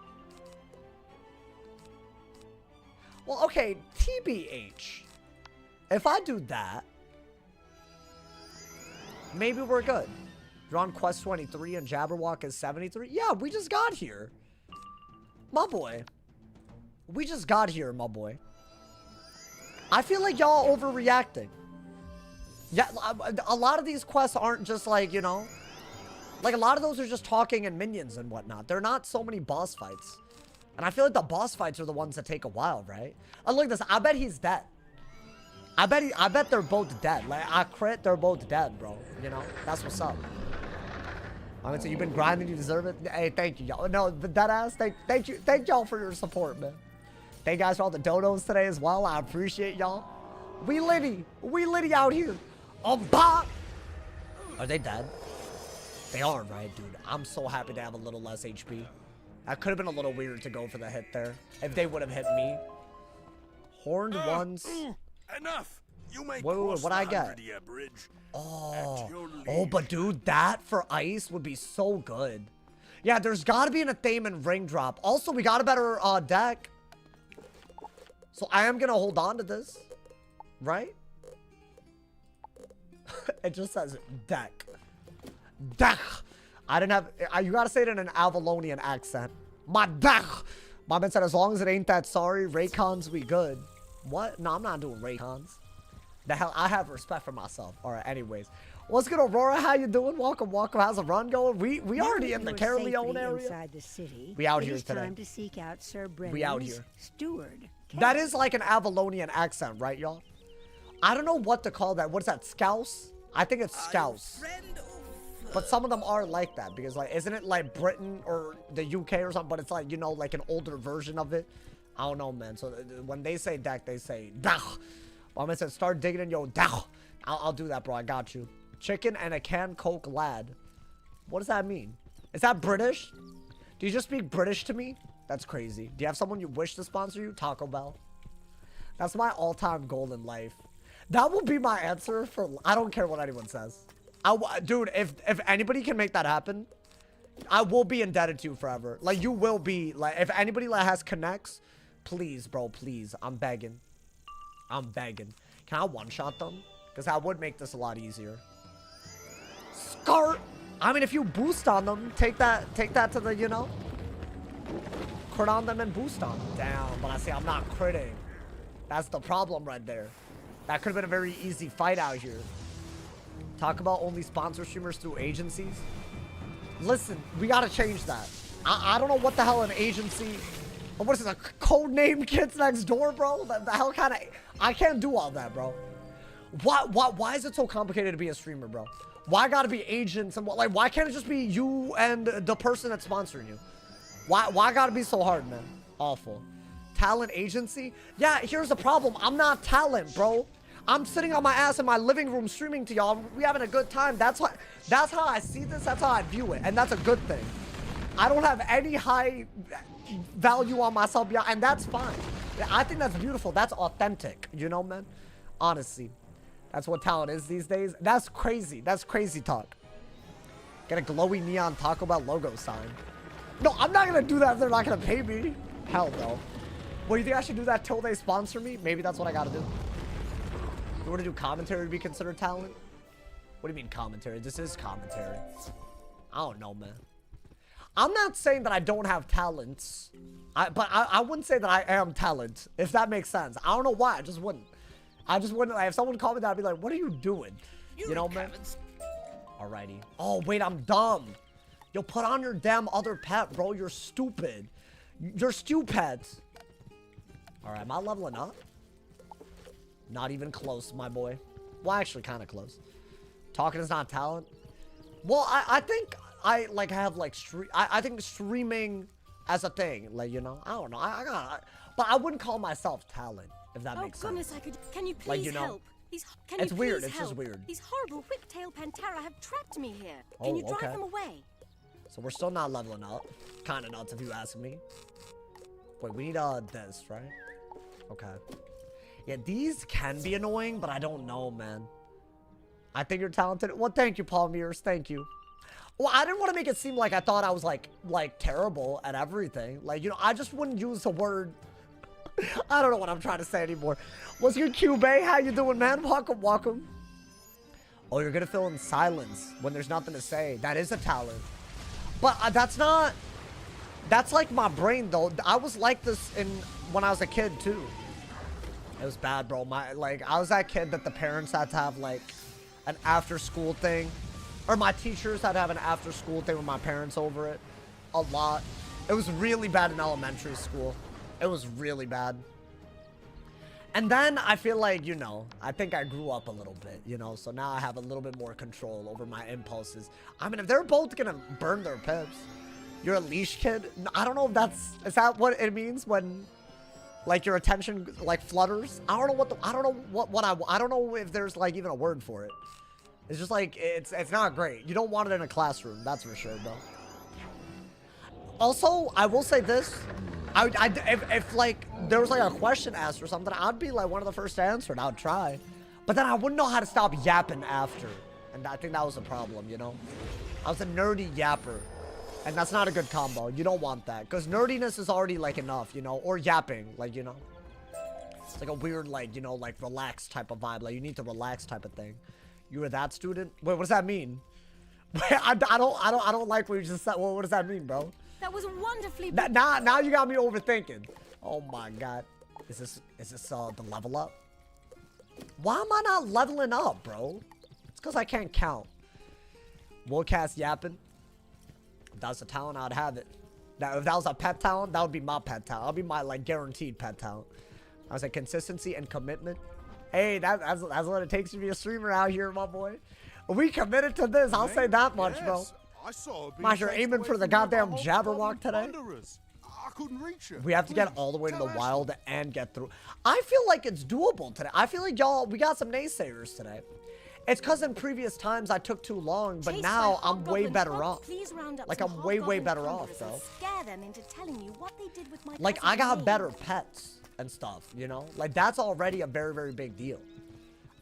Well, okay, TBH. If I do that, maybe we're good. You're on quest 23 and Jabberwock is 73. Yeah, we just got here. My boy. We just got here, my boy. I feel like y'all overreacting. Yeah, a lot of these quests aren't just like, you know, like a lot of those are just talking and minions and whatnot. They're not so many boss fights. And I feel like the boss fights are the ones that take a while, right? Oh, look at this. I bet he's dead. I bet they're both dead. Like, I crit, they're both dead, bro. You know, that's what's up. I'm gonna say you've been grinding, you deserve it. Hey, thank you, y'all. No, that ass. Thank y'all for your support, man. Thank you guys for all the donos today as well. I appreciate y'all. We litty out here. Oh, bop. Are they dead? They are, right, dude? I'm so happy to have a little less HP. That could have been a little weird to go for the hit there. If they would have hit me. Horned ones. Enough. You may Whoa, what I get? Bridge. Oh, but dude, that for ice would be so good. Yeah, there's got to be an Athame ring drop. Also, we got a better deck. So I am going to hold on to this. Right? It just says deck. Deck. I didn't have... you gotta say it in an Avalonian accent. My deck. My man said, as long as it ain't that sorry, Raycons, we good. What? No, I'm not doing Raycons. The hell? I have respect for myself. All right, anyways. What's good, Aurora? How you doing? Welcome, welcome. How's the run going? We already in the Caroleon area. Inside the city, we out here today. Time to seek out Sir we out here. Steward. That is like an Avalonian accent, right, y'all? I don't know what to call that. What is that? Scouse? I think it's Scouse. But some of them are like that because, like, isn't it like Britain or the UK or something? But it's like, you know, like an older version of it. I don't know, man. So when they say deck, they say dah. My man said, start digging in your dah. I'll do that, bro. I got you. Chicken and a canned Coke lad. What does that mean? Is that British? Do you just speak British to me? That's crazy. Do you have someone you wish to sponsor you? Taco Bell. That's my all-time goal in life. That will be my answer for... I don't care what anyone says. Dude, if anybody can make that happen, I will be indebted to you forever. Like, you will be. Like, if anybody like, has connects, please, bro, please. I'm begging. I'm begging. Can I one-shot them? Because that would make this a lot easier. Skirt! I mean, if you boost on them, take that to the, you know? Crit on them and boost on them. Damn, but I see I'm not critting. That's the problem right there. That could have been a very easy fight out here. Talk about only sponsor streamers through agencies. Listen, we gotta change that. I don't know what the hell an agency... What is this, a code name Kids Next Door, bro? The hell kind of... I can't do all that, bro. Why is it so complicated to be a streamer, bro? Why gotta be agents and what? Like, why can't it just be you and the person that's sponsoring you? Why gotta be so hard, man? Awful. Talent agency? Yeah, here's the problem. I'm not talent, bro. I'm sitting on my ass in my living room streaming to y'all. We having a good time. That's how I see this. That's how I view it. And that's a good thing. I don't have any high value on myself, yeah, and that's fine. I think that's beautiful. That's authentic, you know, man? Honestly. That's what talent is these days. That's crazy. That's crazy talk. Get a glowy neon Taco Bell logo sign. No, I'm not going to do that if they're not going to pay me. Hell no. Well, you think I should do that till they sponsor me? Maybe that's what I got to do. You want to do commentary to be considered talent? What do you mean commentary? This is commentary. I don't know, man. I'm not saying that I don't have talents. But I wouldn't say that I am talent, if that makes sense. I don't know why. I just wouldn't. Like, if someone called me that, I'd be like, what are you doing? You know, man? Alrighty. Oh, wait, I'm dumb. Yo, put on your damn other pet, bro. You're stupid. You're stupid. Alright, am I leveling up? Not even close, my boy. Well, actually, kind of close. Talking is not talent. Well, I think I, like, have, like, I think streaming as a thing, like, you know, I don't know. But I wouldn't call myself talent, if that makes sense. Oh, goodness, can you please like, you know, help? It's weird. It's just weird. These horrible whip-tailed Pantera have trapped me here. Can you drive them away? So we're still not leveling up. Kind of nuts, if you ask me. Wait, we need, this, right? Okay. Yeah, these can be annoying, but I don't know, man. I think you're talented. Well, thank you, Polymorphs. Thank you. Well, I didn't want to make it seem like I thought I was, like terrible at everything. Like, you know, I just wouldn't use the word... I don't know what I'm trying to say anymore. What's good, Cubey? How you doing, man? Welcome, welcome. Oh, you're gonna fill in silence when there's nothing to say. That is a talent. But that's not... That's like my brain, though. I was like this when I was a kid, too. It was bad, bro. I was that kid that the parents had to have, like, an after-school thing. Or my teachers had to have an after-school thing with my parents over it. A lot. It was really bad in elementary school. It was really bad. And then I feel like, you know, I think I grew up a little bit, you know, so now I have a little bit more control over my impulses. I mean, if they're both gonna burn their pips, you're a leash kid. I don't know if is that what it means when, like, your attention, like, flutters? I don't know I don't know if there's, like, even a word for it. It's just like, it's not great. You don't want it in a classroom, that's for sure, bro. Also, I will say this. If like, there was, like, a question asked or something, I'd be, like, one of the first to answer, and I'd try. But then I wouldn't know how to stop yapping after. And I think that was a problem, you know? I was a nerdy yapper. And that's not a good combo. You don't want that. Because nerdiness is already, like, enough, you know? Or yapping, like, you know? It's like a weird, like, you know, like, relaxed type of vibe. Like, you need to relax type of thing. You were that student? Wait, what does that mean? I don't like what you just said. What does that mean, bro? That was wonderfully. Now you got me overthinking. Oh my god. Is this the level up? Why am I not leveling up, bro? It's because I can't count. We'll cast yapping. If that was a talent, I'd have it. Now, if that was a pet talent, that would be my pet talent. That'll be my like guaranteed pet talent. I was like consistency and commitment. Hey, that's what it takes to be a streamer out here, my boy. We committed to this. I'll say that much, bro. I saw Mash, you're aiming for the goddamn Jabberwock today. I couldn't reach it. We have to get all the way to the wild and get through. I feel like it's doable today. I feel like y'all, we got some naysayers today. It's because in previous times I took too long, but now I'm way better off. Like I'm way better off, bro. Like I got better pets and stuff, you know? Like that's already a very big deal.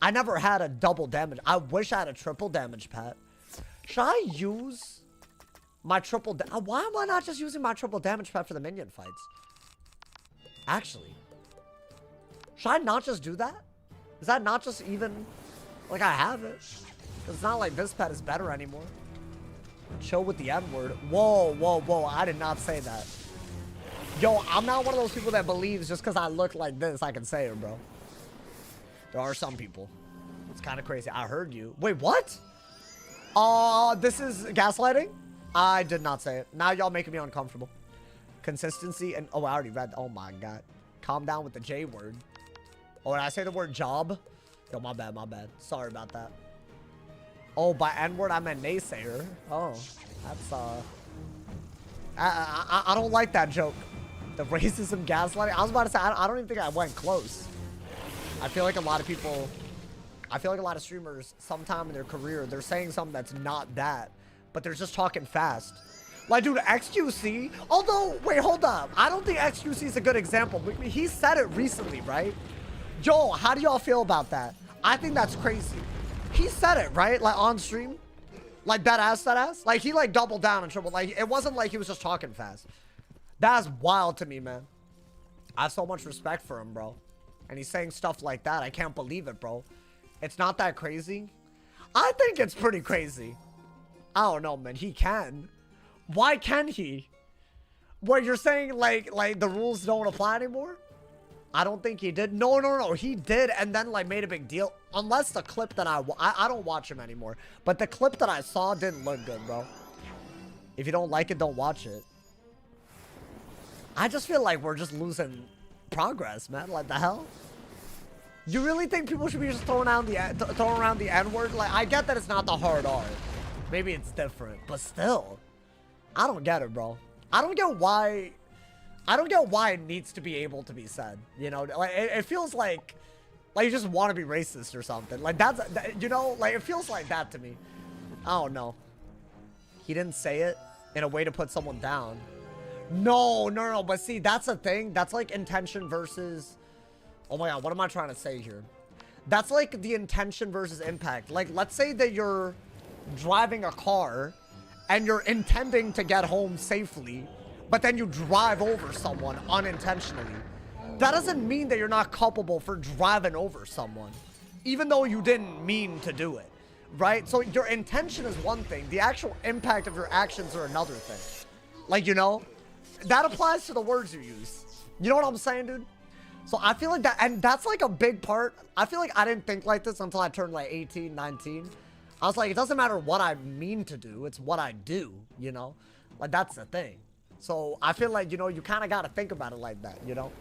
I never had a double damage. I wish I had a triple damage pet. Should I use my triple why am I not just using my triple damage pet for the minion fights? Actually, should I not just do that? Is that not just even like I have it? Because it's not like this pet is better anymore. Chill with the N-word. Whoa. I did not say that. Yo, I'm not one of those people that believes just because I look like this, I can say it, bro. There are some people. It's kind of crazy. I heard you. Wait, what? This is gaslighting? I did not say it. Now y'all making me uncomfortable. Consistency and... Oh, I already read... Oh, my God. Calm down with the J word. Oh, did I say the word job? Yo, my bad. Sorry about that. Oh, by N-word, I meant naysayer. Oh, that's, I don't like that joke. The racism gaslighting. I was about to say, I don't even think I went close. I feel like a lot of people... I feel like a lot of streamers, sometime in their career, they're saying something that's not that, but they're just talking fast. Like, dude, XQC, although, wait, hold up. I don't think XQC is a good example. He said it recently, right? Yo, how do y'all feel about that? I think that's crazy. He said it, right? Like, on stream? Like, that ass? Like, he, like, doubled down and tripled. Like, it wasn't like he was just talking fast. That's wild to me, man. I have so much respect for him, bro. And he's saying stuff like that. I can't believe it, bro. It's not that crazy. I think it's pretty crazy. I don't know, man. He can. Why can he? What, you're saying, like the rules don't apply anymore? I don't think he did. No. He did and then, like, made a big deal. Unless the clip that I don't watch him anymore. But the clip that I saw didn't look good, bro. If you don't like it, don't watch it. I just feel like we're just losing progress, man. Like, the hell? You really think people should be just throwing around the N-word? Like, I get that it's not the hard R. Maybe it's different, but still, I don't get it, bro. I don't get why it needs to be able to be said. You know, like it feels like you just want to be racist or something. Like you know, like it feels like that to me. I don't know. He didn't say it in a way to put someone down. No. But see, that's a thing. That's like intention versus. Oh my God, what am I trying to say here? That's like the intention versus impact. Like, let's say that you're driving a car and you're intending to get home safely, but then you drive over someone unintentionally. That doesn't mean that you're not culpable for driving over someone, even though you didn't mean to do it, right? So your intention is one thing. The actual impact of your actions are another thing. Like, you know, that applies to the words you use. You know what I'm saying, dude? So I feel like that, and that's like a big part. I feel like I didn't think like this until I turned like 18, 19. I was like, it doesn't matter what I mean to do. It's what I do, you know? Like, that's the thing. So I feel like, you know, you kind of got to think about it like that, you know?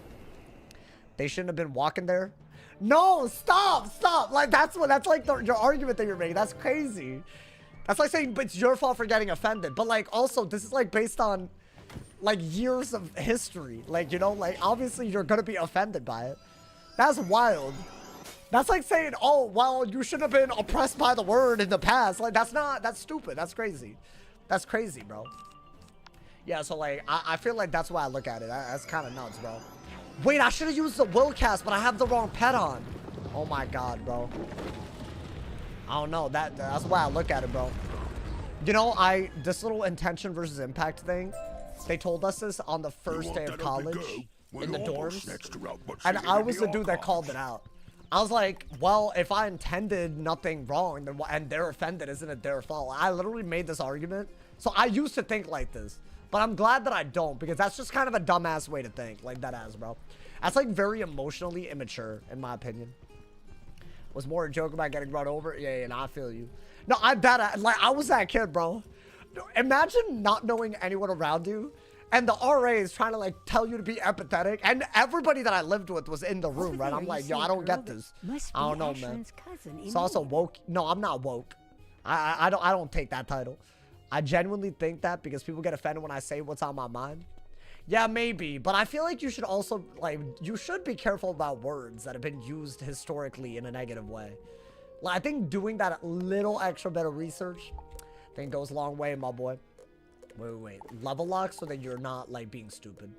They shouldn't have been walking there. No, stop. Like, that's like your argument that you're making. That's crazy. That's like saying, but it's your fault for getting offended. But like, also, this is like based on like years of history. Like, you know, like obviously you're gonna be offended by it. That's wild. That's like saying, oh, well, you shouldn't have been oppressed by the word in the past. Like, that's stupid. That's crazy. That's crazy, bro. Yeah, so like I feel like that's why I look at it. That's kind of nuts, bro. Wait, I should have used the will cast, but I have the wrong pet on. Oh my God, bro. I don't know. That's why I look at it, bro. You know, this little intention versus impact thing, they told us this on the first day of college in the dorms, and I was the dude that called it out. I was like, well, if I intended nothing wrong, then and they're offended, isn't it their fault? I literally made this argument. So I used to think like this, but I'm glad that I don't, because that's just kind of a dumbass way to think, like that ass, bro. That's like very emotionally immature, in my opinion. Was more a joke about getting run over? Yeah, and I feel you. No, I bet, like, I was that kid, bro. Imagine not knowing anyone around you, and the RA is trying to, like, tell you to be empathetic, and everybody that I lived with was in the room, right? I'm like, yo, I don't get this. I don't know, man. It's also woke. No, I'm not woke. I don't take that title. I genuinely think that because people get offended when I say what's on my mind. Yeah, maybe, but I feel like you should also, like, you should be careful about words that have been used historically in a negative way. Like, I think doing that little extra bit of research, I think goes a long way, my boy. Wait. Level lock so that you're not, like, being stupid.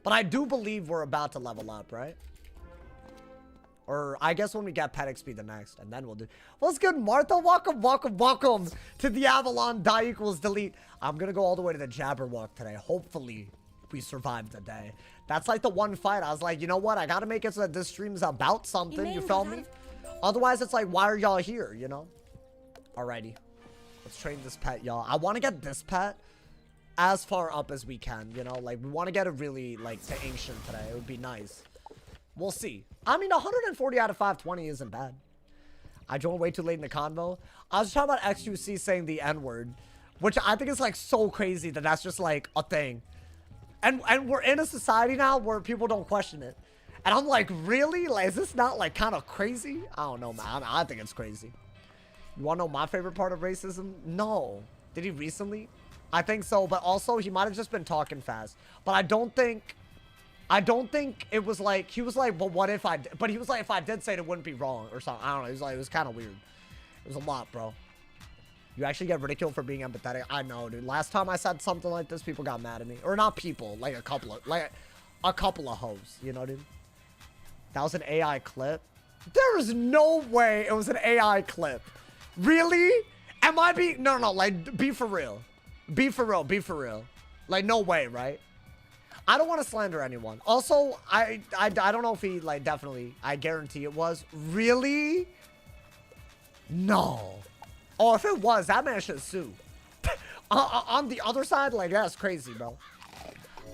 But I do believe we're about to level up, right? Or I guess when we get pet XP the next, and then we'll do. What's good, Martha? Welcome to the Avalon die equals delete. I'm gonna go all the way to the Jabberwock today. Hopefully, we survive the day. That's like the one fight. I was like, you know what? I gotta make it so that this stream is about something. You feel me? Otherwise, it's like, why are y'all here? You know? Alrighty. Let's train this pet, y'all. I want to get this pet as far up as we can, you know? Like, we want to get it really, like, to ancient today. It would be nice. We'll see. I mean, 140 out of 520 isn't bad. I joined way too late in the convo. I was talking about XUC saying the N-word, which I think is, like, so crazy that that's just, like, a thing. And we're in a society now where people don't question it. And I'm like, really? Like, is this not, like, kind of crazy? I don't know, man. I think it's crazy. You want to know my favorite part of racism? No. Did he recently? I think so, but also he might have just been talking fast. But I don't think it was like, he was like, well, what if I, but he was like, if I did say it, it wouldn't be wrong or something. I don't know. He was like, it was kind of weird. It was a lot, bro. You actually get ridiculed for being empathetic. I know, dude. Last time I said something like this, people got mad at me. Or not people, like a couple of hoes, you know, dude? That was an AI clip. There is no way it was an AI clip. Really? Am I being... No, like, be for real. Be for real. Like, no way, right? I don't want to slander anyone. Also, I don't know if he, like, definitely... I guarantee it was. Really? No. Oh, if it was, that man should sue. On the other side, like, that's crazy, bro.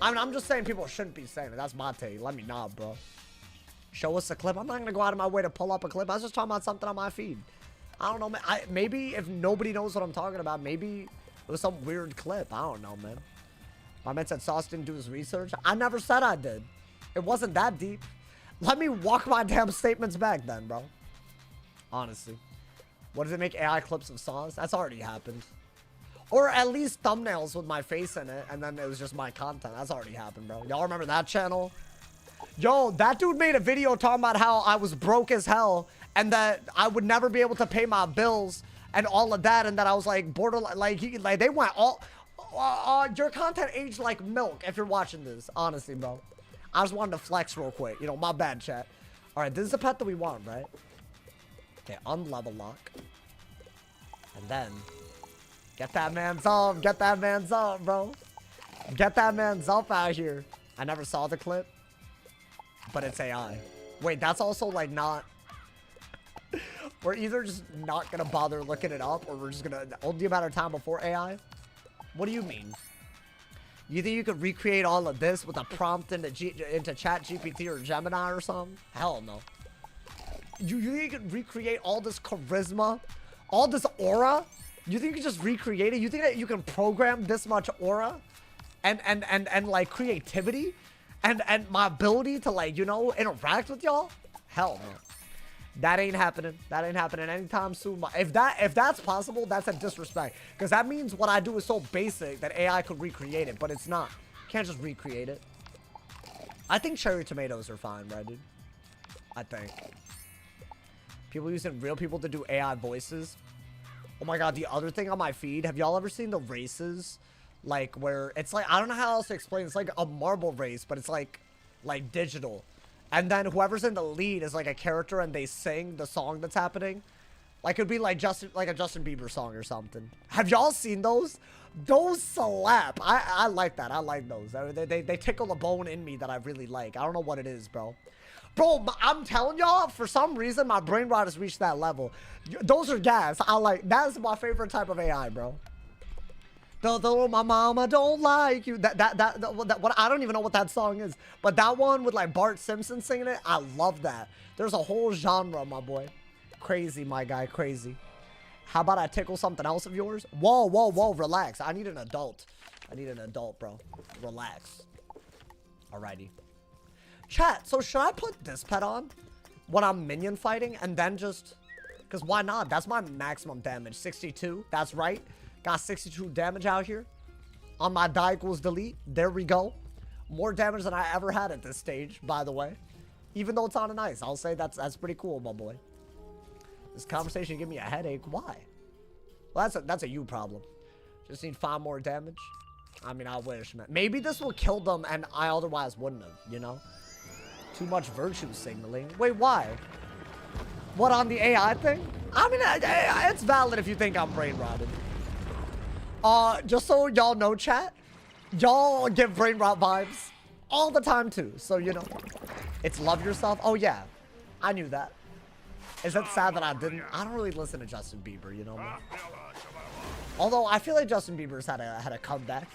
I mean, I'm just saying people shouldn't be saying it. That's my take. Let me know, bro. Show us a clip. I'm not going to go out of my way to pull up a clip. I was just talking about something on my feed. I don't know, man. Maybe if nobody knows what I'm talking about, maybe it was some weird clip. I don't know, man. My man said Sauce didn't do his research. I never said I did. It wasn't that deep. Let me walk my damn statements back then, bro. Honestly. What does it make AI clips of Sauce? That's already happened. Or at least thumbnails with my face in it, and then it was just my content. That's already happened, bro. Y'all remember that channel? Yo, that dude made a video talking about how I was broke as hell and that I would never be able to pay my bills and all of that, and that I was like borderline, like they went all your content aged like milk if you're watching this, honestly, bro. I just wanted to flex real quick, you know, my bad, chat. All right, this is the pet that we want, right? Okay, unlevel lock, and then get that man's up, bro. Get that man's up out here. I never saw the clip, but it's AI. Wait, that's also like not... We're either just not gonna bother looking it up, or we're just gonna... Only a matter of time before AI? What do you mean? You think you could recreate all of this with a prompt into Chat GPT or Gemini or something? Hell no. You think you could recreate all this charisma? All this aura? You think you could just recreate it? You think that you can program this much aura? And like creativity? And my ability to, like, you know, interact with y'all? Hell no. That ain't happening. That ain't happening anytime soon. If that's possible, that's a disrespect. Because that means what I do is so basic that AI could recreate it, but it's not. Can't just recreate it. I think cherry tomatoes are fine, right, dude? I think. People using real people to do AI voices. Oh my god, the other thing on my feed, have y'all ever seen the races? Like, where it's like, I don't know how else to explain. It's like a marble race, but it's like digital. And then whoever's in the lead is like a character and they sing the song that's happening. Like, it'd be like a Justin Bieber song or something. Have y'all seen those? Those slap. I like that. I like those. They tickle a bone in me that I really like. I don't know what it is, bro. Bro, I'm telling y'all, for some reason, my brain rot has reached that level. Those are gas. That's my favorite type of AI, bro. Though my mama don't like you. What I don't even know what that song is. But that one with like Bart Simpson singing it, I love that. There's a whole genre, my boy. Crazy, my guy, crazy. How about I tickle something else of yours? Whoa, whoa, whoa, relax. I need an adult. I need an adult, bro. Relax. Alrighty. Chat, so should I put this pet on when I'm minion fighting and then just... Because why not? That's my maximum damage. 62. That's right. Got 62 damage out here. On my die equals delete. There we go. More damage than I ever had at this stage, by the way. Even though it's on an ice. I'll say that's pretty cool, my boy. This conversation give me a headache. Why? Well, that's a you problem. Just need 5 more damage. I mean, I wish, man. Maybe this will kill them and I otherwise wouldn't have, you know? Too much virtue signaling. Wait, why? What, on the AI thing? I mean, it's valid if you think I'm brain rotted. Just so y'all know, chat, y'all give brain rot vibes all the time too. So, you know, it's love yourself. Oh yeah, I knew that. Is it sad that I didn't? I don't really listen to Justin Bieber, you know, man. Although I feel like Justin Bieber's had a comeback.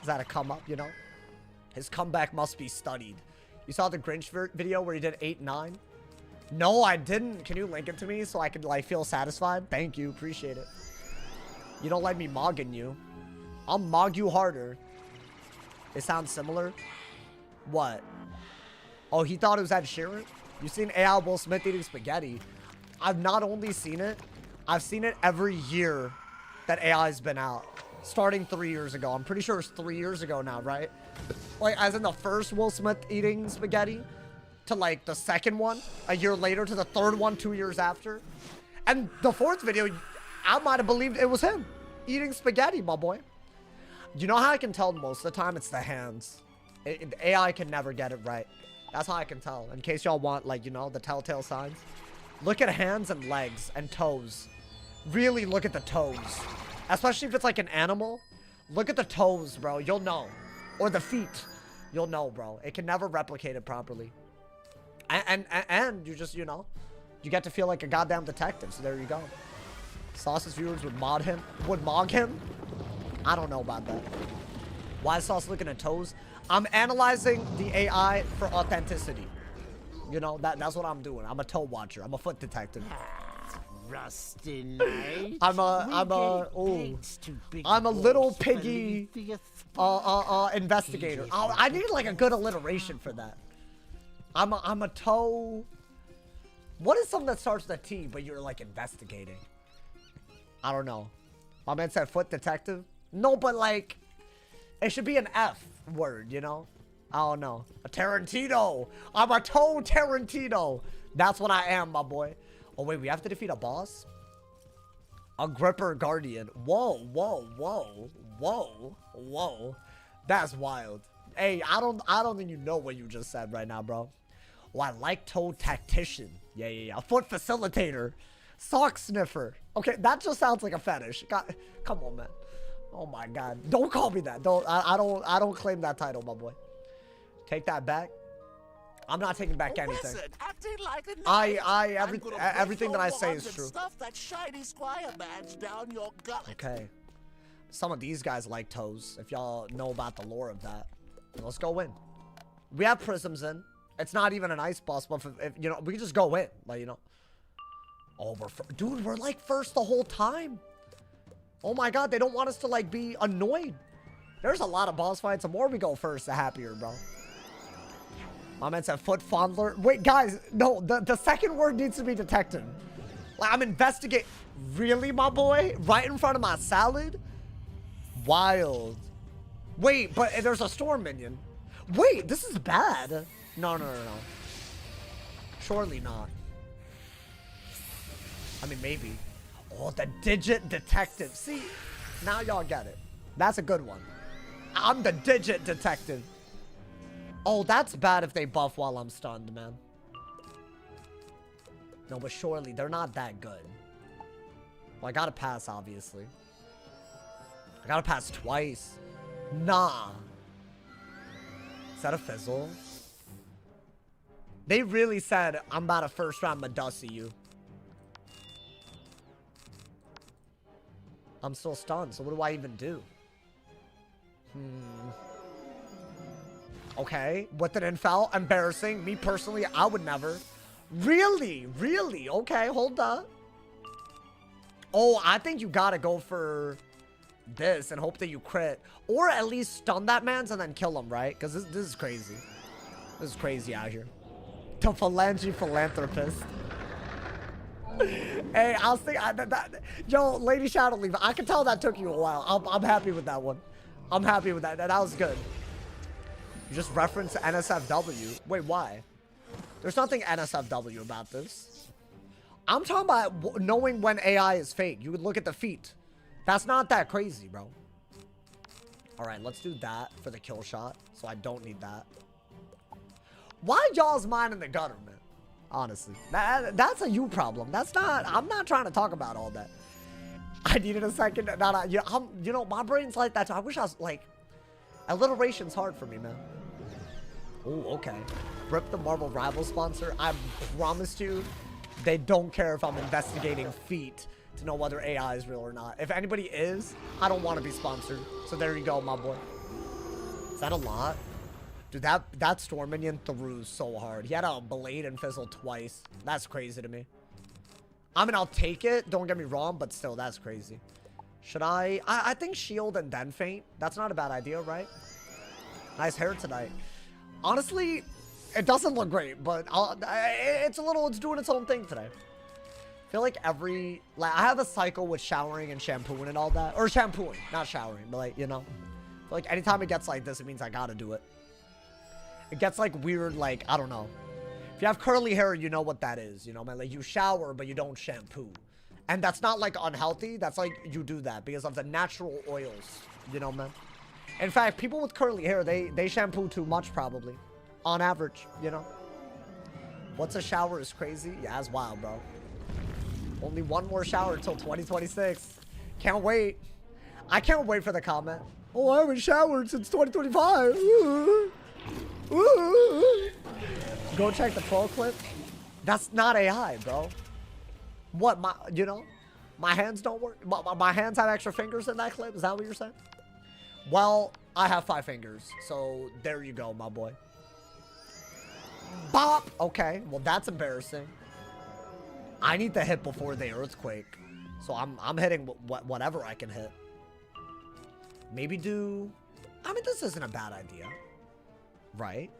He's had a come up, you know. His comeback must be studied. You saw the Grinch video where he did 8-9? No, I didn't. Can you link it to me so I can like feel satisfied? Thank you, appreciate it. You don't like me mogging you. I'll mog you harder. It sounds similar. What? Oh, he thought it was Ed Sheeran? You seen AI Will Smith eating spaghetti? I've not only seen it, I've seen it every year that AI's been out. Starting 3 years ago. I'm pretty sure it's 3 years ago now, right? Like, as in the first Will Smith eating spaghetti to like the second one a year later to the third one 2 years after. And the fourth video, I might have believed it was him eating spaghetti, my boy. You know how I can tell most of the time? It's the hands. The AI can never get it right. That's how I can tell. In case y'all want, like, you know, the telltale signs. Look at hands and legs and toes. Really look at the toes. Especially if it's like an animal. Look at the toes, bro. You'll know. Or the feet. You'll know, bro. It can never replicate it properly. And you just, you know, you get to feel like a goddamn detective. So there you go. Sauce's viewers would mog him. I don't know about that. Why is Sauce looking at toes? I'm analyzing the AI for authenticity. You know, that's what I'm doing. I'm a toe watcher. I'm a foot detective. Rusty Knight. I'm a little piggy investigator. I need like a good alliteration for that. I'm a toe. What is something that starts with a T but you're like investigating? I don't know. My man said foot detective. No, but like it should be an F word, you know? I don't know. A Tarantino. I'm a toe Tarantino. That's what I am, my boy. Oh, wait, we have to defeat a boss? A gripper guardian. Whoa, whoa, whoa, whoa, whoa. That's wild. Hey, I don't think you know what you just said right now, bro. Oh, I like toe tactician. Yeah. Foot facilitator. Sock sniffer. Okay, that just sounds like a fetish. God, come on, man. Oh my God. Don't call me that. I don't claim that title, my boy. Take that back. I'm not taking back anything. Everything that I say is true. Stuff that shiny squire badge down your gullet. Okay. Some of these guys like toes, if y'all know about the lore of that. Let's go in. We have prisms in. It's not even an ice boss, but if you know, we can just go in, like, you know. Oh, dude, we're like first the whole time. Oh my God, they don't want us to like be annoyed. There's a lot of boss fights. The more we go first, the happier, bro. My man said foot fondler. Wait, guys, no, the second word needs to be detective. Like, I'm investigating. Really, my boy? Right in front of my salad? Wild. Wait, but there's a storm minion. Wait, this is bad. No. Surely not. I mean, maybe. Oh, the digit detective. See, now y'all get it. That's a good one. I'm the digit detective. Oh, that's bad if they buff while I'm stunned, man. No, but surely they're not that good. Well, I gotta pass, obviously. I gotta pass twice. Nah. Is that a fizzle? They really said, I'm about to first round Medusa you. I'm still stunned, so what do I even do? Okay, with an infel, embarrassing. Me personally, I would never. Really? Really? Okay, hold up. Oh, I think you gotta go for this and hope that you crit. Or at least stun that man's and then kill him, right? Because this is crazy. This is crazy out here. The phalange philanthropist. Hey, I was thinking, yo, Lady Shadow Leaf, I can tell that took you a while. I'm happy with that one. I'm happy with that. That was good. You just reference NSFW. Wait, why? There's nothing NSFW about this. I'm talking about knowing when AI is fake. You would look at the feet. That's not that crazy, bro. All right, let's do that for the kill shot. So I don't need that. Why y'all's mind in the gutter, man? Honestly, that's a you problem. That's not. I'm not trying to talk about all that. I needed a second. No, you know, my brain's like that. I wish I was like, alliteration's hard for me, man. Oh, okay. Rip the Marvel Rival sponsor. I promised you, they don't care if I'm investigating feet to know whether AI is real or not. If anybody is, I don't want to be sponsored. So there you go, my boy. Is that a lot? Dude, that Storm Minion threw so hard. He had a blade and fizzle twice. That's crazy to me. I mean, I'll take it. Don't get me wrong, but still, that's crazy. Should I think shield and then faint. That's not a bad idea, right? Nice hair tonight. Honestly, it doesn't look great, but it's doing its own thing today. I feel like I have a cycle with showering and shampooing and all that. Or shampooing, not showering, but like, you know. I feel like anytime it gets like this, it means I gotta do it. It gets like weird, like, I don't know. If you have curly hair, you know what that is, you know, man. Like, you shower, but you don't shampoo. And that's not, like, unhealthy. That's, like, you do that because of the natural oils, you know, man. In fact, people with curly hair, they shampoo too much, probably. On average, you know. Once a shower is crazy, yeah, it's wild, bro. Only one more shower until 2026. Can't wait. I can't wait for the comment. Oh, I haven't showered since 2025. Ooh. Ooh. Go check the troll clip. That's not AI, bro. What, my hands don't work? My hands have extra fingers in that clip? Is that what you're saying? Well, I have 5 fingers, so there you go, my boy. Bop! Okay, well, that's embarrassing. I need to hit before the earthquake, so I'm hitting whatever I can hit. Maybe do... I mean, this isn't a bad idea. Right?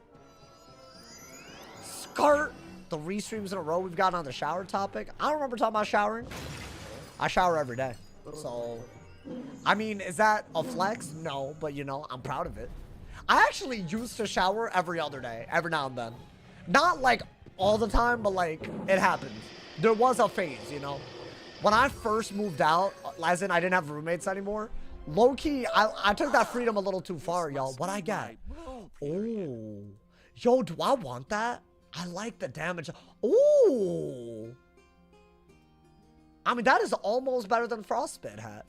Skirt! 3 streams in a row we've gotten on the shower topic. I don't remember talking about showering. I shower every day. So, I mean, is that a flex? No, but you know, I'm proud of it. I actually used to shower every other day, every now and then. Not like all the time, but like it happened. There was a phase, you know. When I first moved out, as in I didn't have roommates anymore, low-key, I took that freedom a little too far, y'all. What'd I get? Oh. Yo, do I want that? I like the damage. Oh. I mean, that is almost better than Frostbite hat.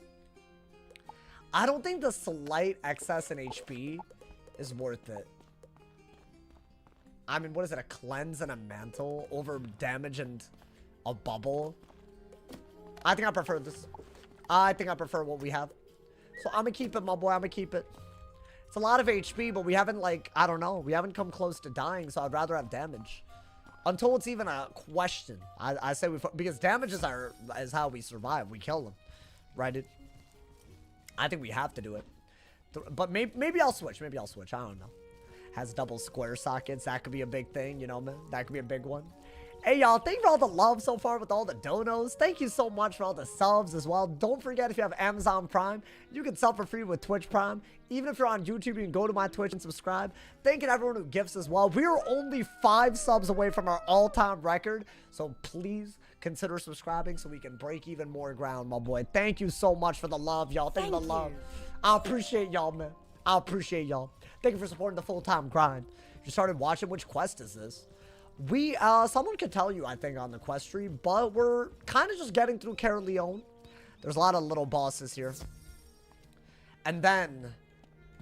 I don't think the slight excess in HP is worth it. I mean, what is it? A cleanse and a mantle over damage and a bubble? I think I prefer this. I think I prefer what we have. So I'm gonna keep it, my boy. I'm gonna keep it. It's a lot of HP, but we haven't, like, I don't know. We haven't come close to dying, so I'd rather have damage. Until it's even a question. I say because damage is how we survive. We kill them. Right, dude? I think we have to do it. But maybe I'll switch. Maybe I'll switch. I don't know. Has double square sockets. That could be a big thing, you know, man. That could be a big one. Hey, y'all, thank you for all the love so far with all the donos. Thank you so much for all the subs as well. Don't forget, if you have Amazon Prime, you can sub for free with Twitch Prime. Even if you're on YouTube, you can go to my Twitch and subscribe. Thank you to everyone who gifts as well. We are only 5 subs away from our all-time record, so please consider subscribing so we can break even more ground, my boy. Thank you so much for the love, y'all. Thank you for the love. I appreciate y'all, man. I appreciate y'all. Thank you for supporting the full-time grind. You started watching. Which quest is this? Someone could tell you, I think, on the quest tree, but we're kind of just getting through Caoranach. There's a lot of little bosses here. And then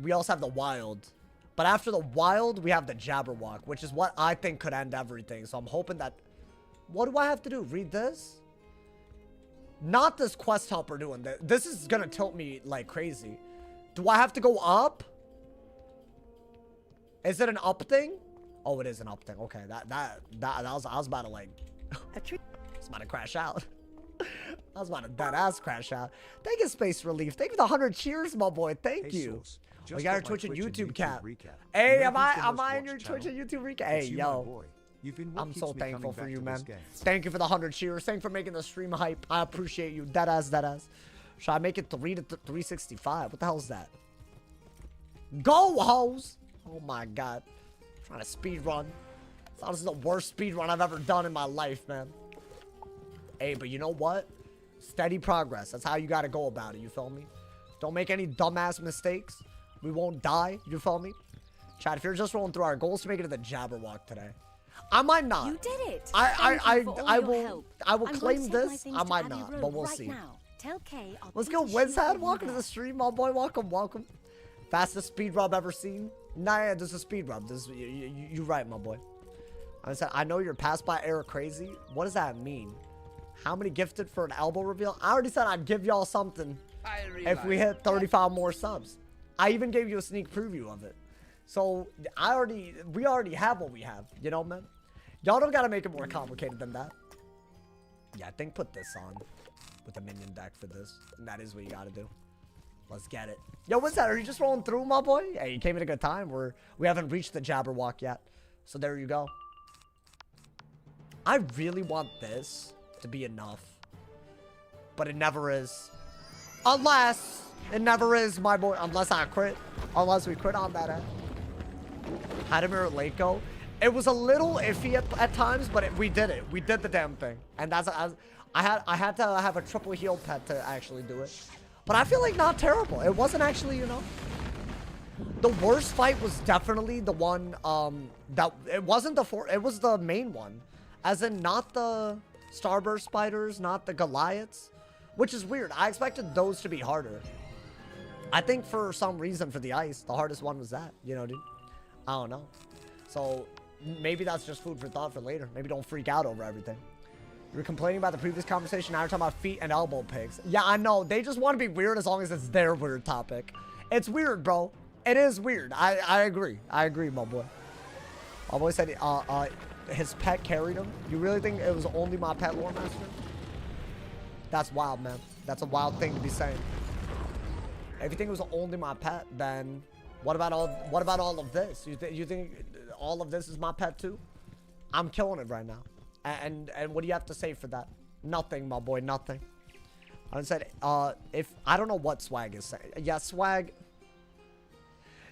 we also have the wild. But after the wild, we have the Jabberwock, which is what I think could end everything. So I'm hoping that... What do I have to do? Read this? Not this quest helper doing this. This is gonna tilt me like crazy. Do I have to go up? Is it an up thing? Oh, it is an up thing. Okay, I was about to like... I was about to crash out. I was about to dead ass crash out. Thank you, Space Relief. Thank you for the 100 cheers, my boy. Thank you. We got our Twitch and YouTube cap. Hey, am I in your Twitch and YouTube recap? Hey, yo. I'm so thankful for you, man. Thank you for the 100 cheers. Thank you for making the stream hype. I appreciate you. Dead ass, dead ass. Should I make it 3 to 365? What the hell is that? Go, hoes! Oh my god. I'm trying to speed run. This is the worst speed run I've ever done in my life, man. Hey, but you know what? Steady progress. That's how you gotta go about it. You feel me? Don't make any dumbass mistakes. We won't die. You feel me? Chat, if you're just rolling through our goals to make it to the Jabberwock today. I might not. You did it. I will claim this. I might not, but we'll see. Tell Kay Let's go, Wizard. Welcome to the stream, my boy. Welcome, welcome. Fastest speed rub ever seen. Nah, yeah, this is a speed rub. This you right, my boy. I said, I know you're pass by error crazy. What does that mean? How many gifted for an elbow reveal? I already said I'd give y'all something if we hit 35 more subs. I even gave you a sneak preview of it. So we already have what we have. You know, man. Y'all don't gotta make it more complicated than that. Yeah, I think put this on with a minion deck for this, and that is what you gotta do. Let's get it. Yo, what's that? Are you just rolling through, my boy? Hey, you came at a good time. We haven't reached the Jabberwock yet, so there you go. I really want this to be enough, but it never is. Unless it never is, my boy. Unless I crit. Unless we crit on that end. How did Mirror Lake go? It was a little iffy at times, but we did it. We did the damn thing, and that's I had to have a triple heal pet to actually do it. But I feel like not terrible. It wasn't actually, you know. The worst fight was definitely the one that it wasn't it was the main one, as in not the Starburst spiders, not the Goliaths, which is weird. I expected those to be harder. I think for some reason for the ice, the hardest one was that, you know, dude. I don't know. So maybe that's just food for thought for later. Maybe don't freak out over everything. You were complaining about the previous conversation. Now you're talking about feet and elbow pigs. Yeah, I know. They just want to be weird as long as it's their weird topic. It's weird, bro. It is weird. I agree. I agree, my boy. My boy said his pet carried him. You really think it was only my pet, Lore Master? That's wild, man. That's a wild thing to be saying. If you think it was only my pet, then what about all of this? You think all of this is my pet too? I'm killing it right now. And what do you have to say for that? Nothing, my boy, nothing. I said, if I don't know what Swag is saying. Yeah, Swag.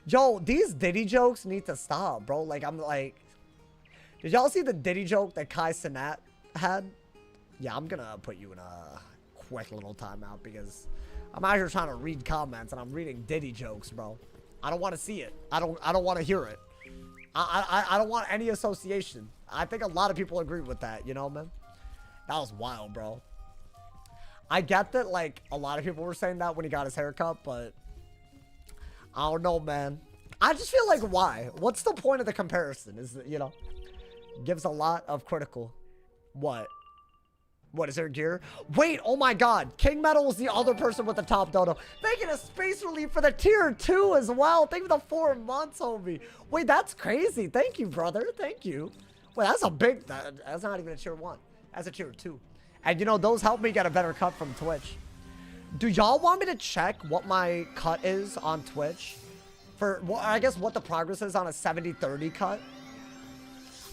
Yo, these Diddy jokes need to stop, bro. Like, I'm like, did y'all see the Diddy joke that Kai Cenat had? Yeah, I'm gonna put you in a quick little timeout because I'm out here trying to read comments and I'm reading Diddy jokes, bro. I don't want to see it. I don't want to hear it. I don't want any association. I think a lot of people agree with that, you know, man? That was wild, bro. I get that, like, a lot of people were saying that when he got his haircut, but I don't know, man. I just feel like, why? What's the point of the comparison? Is it, you know, gives a lot of critical. What? What, is there gear? Wait, oh my god. King Metal was the other person with the top dodo. Thank you to Space Relief for the tier 2 as well. Thank you for the 4 months, homie. Wait, that's crazy. Thank you, brother. Thank you. Wait, that's a big... That's not even a tier 1. That's a tier 2. And, you know, those help me get a better cut from Twitch. Do y'all want me to check what my cut is on Twitch? For, well, I guess, what the progress is on a 70-30 cut?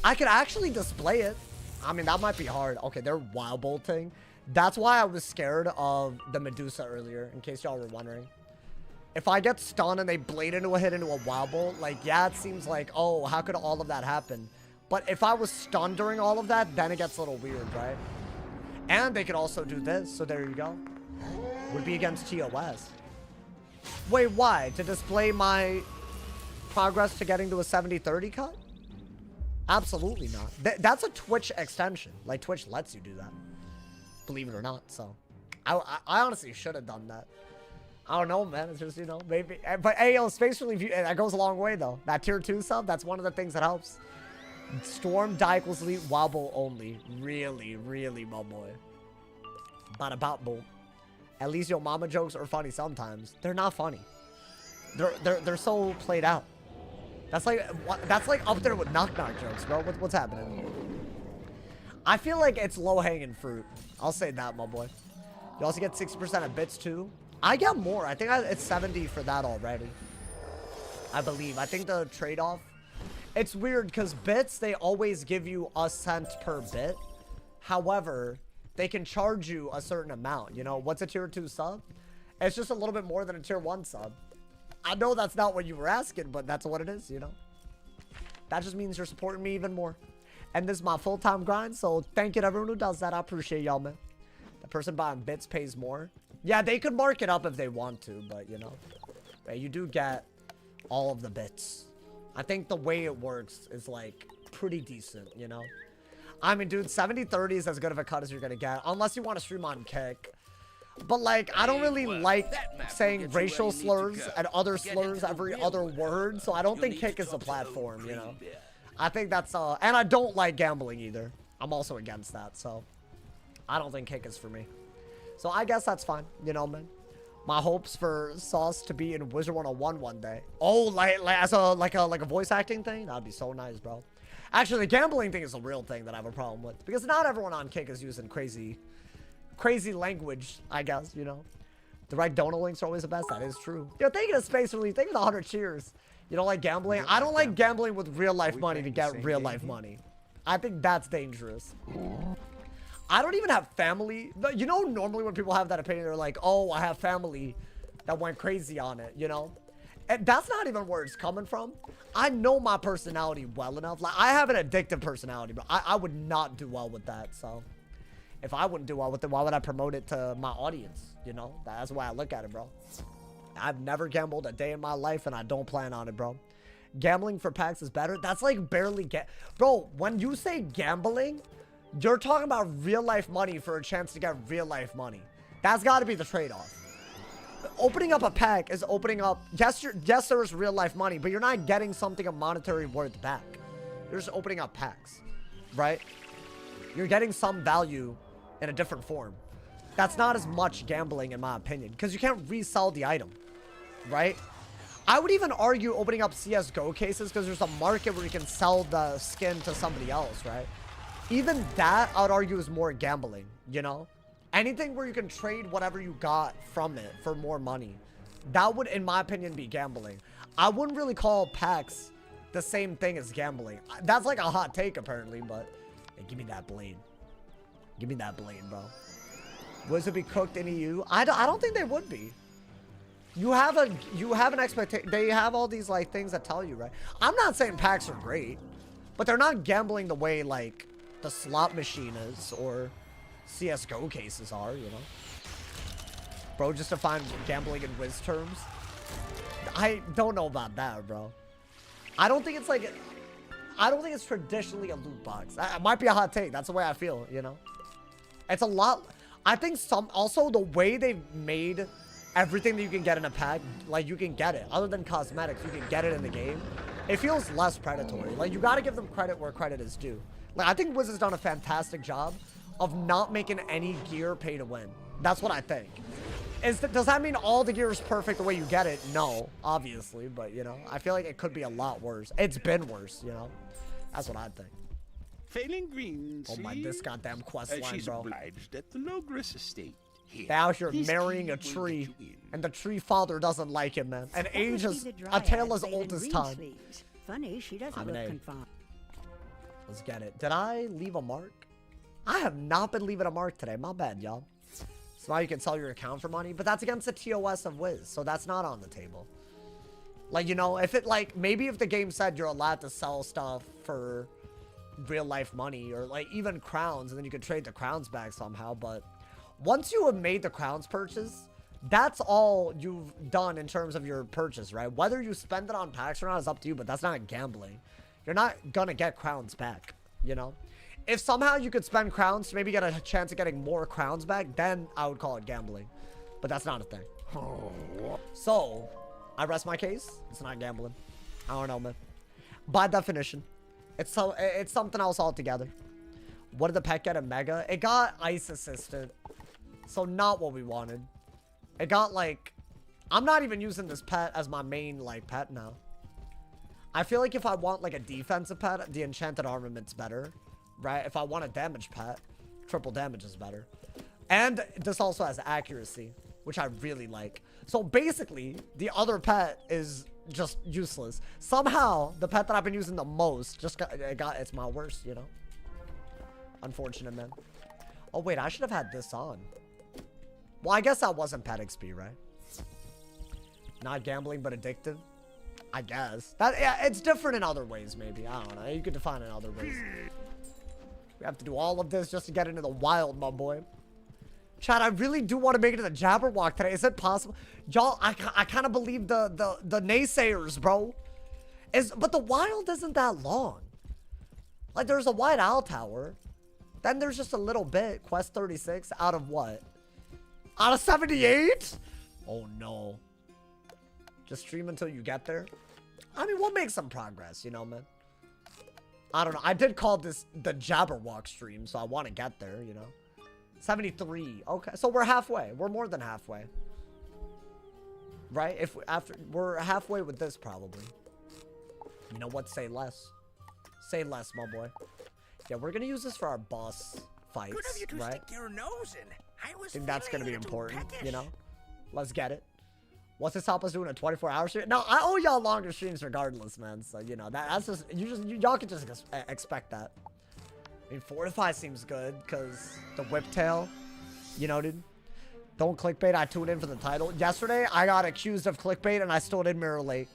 I could actually display it. I mean, that might be hard. Okay, they're wild bolting. That's why I was scared of the Medusa earlier, in case y'all were wondering. If I get stunned and they blade into a hit into a wild bolt, like, yeah, it seems like, oh, how could all of that happen? But if I was stunned during all of that, then it gets a little weird, right? And they could also do this, so there you go. Would be against TOS. Wait, why? To display my progress to getting to a 70-30 cut? Absolutely not. That's a Twitch extension. Like, Twitch lets you do that. Believe it or not, so. I honestly should have done that. I don't know, man. It's just, you know, maybe. But hey, yo, space relief, that goes a long way, though. That tier 2 sub, that's one of the things that helps. Storm, die equals elite, wobble only. Really, really, my boy. Bada bop boom. At least your mama jokes are funny sometimes. They're not funny. They're so played out. That's like up there with knock knock jokes, bro. What's happening? I feel like it's low hanging fruit. I'll say that, my boy. You also get 60% of bits too. I get more. I think it's 70 for that already. I believe. I think the trade-off. It's weird because bits, they always give you a cent per bit. However, they can charge you a certain amount. You know, what's a tier 2 sub? It's just a little bit more than a tier 1 sub. I know that's not what you were asking, but that's what it is, you know? That just means you're supporting me even more. And this is my full-time grind, so thank you to everyone who does that. I appreciate y'all, man. The person buying bits pays more. Yeah, they could mark it up if they want to, but, you know. Yeah, you do get all of the bits. I think the way it works is, like, pretty decent, you know? I mean, dude, 70-30 is as good of a cut as you're gonna get. Unless you want to stream on Kick. But, like, I don't really like saying racial slurs and other slurs every other word. So I don't think Kick is a platform, you know? I think that's, and I don't like gambling either. I'm also against that, so I don't think Kick is for me. So I guess that's fine, you know, man. My hopes for Sauce to be in Wizard101 one day. Oh, like as a voice acting thing? That'd be so nice, bro. Actually, the gambling thing is a real thing that I have a problem with. Because not everyone on Kick is using crazy language, I guess, you know. The right donor links are always the best. That is true. Yo, thank you to Space Relief. Thank you to 100 cheers. You don't like gambling? I don't like gambling with real life money to get real life money. I think that's dangerous. I don't even have family. You know, normally when people have that opinion, they're like, oh, I have family that went crazy on it, you know? And that's not even where it's coming from. I know my personality well enough. Like, I have an addictive personality, but I would not do well with that, so. If I wouldn't do well with it, why would I promote it to my audience? You know, that's the way I look at it, bro. I've never gambled a day in my life, and I don't plan on it, bro. Gambling for packs is better. That's like barely bro, when you say gambling, you're talking about real life money for a chance to get real life money. That's got to be the trade-off. Opening up a pack is opening up. Yes, there's real life money, but you're not getting something of monetary worth back. You're just opening up packs, right? You're getting some value in a different form. That's not as much gambling, in my opinion, because you can't resell the item, right? I would even argue opening up CSGO cases because there's a market where you can sell the skin to somebody else, right? Even that, I would argue, is more gambling, you know? Anything where you can trade whatever you got from it for more money. That would, in my opinion, be gambling. I wouldn't really call packs the same thing as gambling. That's like a hot take, apparently, but hey, give me that blade. Give me that blade, bro. Would it be cooked in EU? I don't think they would be. You have an expectation. They have all these like things that tell you, right? I'm not saying packs are great, but they're not gambling the way like the slot machine is or CSGO cases are, you know? Bro, just to find gambling in Wiz terms. I don't know about that, bro. I don't think it's traditionally a loot box. It might be a hot take. That's the way I feel, you know? It's a lot. I think also the way they've made everything that you can get in a pack, like you can get it. Other than cosmetics, you can get it in the game. It feels less predatory. Like you got to give them credit where credit is due. Like I think Wiz has done a fantastic job of not making any gear pay to win. That's what I think. Does that mean all the gear is perfect the way you get it? No, obviously, but you know, I feel like it could be a lot worse. It's been worse, you know? That's what I think. Failing green, oh my, this goddamn quest line, she's bro. obliged at the Logress estate. Now you're marrying a tree, and the tree father doesn't like him, man. An age is a tale as old as time. Funny, she doesn't look confined. Let's get it. Did I leave a mark? I have not been leaving a mark today. My bad, y'all. So now you can sell your account for money, but that's against the TOS of Wiz, so that's not on the table. Like, you know, if it, like, maybe if the game said you're allowed to sell stuff for real life money or, like, even crowns, and then you could trade the crowns back somehow, but once you have made the crowns purchase, that's all you've done in terms of your purchase, right? Whether you spend it on packs or not is up to you, but that's not gambling. You're not gonna get crowns back, you know? If somehow you could spend crowns to maybe get a chance of getting more crowns back, then I would call it gambling. But that's not a thing. So, I rest my case. It's not gambling. I don't know, man. By definition, it's something else altogether. What did the pet get? A mega? It got ice assisted. So not what we wanted. It got like... I'm not even using this pet as my main like pet now. I feel like if I want like a defensive pet, the enchanted armament's better. Right? If I want a damage pet, triple damage is better. And this also has accuracy, which I really like. So basically, the other pet is just useless. Somehow, the pet that I've been using the most just it's my worst, you know? Unfortunate, man. Oh, wait, I should have had this on. Well, I guess that wasn't pet XP, right? Not gambling, but addictive? I guess. Yeah, it's different in other ways, maybe. I don't know. You could define it in other ways. We have to do all of this just to get into the wild, my boy. Chad, I really do want to make it to the Jabberwock today. Is it possible? Y'all, I kind of believe the naysayers, bro. But the wild isn't that long. Like, there's a White Owl Tower. Then there's just a little bit. Quest 36 out of what? Out of 78? Oh, no. Just stream until you get there? I mean, we'll make some progress, you know, man. I don't know. I did call this the Jabberwock stream, so I want to get there, you know. 73. Okay, so we're halfway. We're more than halfway. Right? We're halfway with this, probably. You know what? Say less. Say less, my boy. Yeah, we're gonna use this for our boss fights, Good of you to right? stick your nose in. I was think that's gonna be feeling a little important, peckish. you know? Let's get it. What's this help us doing a 24-hour stream? No, I owe y'all longer streams regardless, man. So, you know, that's just, y'all can just expect that. I mean, Fortify seems good, because the whiptail, you know, dude. Don't clickbait, I tuned in for the title. Yesterday, I got accused of clickbait, and I still did Mirror Lake.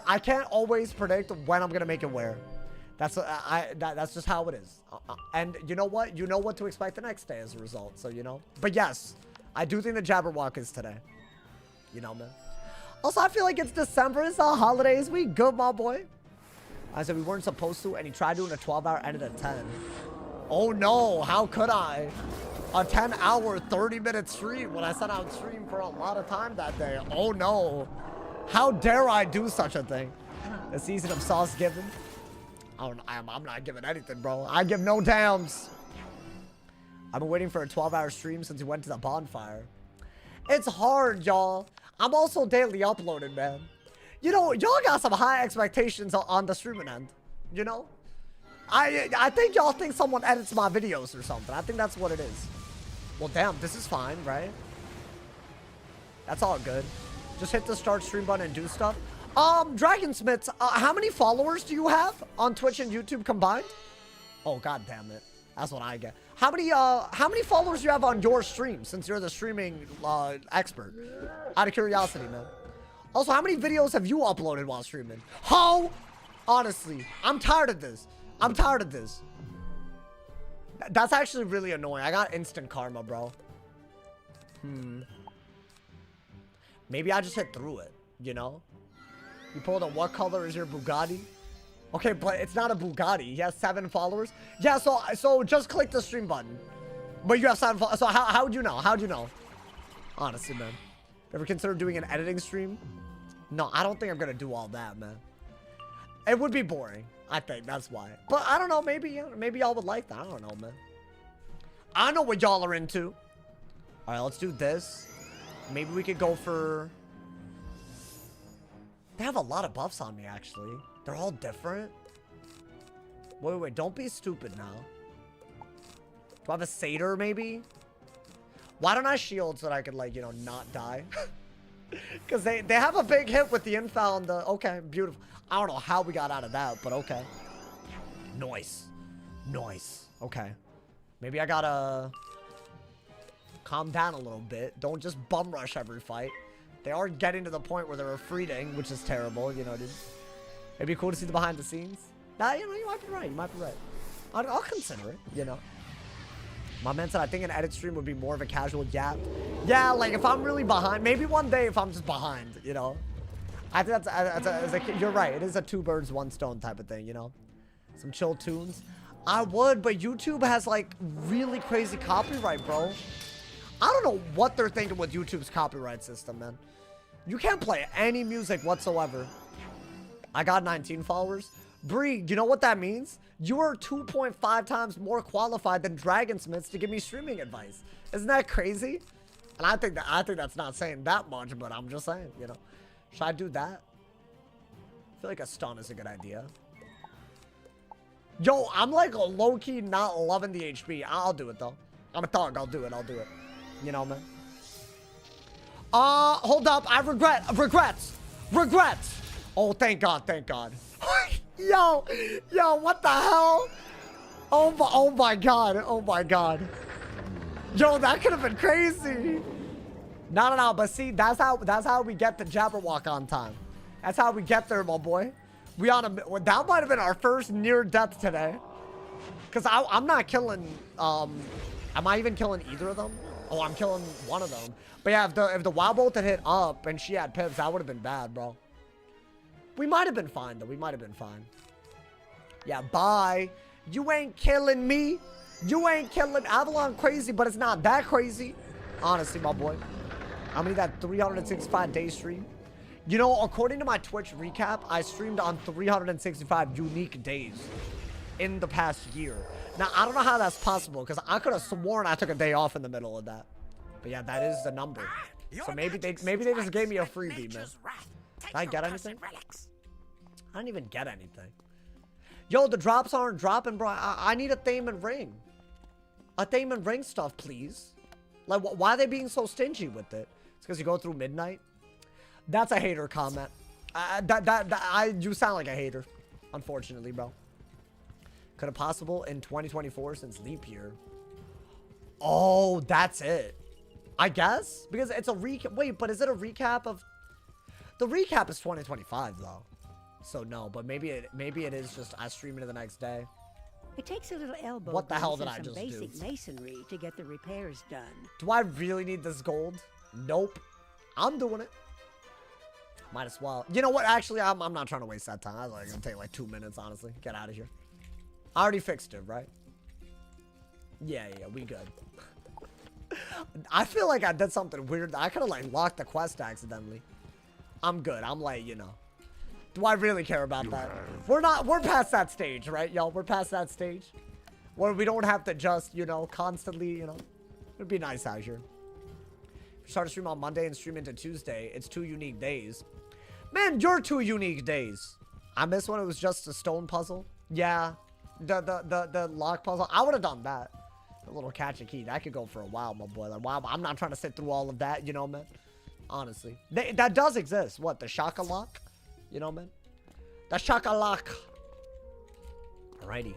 I can't always predict when I'm going to make it where. That's just how it is. And you know what? You know what to expect the next day as a result, so, you know. But yes, I do think the Jabberwock is today. You know, man. Also, I feel like it's December. It's the holidays. We good, my boy. I said we weren't supposed to, and he tried doing a 12-hour, ended at 10. Oh, no. How could I? A 10-hour, 30-minute stream when I said I would stream for a lot of time that day. Oh, no. How dare I do such a thing? The season of sauce given. I'm not giving anything, bro. I give no dams. I've been waiting for a 12-hour stream since we went to the bonfire. It's hard, y'all. I'm also daily uploading, man. You know, y'all got some high expectations on the streaming end. You know? I think y'all think someone edits my videos or something. I think that's what it is. Well, damn, this is fine, right? That's all good. Just hit the start stream button and do stuff. Dragonsmiths, how many followers do you have on Twitch and YouTube combined? Oh, god damn it. That's what I get. How many followers do you have on your stream, since you're the streaming expert? Out of curiosity, man. Also, how many videos have you uploaded while streaming? How? Honestly, I'm tired of this. I'm tired of this. That's actually really annoying. I got instant karma, bro. Maybe I just hit through it, you know? You pulled a what color is your Bugatti? Okay, but it's not a Bugatti. He has 7 followers. Yeah, so just click the stream button. But you have 7 followers. So how'd you know? How'd you know? Honestly, man. Ever considered doing an editing stream? No, I don't think I'm gonna do all that, man. It would be boring. I think that's why. But I don't know. Maybe y'all would like that. I don't know, man. I know what y'all are into. All right, let's do this. Maybe we could go for... They have a lot of buffs on me, actually. They're all different. Wait. Don't be stupid now. Do I have a satyr, maybe? Why don't I shield so that I could, like, you know, not die? Because they have a big hit with the infal and the... Okay, beautiful. I don't know how we got out of that, but okay. Nice. Okay. Maybe I gotta... calm down a little bit. Don't just bum rush every fight. They are getting to the point where they're retreating, which is terrible, you know, dude. It'd be cool to see the behind the scenes. Nah, you know, you might be right. I'll consider it, you know. My man said, I think an edit stream would be more of a casual yap. Yeah, like, if I'm really behind, maybe one day if I'm just behind, you know. I think you're right. It is a 2 birds, 1 stone type of thing, you know. Some chill tunes. I would, but YouTube has, like, really crazy copyright, bro. I don't know what they're thinking with YouTube's copyright system, man. You can't play any music whatsoever. I got 19 followers. Bree, you know what that means? You are 2.5 times more qualified than Dragonsmiths to give me streaming advice. Isn't that crazy? And I think that's not saying that much, but I'm just saying, you know. Should I do that? I feel like a stun is a good idea. Yo, I'm like low-key not loving the HP. I'll do it though. I'm a thug. I'll do it. I'll do it. You know, man. Hold up. I regrets. Oh, thank God. Thank God. Yo, what the hell? Oh my God. Oh my God. Yo, that could have been crazy. No. But see, that's how we get the Jabberwock on time. That's how we get there, my boy. We on a, that might have been our first near death today. Cause I'm not killing. Am I even killing either of them? Oh, I'm killing one of them. But yeah, if the wild bolt had hit up and she had pips, that would have been bad, bro. We might have been fine though. We might have been fine. Yeah, bye. You ain't killing me. You ain't killing Avalon crazy, but it's not that crazy. Honestly, my boy. I'm gonna need that 365 day stream. You know, according to my Twitch recap, I streamed on 365 unique days in the past year. Now, I don't know how that's possible, because I could have sworn I took a day off in the middle of that. But yeah, that is the number. So maybe they just gave me a freebie, man. Did I get anything? I didn't even get anything. Yo, the drops aren't dropping, bro. I need a Thaymond ring. A Thaymond ring stuff, please. Like, why are they being so stingy with it? It's because you go through midnight? That's a hater comment. You sound like a hater. Unfortunately, bro. Could have possible in 2024 since leap year. Oh, that's it. I guess? Because it's a recap. Wait, but is it a recap of... The recap is 2025, though. So, no. But maybe it is just I stream it the next day. It takes a little elbow. What the hell did grease I and just some do? basic masonry to get the repairs done. Do I really need this gold? Nope. I'm doing it. Might as well. You know what? Actually, I'm not trying to waste that time. I was like, gonna take like 2 minutes, honestly. Get out of here. I already fixed it, right? Yeah, we good. I feel like I did something weird. I could have like locked the quest accidentally. I'm good. I'm like, you know. Do I really care about that? We're past that stage, right, y'all? We're past that stage. Where we don't have to just, you know, constantly, you know. It'd be nice out here. Start to stream on Monday and stream into Tuesday. It's 2 unique days. Man, you're 2 unique days. I missed when it was just a stone puzzle. Yeah. The lock puzzle. I would have done that. A little catch a key. That could go for a while, my boy. Like, wow, I'm not trying to sit through all of that, you know, man. Honestly. That does exist. What? The Shaka lock? You know, man. The Shaka lock. Alrighty.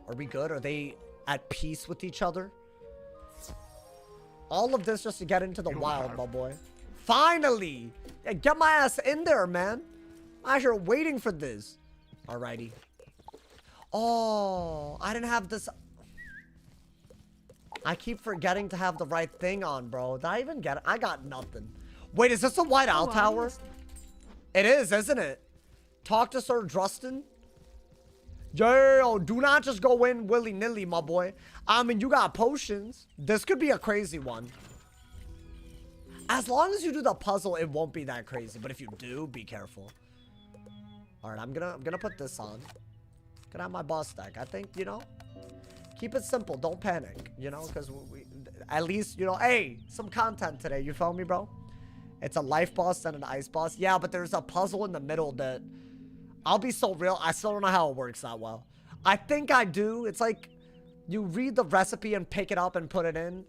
Are we good? Are they at peace with each other? All of this just to get into the wild, my boy. Finally! Yeah, get my ass in there, man. I'm out here waiting for this. Alrighty. Oh, I didn't have this. I keep forgetting to have the right thing on, bro. Did I even get it? I got nothing. Wait, is this a White Owl Tower? It is, isn't it? Talk to Sir Drustin. Yo, do not just go in willy-nilly, my boy. I mean, you got potions. This could be a crazy one. As long as you do the puzzle, it won't be that crazy. But if you do, be careful. All right, I'm gonna put this on. Gonna have my boss deck. I think, you know, keep it simple. Don't panic, you know, because we at least, you know, hey, some content today. You feel me, bro? It's a life boss and an ice boss. Yeah, but there's a puzzle in the middle that I'll be so real. I still don't know how it works that well. I think I do. It's like you read the recipe and pick it up and put it in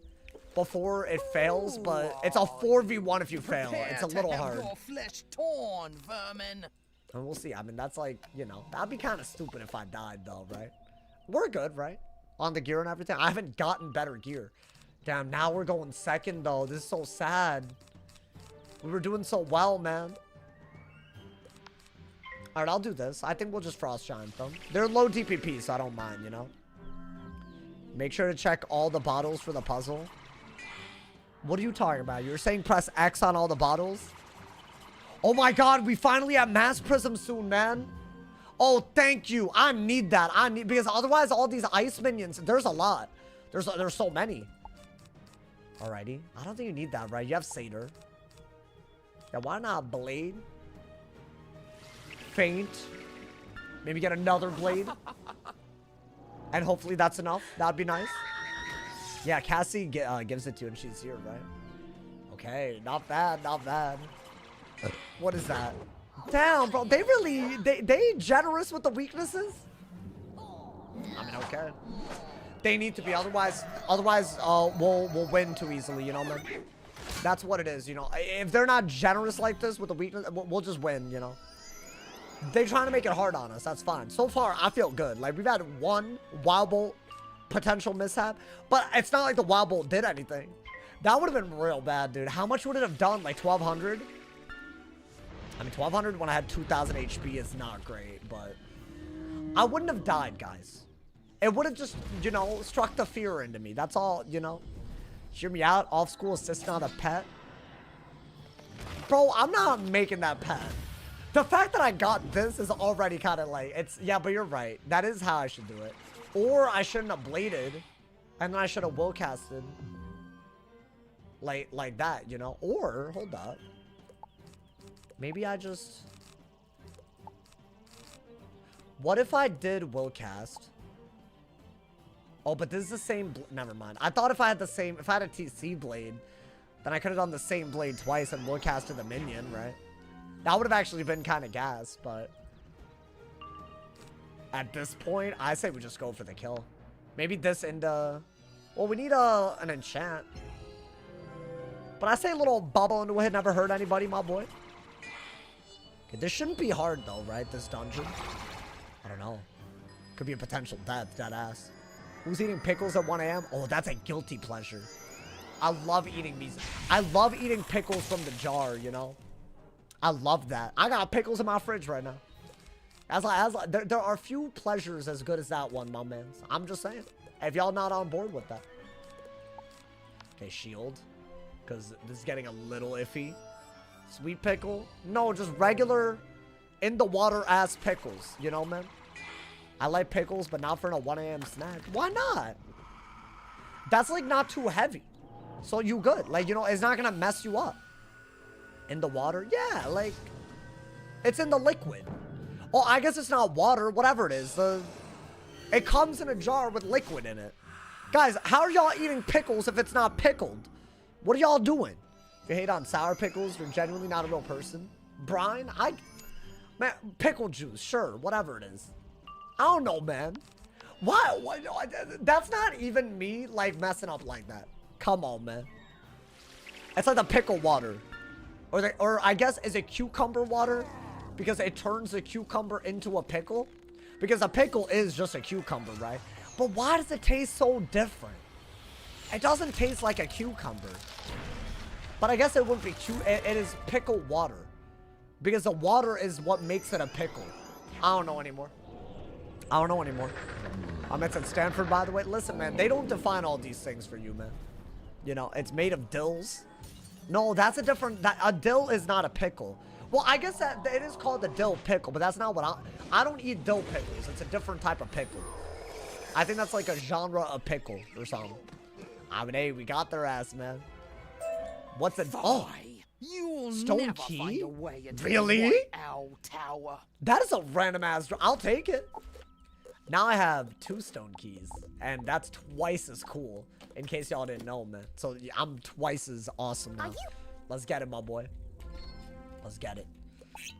before it fails, but it's a 4v1 if you fail. It's a little hard. Your flesh torn, vermin. And we'll see. I mean, that's like, you know, that'd be kind of stupid if I died, though, right? We're good, right? On the gear and everything. I haven't gotten better gear. Damn, now we're going second, though. This is so sad. We were doing so well, man. All right, I'll do this. I think we'll just frost shine them. They're low DPP, so I don't mind, you know? Make sure to check all the bottles for the puzzle. What are you talking about? You're saying press X on all the bottles? Oh my God, we finally have mass prism soon, man. Oh, thank you. I need that. Because otherwise all these ice minions, there's a lot. There's so many. Alrighty. I don't think you need that, right? You have Satyr. Yeah, why not Blade? Faint. Maybe get another Blade. And hopefully that's enough. That'd be nice. Yeah, Cassie gives it to you and she's here, right? Okay, not bad, not bad. What is that? Damn, bro. They really, they generous with the weaknesses? I mean, okay. They need to be, otherwise, we'll win too easily, you know, man? That's what it is, you know? If they're not generous like this with the weakness, we'll just win, you know? They're trying to make it hard on us, that's fine. So far, I feel good. Like, we've had one Wild Bolt potential mishap, but it's not like the Wild Bolt did anything. That would have been real bad, dude. How much would it have done? Like 1,200? I mean, 1,200 when I had 2,000 HP is not great, but I wouldn't have died, guys. It would have just, you know, struck the fear into me. That's all, you know. Hear me out. Off school assistant on a pet. Bro, I'm not making that pet. The fact that I got this is already kind of like, it's, yeah, but you're right. That is how I should do it. Or I shouldn't have bladed. And then I should have will casted. Like that, you know. Or, hold up. Maybe I just... What if I did will cast? Oh, but this is the same... Never mind. I thought if I had the same... If I had a TC blade, then I could have done the same blade twice and will casted the minion, right? That would have actually been kind of gas, but... At this point, I say we just go for the kill. Maybe this into... Well, we need an enchant. But I say a little bubble into it never hurt anybody, my boy. Okay, this shouldn't be hard, though, right? This dungeon. I don't know. Could be a potential death, dead ass. Who's eating pickles at 1 a.m.? Oh, that's a guilty pleasure. I love eating these. I love eating pickles from the jar, you know? I love that. I got pickles in my fridge right now. There are few pleasures as good as that one, my man. I'm just saying. If y'all not on board with that. Okay, shield. Because this is getting a little iffy. Sweet pickle. No, just regular in the water ass pickles. You know, man? I like pickles, but not for a 1 a.m. snack. Why not? That's like not too heavy. So you good. Like, you know, it's not going to mess you up. In the water? Yeah, like, it's in the liquid. Oh, I guess it's not water. Whatever it is. It comes in a jar with liquid in it. Guys, how are y'all eating pickles if it's not pickled? What are y'all doing? If you hate on sour pickles, you're genuinely not a real person. Brine? Man, pickle juice. Sure, whatever it is. I don't know, man. Why? That's not even me, like, messing up like that. Come on, man. It's like the pickle water. Or I guess, is it cucumber water? Because it turns the cucumber into a pickle? Because a pickle is just a cucumber, right? But why does it taste so different? It doesn't taste like a cucumber. But I guess it wouldn't be it is pickle water. Because the water is what makes it a pickle. I don't know anymore. I'm at Stanford, by the way. Listen, man, they don't define all these things for you, man. You know, it's made of dills. No, that's a different... a dill is not a pickle. Well, I guess that it is called a dill pickle, but that's not what I don't eat dill pickles. It's a different type of pickle. I think that's like a genre of pickle or something. I mean, hey, we got their ass, man. What's it? Oh, You'll Stone never key? find a way into Really? the White Owl Tower. that is a random ass. I'll take it. Now I have 2 stone keys, and that's twice as cool. In case y'all didn't know, man. So yeah, I'm twice as awesome now. Let's get it, my boy. Let's get it.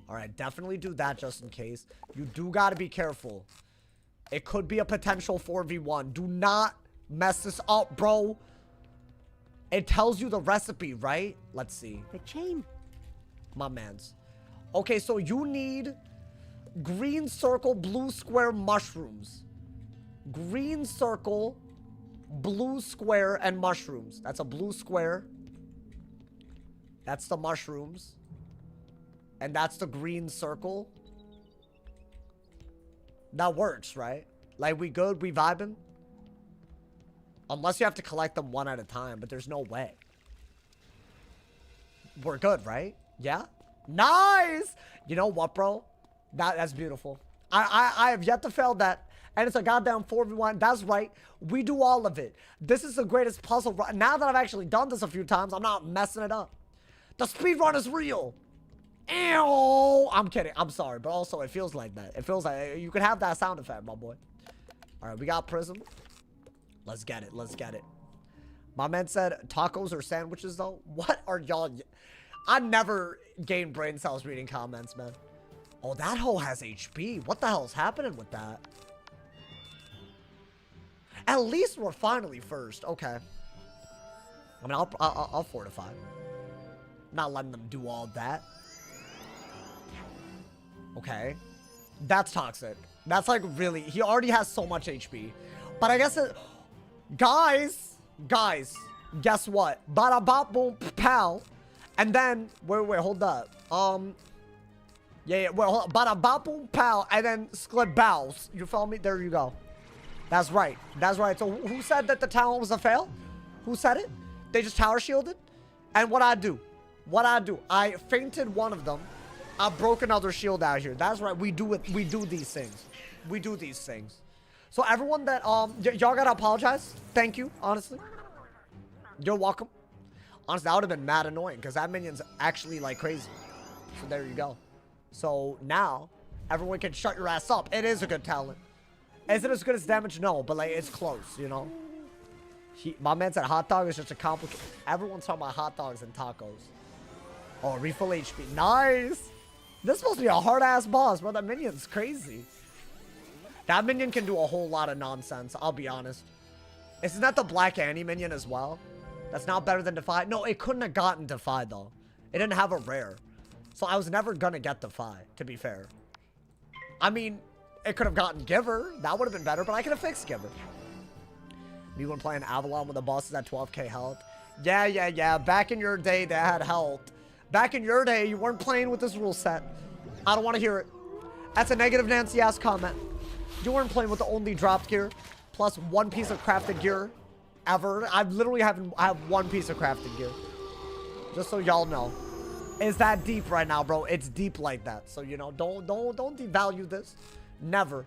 All right, definitely do that just in case. You do got to be careful. It could be a potential 4v1. Do not mess this up, bro. It tells you the recipe, right? Let's see. The chain. My mans. Okay, so you need green circle, blue square, mushrooms. Green circle, blue square, and mushrooms. That's a blue square. That's the mushrooms. And that's the green circle. That works, right? Like, we good? We vibing? Unless you have to collect them one at a time, but there's no way. We're good, right? Yeah? Nice! You know what, bro? That's beautiful. I have yet to fail that. And it's a goddamn 4v1. That's right. We do all of it. This is the greatest puzzle run. Now that I've actually done this a few times, I'm not messing it up. The speedrun is real. Ew. I'm kidding. I'm sorry. But also, it feels like that. It feels like you could have that sound effect, my boy. All right, we got Prism. Let's get it. Let's get it. My man said tacos or sandwiches, though. What are y'all... I never gain brain cells reading comments, man. Oh, that hoe has HP. What the hell is happening with that? At least we're finally first. Okay. I mean, I'll fortify. Not letting them do all that. Okay. That's toxic. That's like really... He already has so much HP. But I guess it... Guys, guess what? Bada bop boom pow. And then, wait, hold up. Yeah, well, bada bop boom pow, and then split bows. You feel me? There you go. That's right. That's right. So who said that the tower was a fail? Who said it? They just tower shielded? And what I do? I fainted one of them. I broke another shield out here. That's right. We do it. We do these things. We do these things. So everyone that, y'all gotta apologize. Thank you, honestly. You're welcome. Honestly, that would have been mad annoying because that minion's actually like crazy. So there you go. So now, everyone can shut your ass up. It is a good talent. Is it as good as damage? No, but like, it's close, you know? My man said hot dog is just a complicated... Everyone's talking about hot dogs and tacos. Oh, refill HP. Nice! This is supposed to be a hard-ass boss, bro. That minion's crazy. That minion can do a whole lot of nonsense, I'll be honest. Isn't that the Black Annie minion as well? That's not better than Defy. No, it couldn't have gotten Defy, though. It didn't have a rare. So I was never gonna get Defy, to be fair. I mean, it could have gotten Giver. That would have been better, but I could have fixed Giver. Me when playing Avalon when the boss is at 12k health. Yeah. Back in your day, they had health. Back in your day, you weren't playing with this rule set. I don't want to hear it. That's a negative Nancy-ass comment. You weren't playing with the only dropped gear, plus one piece of crafted gear ever. I literally have one piece of crafted gear. Just so y'all know. It's that deep right now, bro. It's deep like that. So, you know, don't devalue this. Never.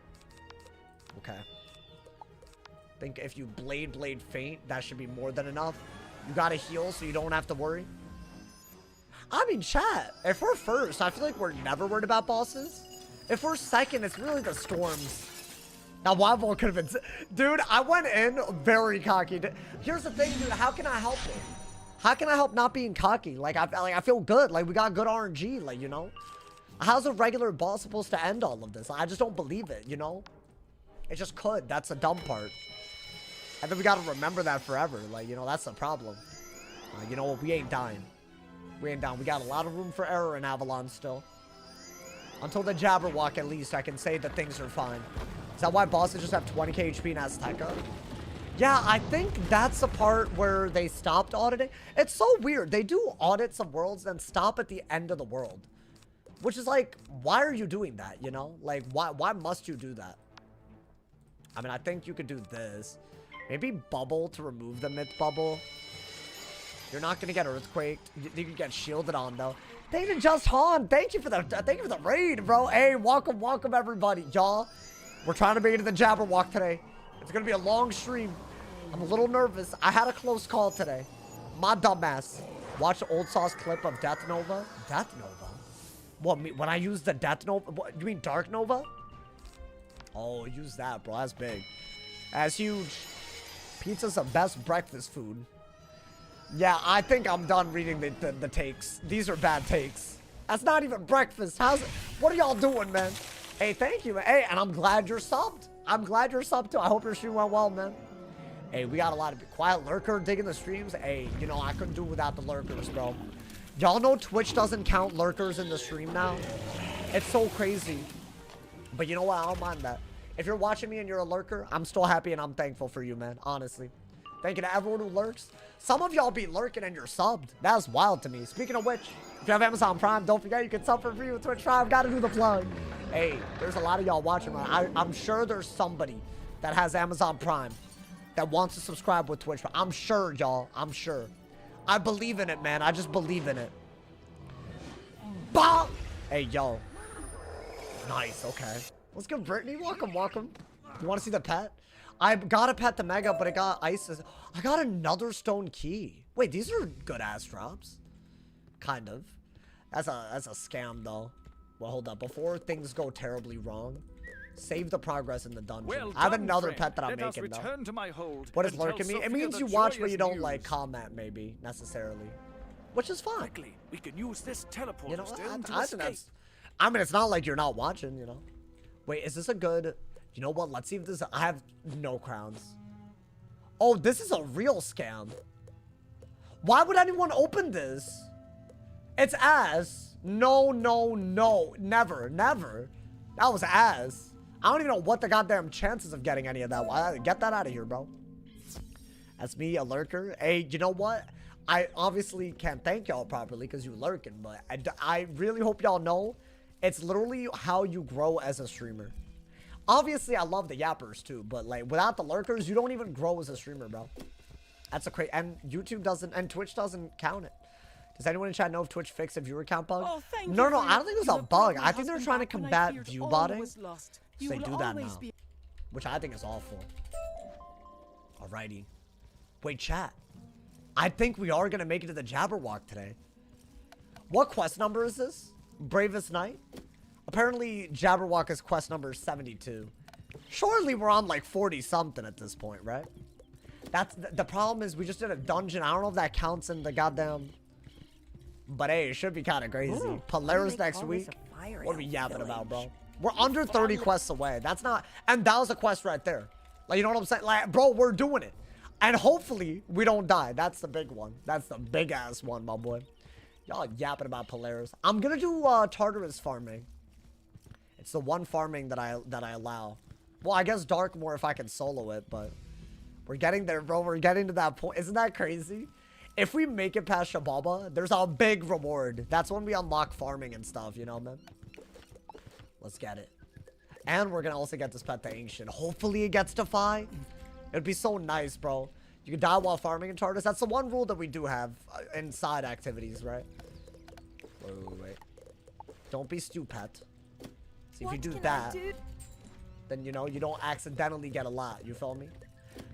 Okay. I think if you blade faint, that should be more than enough. You gotta heal so you don't have to worry. I mean, chat, if we're first, I feel like we're never worried about bosses. If we're second, it's really the storms. Now, Wild could have been... Dude, I went in very cocky. Here's the thing, dude. How can I help it? How can I help not being cocky? Like, I feel good. Like, we got good RNG, like, you know? How's a regular boss supposed to end all of this? I just don't believe it, you know? It just could. That's the dumb part. And then we got to remember that forever. Like, you know, that's the problem. You know what? We ain't dying. We ain't down. We got a lot of room for error in Avalon still. Until the Jabberwock, at least, I can say that things are fine. Is that why bosses just have 20k HP in Azteca? Yeah, I think that's the part where they stopped auditing. It's so weird. They do audits of worlds, then stop at the end of the world. Which is like, why are you doing that, you know? Like, why must you do that? I mean, I think you could do this. Maybe bubble to remove the myth bubble. You're not gonna get earthquaked. You can get shielded on though. Thank you, Just Han. Thank you for the raid, bro. Hey, welcome everybody, y'all. We're trying to make it to the Jabberwock today. It's gonna be a long stream. I'm a little nervous. I had a close call today. My dumbass. Watch the old sauce clip of Death Nova. Death Nova. What? When I use the Death Nova? What, you mean Dark Nova? Oh, use that, bro. That's big. That's huge. Pizza's the best breakfast food. Yeah, I think I'm done reading the takes. These are bad takes. That's not even breakfast. What are y'all doing, man? Hey, thank you, man. Hey, and I'm glad you're subbed. I'm glad you're subbed, too. I hope your stream went well, man. Hey, we got a lot of quiet lurker digging the streams. Hey, you know, I couldn't do without the lurkers, bro. Y'all know Twitch doesn't count lurkers in the stream now? It's so crazy. But you know what? I don't mind that. If you're watching me and you're a lurker, I'm still happy and I'm thankful for you, man. Honestly. Thank you to everyone who lurks. Some of y'all be lurking and you're subbed. That's wild to me. Speaking of which, if you have Amazon Prime, don't forget you can sub for free with Twitch Prime. Gotta do the plug. Hey, there's a lot of y'all watching. I'm sure there's somebody that has Amazon Prime that wants to subscribe with Twitch Prime. I'm sure, y'all. I'm sure. I believe in it, man. I just believe in it. Bah! Hey, yo. Nice, okay. Let's go, Brittany. Welcome. You want to see the pet? I got a pet the mega, but it got ices. I got another stone key. Wait, these are good ass drops. Kind of. That's a scam though. Well, hold up. Before things go terribly wrong, save the progress in the dungeon. Well I have done, another friend. pet that I'm Let us making though. return to my hold What does and tell lurking mean? It Sophia means the you watch but joyous you don't news. like comment maybe necessarily, which is fine. Quickly, we can use this teleporter You know, stone to I think escape. that's. I mean, it's not like you're not watching. You know. Wait, is this a good? You know what? Let's see if this. I have no crowns. Oh, this is a real scam. Why would anyone open this? It's ass. No, no, no. Never, never. That was ass. I don't even know what the goddamn chances of getting any of that. Get that out of here, bro. That's me, a lurker. Hey, you know what? I obviously can't thank y'all properly because you lurking, but I really hope y'all know it's literally how you grow as a streamer. Obviously, I love the yappers too, but like without the lurkers, you don't even grow as a streamer, bro. That's a crazy, and YouTube doesn't, and Twitch doesn't count it. Does anyone in chat know if Twitch fixed a viewer count bug? Oh, thank No, you no, for I don't think it was your- a you bug. brought I my think they're husband trying to back when I combat feared view all botting. was lost. So You they will do that always now, be- which I think is awful. Alrighty. Wait, chat. I think we are gonna make it to the Jabberwock today. What quest number is this? Bravest Knight? Apparently, Jabberwock is quest number 72. Surely we're on like 40 something at this point, right? That's the problem is we just did a dungeon. I don't know if that counts in the goddamn. But hey, it should be kind of crazy. Ooh, Polaris they next call week. this a fire What are we elf yapping about, bro? village. We're under 30 quests away. That's not, and that was a quest right there. Like, you know what I'm saying? Like, bro, we're doing it. And hopefully we don't die. That's the big one. That's the big ass one, my boy. Y'all yapping about Polaris. I'm gonna do Tartarus farming. It's the one farming that I allow. Well, I guess Darkmoor if I can solo it, but we're getting there, bro. We're getting to that point. Isn't that crazy? If we make it past Shababa, there's a big reward. That's when we unlock farming and stuff, you know, man? Let's get it. And we're gonna also get this pet to Ancient. Hopefully it gets to 5. It'd be so nice, bro. You can die while farming in Tartarus. That's the one rule that we do have in side activities, right? Wait. Don't be stupid. See, if you do that, then, you know, you don't accidentally get a lot. You feel me?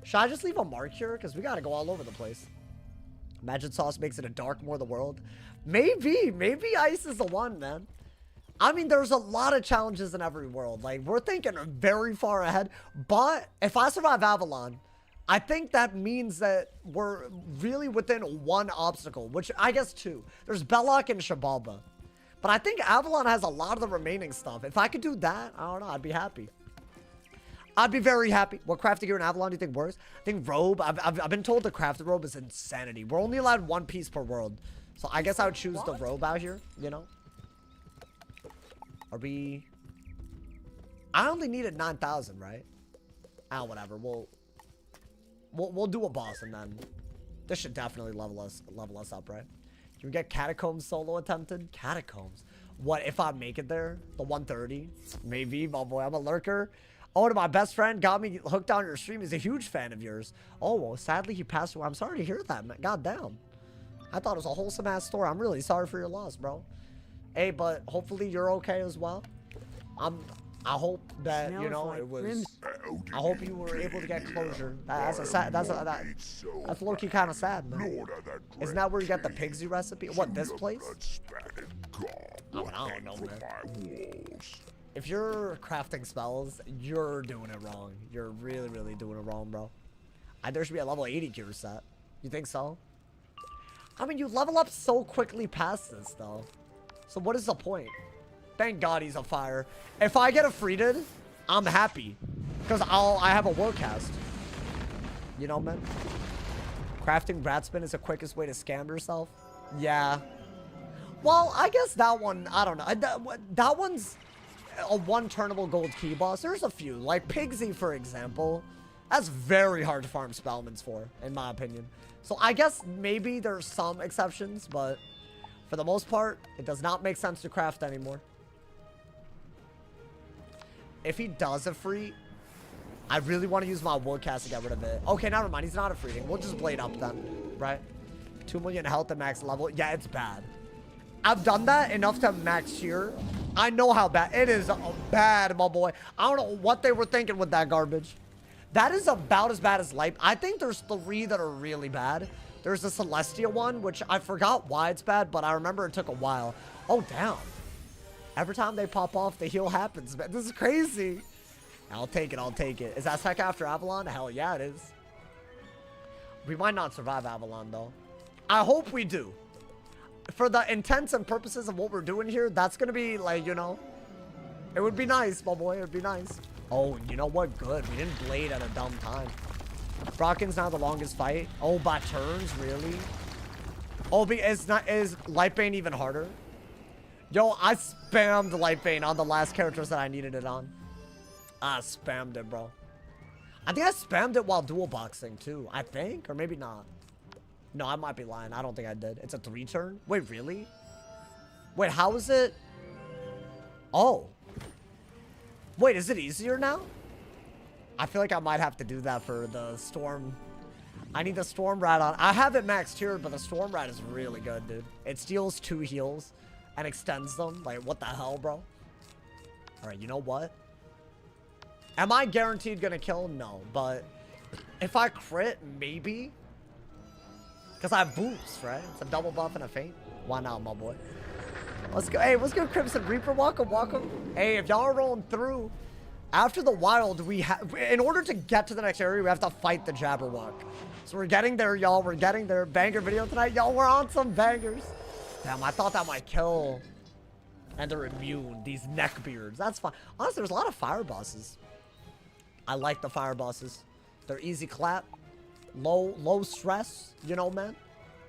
Should I just leave a mark here? Because we got to go all over the place. Magic Sauce makes it a Darkmoor the world. Maybe Ice is the one, man. I mean, there's a lot of challenges in every world. Like, we're thinking very far ahead. But if I survive Avalon, I think that means that we're really within one obstacle, which I guess 2. There's Belloc and Shababa. But I think Avalon has a lot of the remaining stuff. If I could do that, I don't know, I'd be happy. I'd be very happy. What crafting gear in Avalon do you think works? I think robe. I've been told the crafted robe is insanity. We're only allowed 1 piece per world. So I guess I would choose the robe out here, you know? Are we... I only needed 9,000, right? Ah, whatever. We'll do a boss and then... This should definitely level us up, right? Can we get Catacombs solo attempted? Catacombs. What if I make it there? The 130? Maybe, my boy. I'm a lurker. Oh, my best friend got me hooked on your stream. He's a huge fan of yours. Oh, well, sadly, he passed away. I'm sorry to hear that, man. God damn. I thought it was a wholesome ass story. I'm really sorry for your loss, bro. Hey, but hopefully you're okay as well. I hope that, you know, it was... I hope you were able to get closure. That's low-key kind of sad, man. Isn't that where you get the Pigsy recipe? What, this place? I don't know, man. If you're crafting spells, you're doing it wrong. You're really, really doing it wrong, bro. There should be a level 80 cure set. You think so? I mean, you level up so quickly past this, though. So what is the point? Thank God he's a fire. If I get a Freeded, I'm happy. Because I have a will cast. You know, man? Crafting Ratspin is the quickest way to scam yourself. Yeah. Well, I guess that one, I don't know. That one's a 1 turnable gold key boss. There's a few. Like Pigsy, for example. That's very hard to farm spellements for, in my opinion. So I guess maybe there's some exceptions, but for the most part, it does not make sense to craft anymore. If he does a free, I really want to use my wood cast to get rid of it. Okay, never mind. He's not a freeing. We'll just blade up then, right? 2 million health at max level. Yeah, it's bad. I've done that enough to max here. I know how bad. It is bad, my boy. I don't know what they were thinking with that garbage. That is about as bad as light. I think there's 3 that are really bad. There's the Celestia one, which I forgot why it's bad, but I remember it took a while. Oh, damn. Every time they pop off, the heal happens, man. This is crazy. I'll take it. I'll take it. Is Azteca after Avalon? Hell yeah, it is. We might not survive Avalon, though. I hope we do. For the intents and purposes of what we're doing here, that's going to be, like, you know. It would be nice, my boy. It would be nice. Oh, you know what? Good. We didn't blade at a dumb time. Brocken's now the longest fight. Oh, by turns? Really? Oh, is Lightbane even harder? Yo, I spammed Lightbane on the last characters that I needed it on. I spammed it, bro. I think I spammed it while dual boxing, too. I think. Or maybe not. No, I might be lying. I don't think I did. It's a 3-turn? Wait, really? Wait, how is it? Oh. Wait, is it easier now? I feel like I might have to do that for the Storm. I need the Storm Rat on. I have it maxed here, but the Storm Rat is really good, dude. It steals 2 heals and extends them. Like, what the hell, bro? Alright, you know what? Am I guaranteed gonna kill? No, but if I crit, maybe. Because I have boost, right? It's a double buff and a feint. Why not, my boy? Let's go. Hey, let's go, Crimson Reaper. Welcome, welcome. Hey, if y'all are rolling through, after the wild, in order to get to the next area, we have to fight the Jabberwock. So we're getting there, y'all. We're getting there. Banger video tonight. Y'all, we're on some bangers. Damn, I thought that might kill. And they're immune. These neckbeards. That's fine. Honestly, there's a lot of fire bosses. I like the fire bosses. They're easy clap. Low stress, you know, man.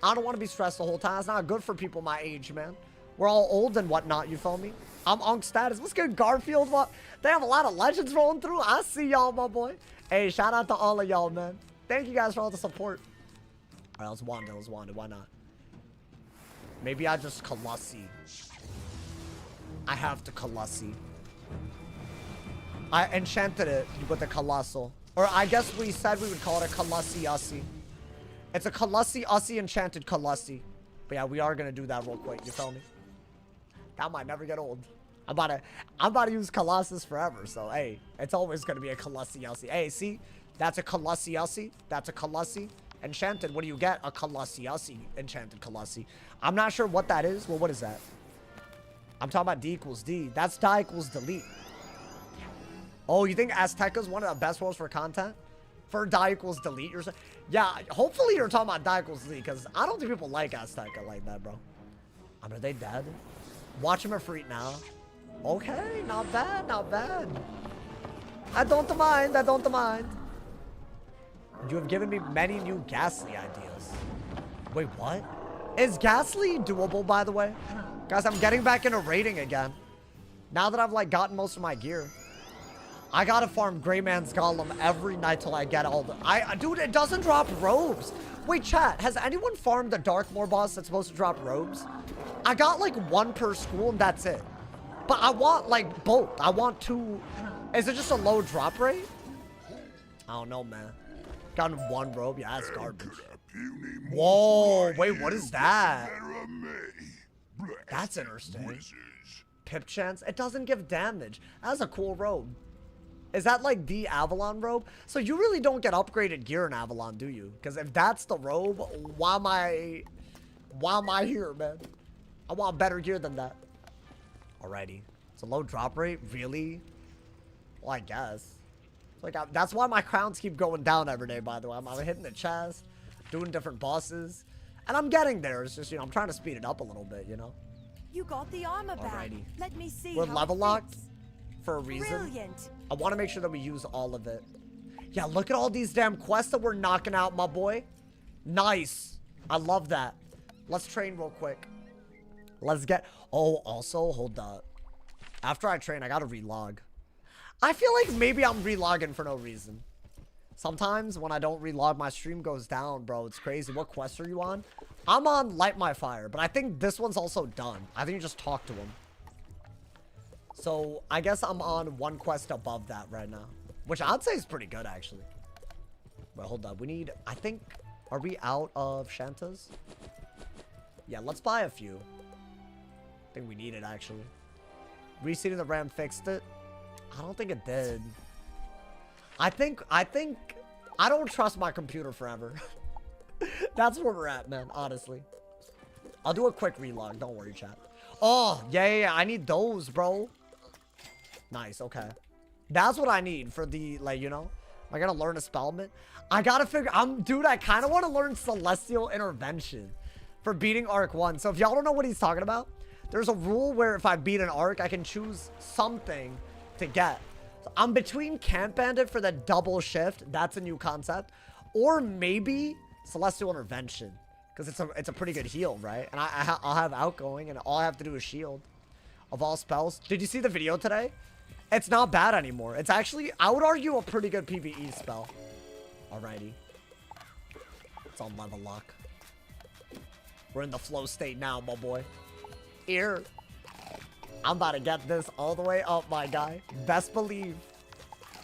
I don't want to be stressed the whole time. It's not good for people my age, man. We're all old and whatnot, you feel me? I'm Unk status. What's good, Garfield? What? They have a lot of legends rolling through. I see y'all, my boy. Hey, shout out to all of y'all, man. Thank you guys for all the support. All right, let's wand it. Let's wand it. Why not? Maybe I just Colossi. I have to Colossi. I enchanted it with a Colossal. Or I guess we said we would call it a Colossi-Ussi. It's a Colossi-Ussi enchanted Colossi. But yeah, we are going to do that real quick. You feel me? That might never get old. I'm about to use Colossus forever. So, hey, it's always going to be a Colossi-Ussi. Hey, see? That's a Colossi-Ussi. That's a Colossi. Enchanted. What do you get? A Colossi-Ussi. Enchanted Colossi. I'm not sure what that is. Well, what is that? I'm talking about D equals D. That's die equals delete. Oh, you think Azteca is one of the best roles for content? For die equals delete? Yeah, hopefully you're talking about die equals delete, because I don't think people like Azteca like that, bro. I mean, are they dead? Watch them for now. Okay, not bad, not bad. I don't mind, I don't mind. You have given me many new Ghastly ideas. Wait, what? Is Ghastly doable, by the way? Guys, I'm getting back into raiding again. Now that I've, like, gotten most of my gear. I gotta farm Greyman's Golem every night till I get all the... Dude, it doesn't drop robes. Wait, chat, has anyone farmed the Darkmoor boss that's supposed to drop robes? I got, like, 1 per school and that's it. But I want, like, both. I want 2... Is it just a low drop rate? I don't know, man. Gotten 1 robe? Yeah, that's garbage. Whoa, wait, what is that? That's interesting. Pip chance? It doesn't give damage. That's a cool robe. Is that like the Avalon robe? So you really don't get upgraded gear in Avalon, do you? Because if that's the robe, why am I here, man? I want better gear than that. Alrighty. It's a low drop rate? Really? Well, I guess. Like, that's why my crowns keep going down every day, by the way. I'm hitting the chest, doing different bosses. And I'm getting there. It's just, you know, I'm trying to speed it up a little bit, you know? You got the armor back. Alrighty. Let me see. We're level locked for a reason. Brilliant. I want to make sure that we use all of it. Yeah, look at all these damn quests that we're knocking out, my boy. Nice. I love that. Let's train real quick. Let's get... Oh, also, hold up. After I train, I gotta relog. I feel like maybe I'm relogging for no reason. Sometimes when I don't relog, my stream goes down, bro. It's crazy. What quest are you on? I'm on Light My Fire, but I think this one's also done. I think you just talk to him. So, I guess I'm on 1 quest above that right now. Which I'd say is pretty good, actually. But hold up. We need... I think... Are we out of Shantas? Yeah, let's buy a few. I think we need it, actually. Reseating the RAM fixed it. I don't think it did. I think I don't trust my computer forever. That's where we're at, man, honestly. I'll do a quick relog. Don't worry, chat. Oh, yeah. I need those, bro. Nice, okay. That's what I need for the, like, you know. Am I gonna learn a spellment? I gotta figure, dude, I kind of want to learn Celestial Intervention for beating Arc 1. So if y'all don't know what he's talking about, there's a rule where if I beat an Arc, I can choose something to get. So I'm between Camp Bandit for the double shift. That's a new concept. Or maybe Celestial Intervention. Because it's a pretty good heal, right? And I'll have outgoing, and all I have to do is shield of all spells. Did you see the video today? It's not bad anymore. It's actually, I would argue, a pretty good PvE spell. Alrighty. It's on level lock. We're in the flow state now, my boy. Here. I'm about to get this all the way up, my guy. Best believe.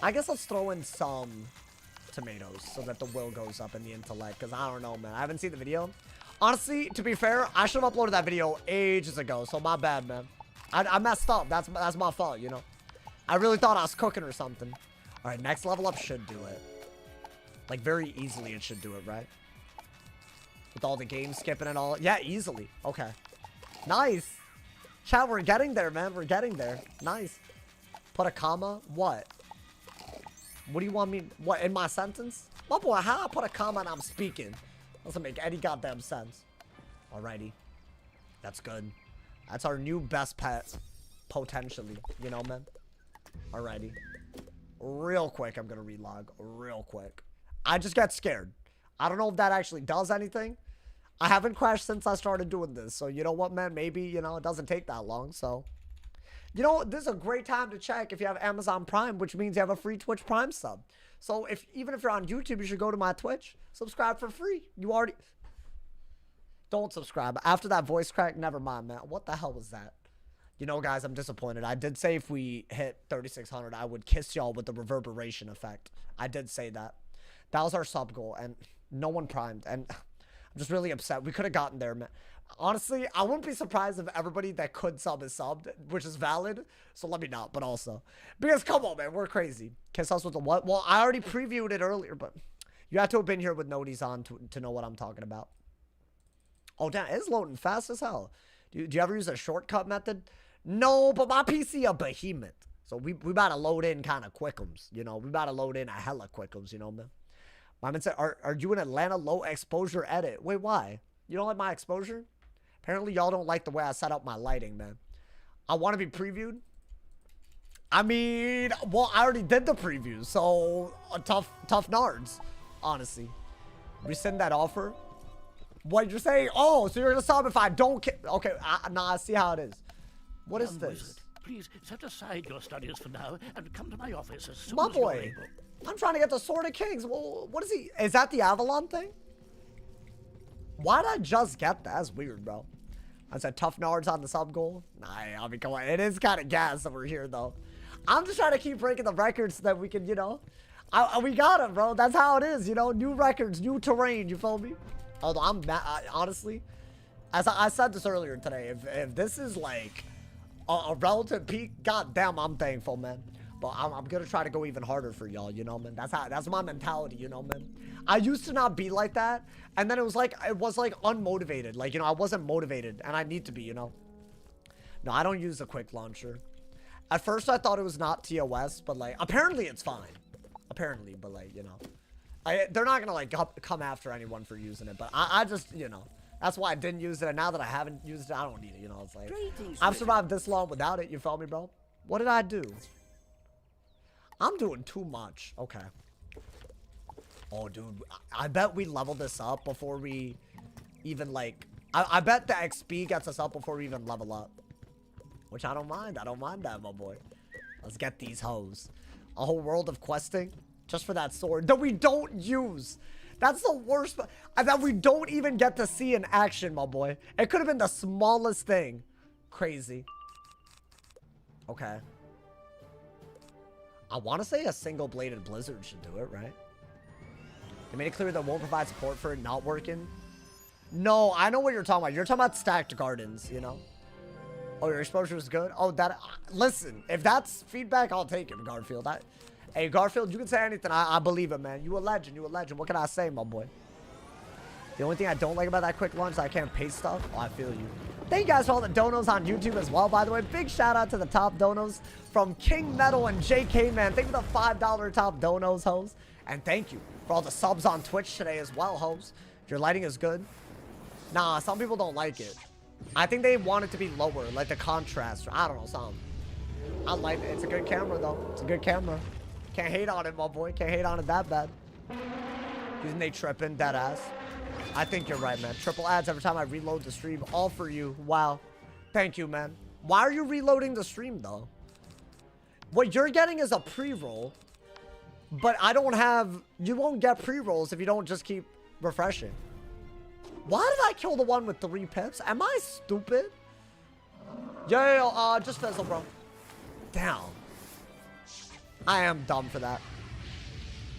I guess let's throw in some tomatoes so that the will goes up in the intellect. Because I don't know, man. I haven't seen the video. Honestly, to be fair, I should have uploaded that video ages ago. So my bad, man. I messed up. That's my fault, you know. I really thought I was cooking or something. All right, next level up should do it. Like, very easily it should do it, right? With all the game skipping and all. Yeah, easily. Okay. Nice. Chat, we're getting there, man. We're getting there. Nice. Put a comma. What? What do you want me... What, in my sentence? My boy, how I put a comma and I'm speaking? Doesn't make any goddamn sense. Alrighty. That's good. That's our new best pet. Potentially. You know, man? Alrighty. Real quick, I'm gonna relog. Real quick. I just got scared. I don't know if that actually does anything. I haven't crashed since I started doing this. So, you know what, man? Maybe, you know, it doesn't take that long. So, you know, this is a great time to check if you have Amazon Prime, which means you have a free Twitch Prime sub. So, even if you're on YouTube, you should go to my Twitch. Subscribe for free. You already... Don't subscribe. After that voice crack, never mind, man. What the hell was that? You know, guys, I'm disappointed. I did say if we hit 3,600, I would kiss y'all with the reverberation effect. I did say that. That was our sub goal, and no one primed. And I'm just really upset. We could have gotten there, man. Honestly, I wouldn't be surprised if everybody that could sub is subbed, which is valid. So let me not, but also. Because, come on, man, we're crazy. Kiss us with the what? Well, I already previewed it earlier, but you have to have been here with noties on to know what I'm talking about. Oh, damn, it's loading fast as hell. Do you ever use a shortcut method? No, but my PC a behemoth. So we about to load in kind of quickums, you know. We about to load in a hella quickums, you know, man. My man said, are you in Atlanta? Low exposure edit. Wait, why? You don't like my exposure? Apparently, y'all don't like the way I set up my lighting, man. I want to be previewed. I mean, well, I already did the preview, so tough nards, honestly. Rescind that offer. What you're saying? Oh, so you're gonna sub if I don't? Okay, nah. I see how it is. What is this? Wizard, please set aside your studies for now and come to my office as soon My as you're boy, able. I'm trying to get the Sword of Kings. Well, what is he? Is that the Avalon thing? Why did I just get that? That's weird, bro. I said tough nards on the sub goal. Nah, I mean, come on. It is kind of gas over here, though. I'm just trying to keep breaking the records so that we can, you know. We got it, bro. That's how it is, you know. New records, new terrain. You feel me? Although I'm honestly, as I said this earlier today, if this is like a relative peak, goddamn, I'm thankful, man. But I'm gonna try to go even harder for y'all, you know, man. That's my mentality, you know, man. I used to not be like that, and then it was like unmotivated, like, you know, I wasn't motivated, and I need to be, you know. No, I don't use the quick launcher. At first, I thought it was not TOS, but like apparently it's fine. Apparently, but like, you know. They're not gonna like come after anyone for using it, but I just, you know, that's why I didn't use it, and now that I haven't used it, I don't need it, you know. It's like I've survived this long without it. You feel me, bro? What did I do? I'm doing too much. Okay. Oh, dude, I bet we level this up before we even like. I bet the XP gets us up before we even level up, which I don't mind. I don't mind that, my boy. Let's get these hoes. A whole world of questing. Just for that sword that we don't use. That's the worst. That we don't even get to see in action, my boy. It could have been the smallest thing. Crazy. Okay. I want to say a single-bladed blizzard should do it, right? They made it clear that won't provide support for it not working. No, I know what you're talking about. You're talking about stacked gardens, you know? Oh, your exposure is good? Oh, that... listen, if that's feedback, I'll take it, Garfield. Hey, Garfield, you can say anything. I believe it, man. You a legend. You a legend. What can I say, my boy? The only thing I don't like about that quick launch is I can't paste stuff. Oh, I feel you. Thank you guys for all the donos on YouTube as well, by the way. Big shout out to the top donos from King Metal and JK, man. Thank you for the $5 top donos, hoes. And thank you for all the subs on Twitch today as well, hoes. Your lighting is good. Nah, some people don't like it. I think they want it to be lower, like the contrast. Or I don't know, something. I like it. It's a good camera, though. It's a good camera. Can't hate on it, my boy. Can't hate on it that bad. Isn't they tripping? Dead ass. I think you're right, man. Triple ads every time I reload the stream. All for you. Wow. Thank you, man. Why are you reloading the stream, though? What you're getting is a pre-roll. But I don't have... You won't get pre-rolls if you don't just keep refreshing. Why did I kill the one with 3 pips? Am I stupid? Yo, just fizzle, bro. Damn. I am dumb for that.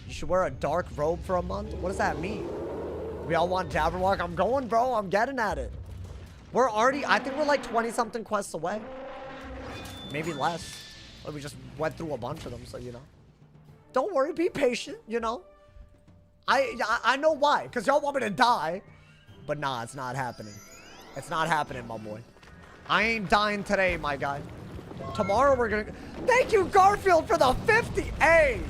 You should wear a dark robe for a month? What does that mean? We all want Jabberwock? I'm going, bro. I'm getting at it. We're already... I think we're like 20-something quests away. Maybe less. Or we just went through a bunch of them, so, you know. Don't worry. Be patient, you know. I know why. Because y'all want me to die. But nah, it's not happening. It's not happening, my boy. I ain't dying today, my guy. Tomorrow we're gonna... Thank you, Garfield, for the 50. Hey,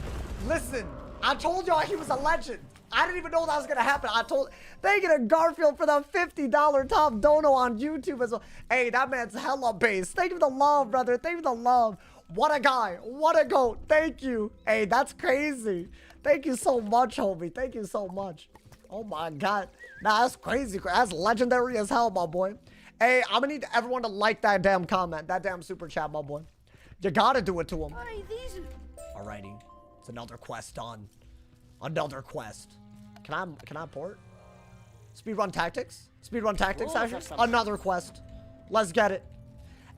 listen. I told y'all he was a legend. I didn't even know that was gonna happen. Thank you to Garfield for the $50 top dono on YouTube as well. Hey, that man's hella base. Thank you for the love, brother. Thank you for the love. What a guy. What a goat. Thank you. Hey, that's crazy. Thank you so much, homie. Thank you so much. Oh my God. Nah, that's crazy. That's legendary as hell, my boy. Hey, I'm gonna need everyone to like that damn comment, that damn super chat, my boy. You gotta do it to him. Alrighty. It's another quest done. Another quest. Can I port? Speedrun tactics? Speedrun tactics session? Another quest. Let's get it.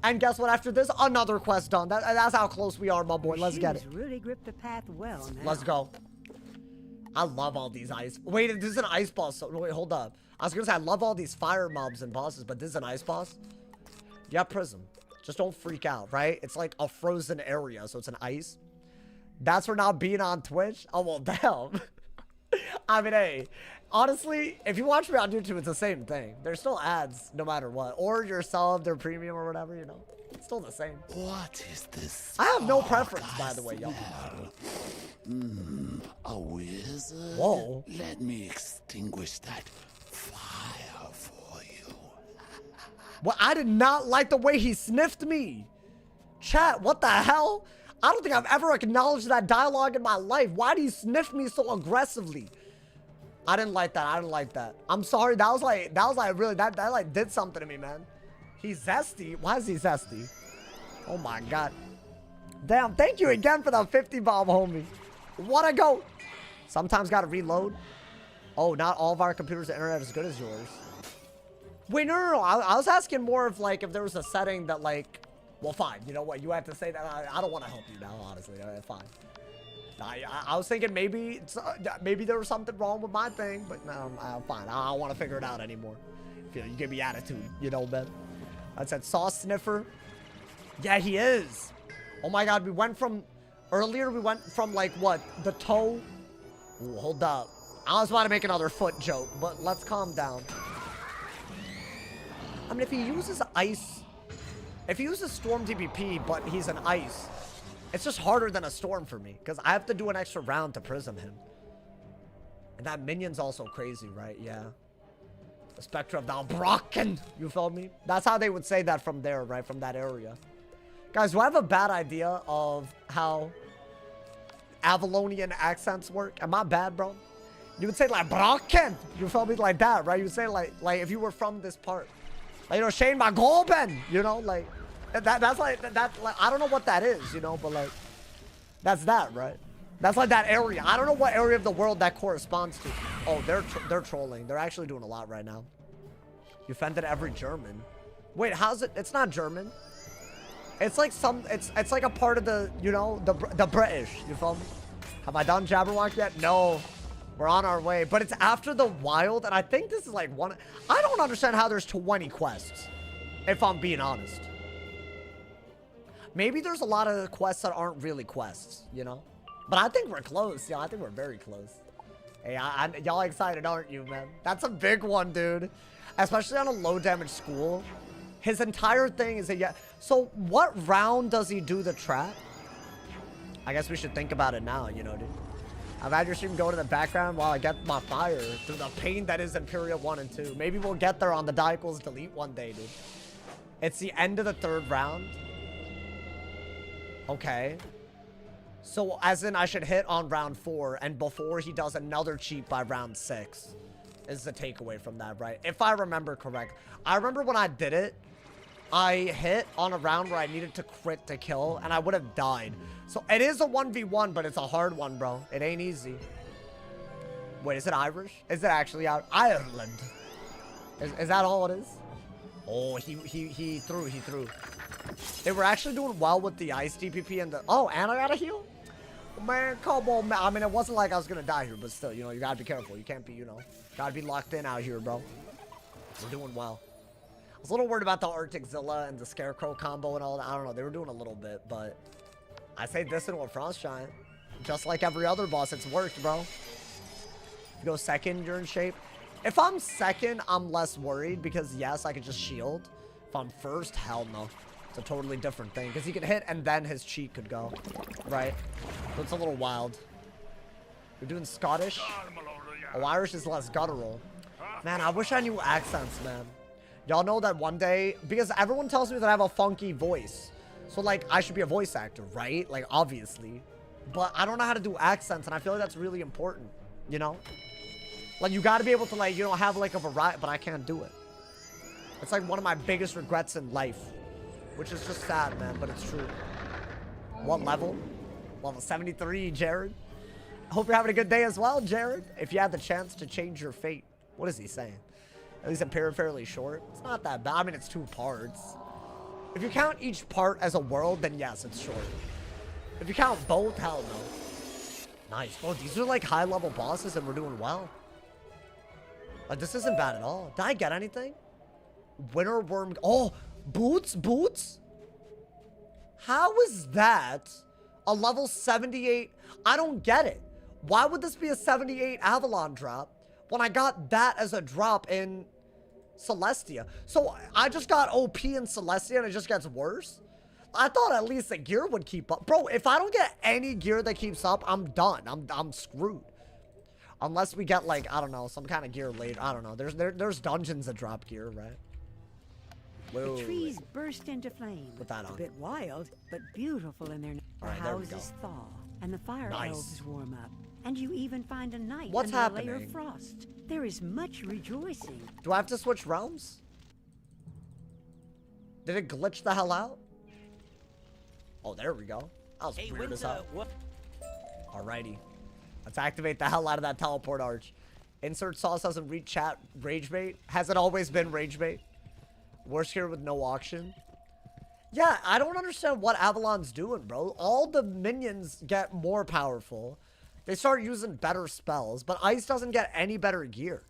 And guess what? After this, another quest done. That's how close we are, my boy. Let's get it. Really grip the path well now. Let's go. I love all these ice. Wait, this is an ice boss. So, wait, hold up. I was gonna say I love all these fire mobs and bosses, but this is an ice boss. Yeah, Prism. Just don't freak out, right? It's like a frozen area, so it's an ice. That's for not being on Twitch. Oh well, damn. I mean, hey, honestly, if you watch me on YouTube, it's the same thing. There's still ads, no matter what, or you're subbed or premium or whatever, you know. It's still the same. What is this? I have no preference, by the way, y'all. A wizard? Whoa. Let me extinguish that fire for you. Well, I did not like the way he sniffed me. Chat, what the hell? I don't think I've ever acknowledged that dialogue in my life. Why do you sniff me so aggressively? I didn't like that. I didn't like that. I'm sorry. That was like really, that like did something to me, man. He's zesty. Why is he zesty? Oh my God. Damn, thank you again for the 50 bomb, homie. What a goat. Sometimes gotta reload. Oh, not all of our computers' internet as good as yours. Wait, no. I was asking more of like if there was a setting that like, well, fine. You know what? You have to say that. I don't want to help you now, honestly. Fine. I was thinking maybe there was something wrong with my thing, but no, fine. I don't want to figure it out anymore. You give me attitude, you know, man. I said sauce sniffer. Yeah, he is. Oh my God, earlier we went from like what? The toe? Ooh, hold up. I was about to make another foot joke, but let's calm down. I mean, if he uses ice, if he uses storm TPP, but he's an ice, it's just harder than a storm for me, because I have to do an extra round to prism him. And that minion's also crazy, right? Yeah. The Spectre of the Brocken. You feel me? That's how they would say that from there, right? From that area. Guys, do I have a bad idea of how Avalonian accents work? Am I bad, bro? You would say like Brocken. You feel me? Like that, right? You would say like if you were from this part. Like, you know, Shane McGolben, you know, like that's like that. Like, I don't know what that is, you know, but like that's that, right? That's like that area. I don't know what area of the world that corresponds to. Oh, they're trolling. They're actually doing a lot right now. You offended every German. Wait, how's it? It's not German. It's like it's like a part of the, you know, the British. You feel me? Have I done Jabberwock yet? No. We're on our way. But it's after the wild, and I think this is like one. I don't understand how there's 20 quests, if I'm being honest. Maybe there's a lot of quests that aren't really quests, you know? But I think we're close. Yeah, I think we're very close. Hey, y'all excited, aren't you, man? That's a big one, dude. Especially on a low damage school. His entire thing is a yeah. So what round does he do the trap? I guess we should think about it now, you know, dude. I've had your stream go to the background while I get my fire through the pain that is Imperial 1 and 2. Maybe we'll get there on the die equals delete one day, dude. It's the end of the 3rd round. Okay. So, as in, I should hit on round 4, and before he does another cheat by round 6. Is the takeaway from that, right? If I remember correct. I remember when I did it, I hit on a round where I needed to crit to kill, and I would have died. So, it is a 1v1, but it's a hard one, bro. It ain't easy. Wait, is it Irish? Is it actually out? Ireland. Is that all it is? Oh, he threw. They were actually doing well with the ice DPP and the... Oh, and I got a heal? Man, come on, man. I mean, it wasn't like I was going to die here, but still, you know, you got to be careful. You can't be, you know, got to be locked in out here, bro. We're doing well. I was a little worried about the Arctic Zilla and the Scarecrow combo and all that. I don't know. They were doing a little bit, but I say Dissident with Frost Giant. Just like every other boss, it's worked, bro. If you go second, you're in shape. If I'm second, I'm less worried because, yes, I could just shield. If I'm first, hell no. It's a totally different thing because he could hit and then his cheat could go, right? So it's a little wild. We're doing Scottish. Oh, Irish is less guttural. Man, I wish I knew accents, man. Y'all know that one day, because everyone tells me that I have a funky voice. So, like, I should be a voice actor, right? Like, obviously. But I don't know how to do accents, and I feel like that's really important, you know? Like, you gotta be able to, like, you know, have, like, a variety, but I can't do it. It's, like, one of my biggest regrets in life. Which is just sad, man, but it's true. What level? Level 73, Jared. Hope you're having a good day as well, Jared. If you had the chance to change your fate. What is he saying? At least appear fairly short. It's not that bad. I mean, it's 2 parts. If you count each part as a world, then yes, it's short. If you count both, hell no. Nice. Oh, these are like high-level bosses and we're doing well. Like, this isn't bad at all. Did I get anything? Winter worm. Oh, boots? How is that a level 78? I don't get it. Why would this be a 78 Avalon drop when I got that as a drop in Celestia? So I just got OP in Celestia and it just gets worse? I thought at least the gear would keep up. Bro, if I don't get any gear that keeps up, I'm done. I'm screwed. Unless we get, like, I don't know, some kind of gear later. I don't know. There's dungeons that drop gear, right? Whoa, the trees burst into flame. Put that on. A bit wild, but beautiful in their houses thaw, and the fire elves warm up. And you even find a night What's under a layer happening? of frost. There is much rejoicing. Do I have to switch realms? Did it glitch the hell out? Oh, there we go. That was weird as hell. Alrighty. Let's activate the hell out of that teleport arch. Insert sauce doesn't read chat. Rage bait. Has it always been rage bait? Worst here with no auction. Yeah, I don't understand what Avalon's doing, bro. All the minions get more powerful. They start using better spells, but Ice doesn't get any better gear.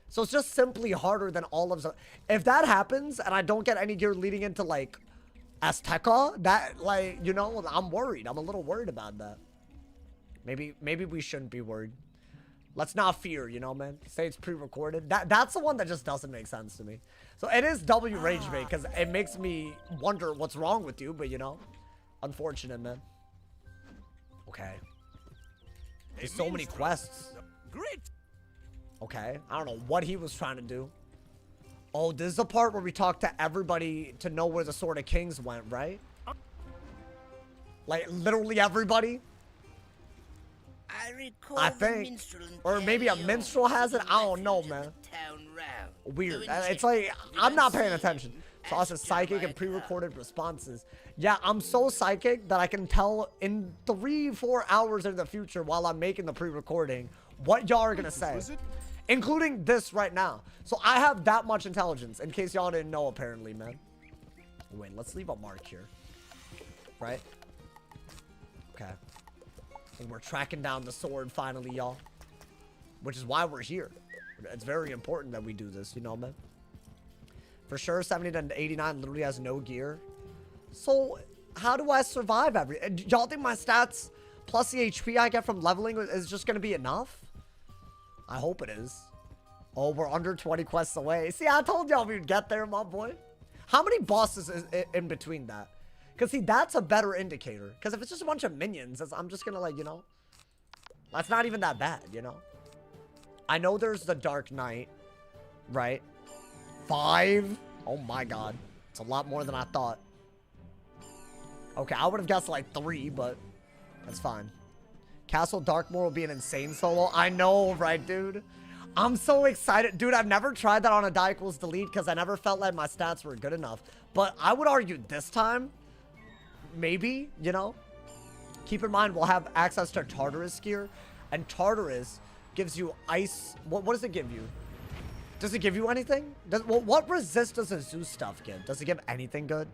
So it's just simply harder than all of them. If that happens and I don't get any gear leading into, like, Azteca, that, like, you know, I'm worried. I'm a little worried about that. Maybe we shouldn't be worried. Let's not fear, you know, man. Say it's pre-recorded. That's the one that just doesn't make sense to me. So it is W Rage Bait because it makes me wonder what's wrong with you, but you know, unfortunate, man. Okay. There's so many quests. Great. Okay. I don't know what he was trying to do. Oh, this is the part where we talk to everybody to know where the Sword of Kings went, right? Like, literally everybody? I think. Or maybe a minstrel has it? I don't know, man. Weird. It's like, I'm not paying attention. Sauce is psychic and pre-recorded responses. Yeah, I'm so psychic that I can tell in 3-4 hours in the future while I'm making the pre-recording what y'all are gonna say. Including this right now. So I have that much intelligence, in case y'all didn't know, apparently, man. Wait, let's leave a mark here. Right? Okay. And we're tracking down the sword finally, y'all. Which is why we're here. It's very important that we do this, you know, man. For sure, 70 to 89 literally has no gear. So, how do I survive y'all think my stats plus the HP I get from leveling is just gonna be enough? I hope it is. Oh, we're under 20 quests away. See, I told y'all we'd get there, my boy. How many bosses is in between that? Because, see, that's a better indicator. Because if it's just a bunch of minions, I'm just gonna, like, you know. That's not even that bad, you know. I know there's the Dark Knight, right? 5? Oh, my God. It's a lot more than I thought. Okay, I would have guessed, like, 3, but that's fine. Castle Darkmoor will be an insane solo. I know, right, dude? I'm so excited. Dude, I've never tried that on a die equals delete because I never felt like my stats were good enough. But I would argue this time, maybe, you know? Keep in mind, we'll have access to Tartarus gear. And Tartarus gives you ice. What does it give you? Does it give you anything? What resist does a Zeus stuff give? Does it give anything good?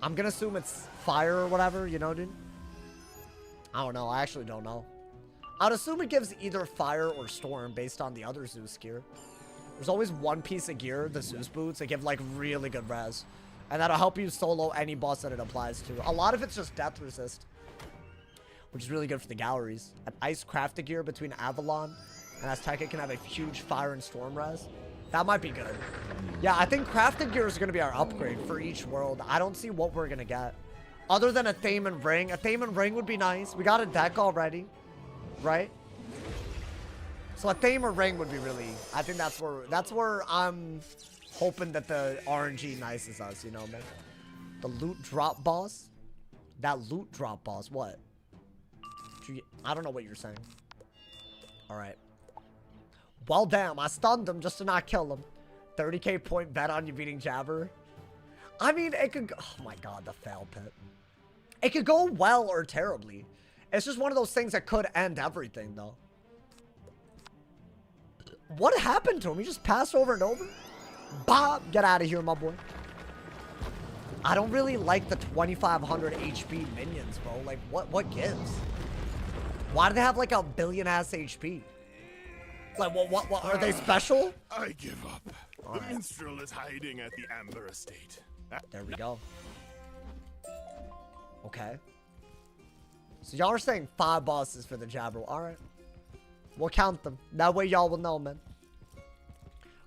I'm going to assume it's fire or whatever, you know, dude? I don't know. I actually don't know. I'd assume it gives either fire or storm based on the other Zeus gear. There's always one piece of gear, the Zeus boots, that give like really good res. And that'll help you solo any boss that it applies to. A lot of it's just death resist, which is really good for the galleries. An ice crafted gear between Avalon and Azteca can have a huge fire and storm res. That might be good. Yeah, I think crafted gear is going to be our upgrade for each world. I don't see what we're going to get. Other than a Thaman ring. A Thaman ring would be nice. We got a deck already. Right? So a Thamer ring would be really, I think that's where I'm hoping that the RNG nices us, you know, man. The loot drop boss? That loot drop boss, what? I don't know what you're saying. Alright. Well, damn, I stunned him just to not kill him. 30k point bet on you beating Jabber. I mean, it could go, oh my god, the fail pit. It could go well or terribly. It's just one of those things that could end everything, though. What happened to him? He just passed over and over? Bob, get out of here, my boy. I don't really like the 2,500 HP minions, bro. Like, what gives? Why do they have, like, a billion-ass HP? Like, what are they special? I give up. All The right. minstrel is hiding at the Amber Estate. There we go. Okay. So y'all are saying 5 bosses for the Jabberwock. Alright. We'll count them. That way y'all will know, man.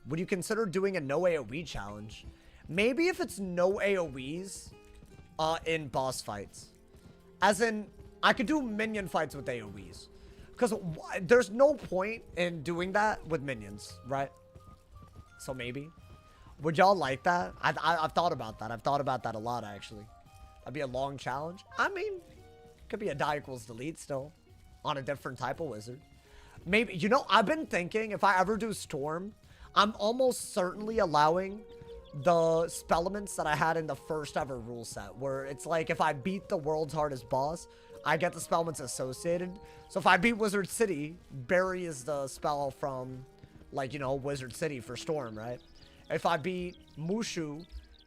Would you consider doing a no AoE challenge? Maybe if it's no AoEs in boss fights. As in, I could do minion fights with AoEs. Because there's no point in doing that with minions, right? So maybe. Would y'all like that? I've thought about that. I've thought about that a lot, actually. That'd be a long challenge. I mean, could be a die equals delete still. On a different type of wizard. Maybe, you know, I've been thinking if I ever do Storm, I'm almost certainly allowing the spellements that I had in the first ever rule set. Where it's like if I beat the world's hardest boss, I get the spellements associated. So if I beat Wizard City, Barry is the spell from, like, you know, Wizard City for Storm, right? If I beat Mushu,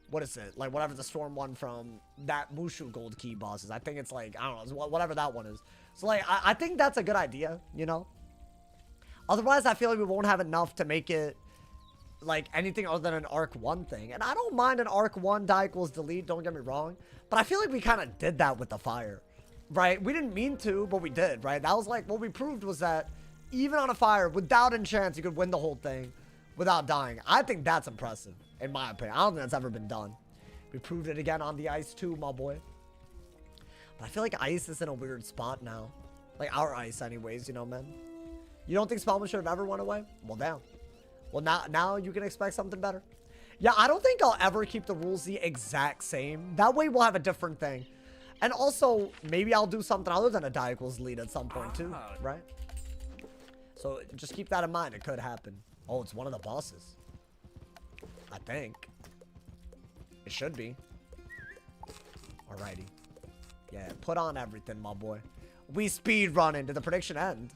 what is it? Like, whatever the Storm one from that Mushu Gold Key boss is. I think it's like, I don't know, whatever that one is. So, like, I think that's a good idea, you know? Otherwise, I feel like we won't have enough to make it, like, anything other than an Arc 1 thing. And I don't mind an Arc 1 die equals delete, don't get me wrong. But I feel like we kind of did that with the fire, right? We didn't mean to, but we did, right? That was like, what we proved was that even on a fire, without enchants, you could win the whole thing without dying. I think that's impressive, in my opinion. I don't think that's ever been done. We proved it again on the ice too, my boy. But I feel like ice is in a weird spot now. Like our ice anyways, you know, man. You don't think Spellman should have ever went away? Well, damn. Well, now you can expect something better. Yeah, I don't think I'll ever keep the rules the exact same. That way we'll have a different thing. And also, maybe I'll do something other than a die equals lead at some point too, right? So just keep that in mind. It could happen. Oh, it's one of the bosses. I think. It should be. Alrighty. Yeah, put on everything, my boy. We speed running to the prediction end.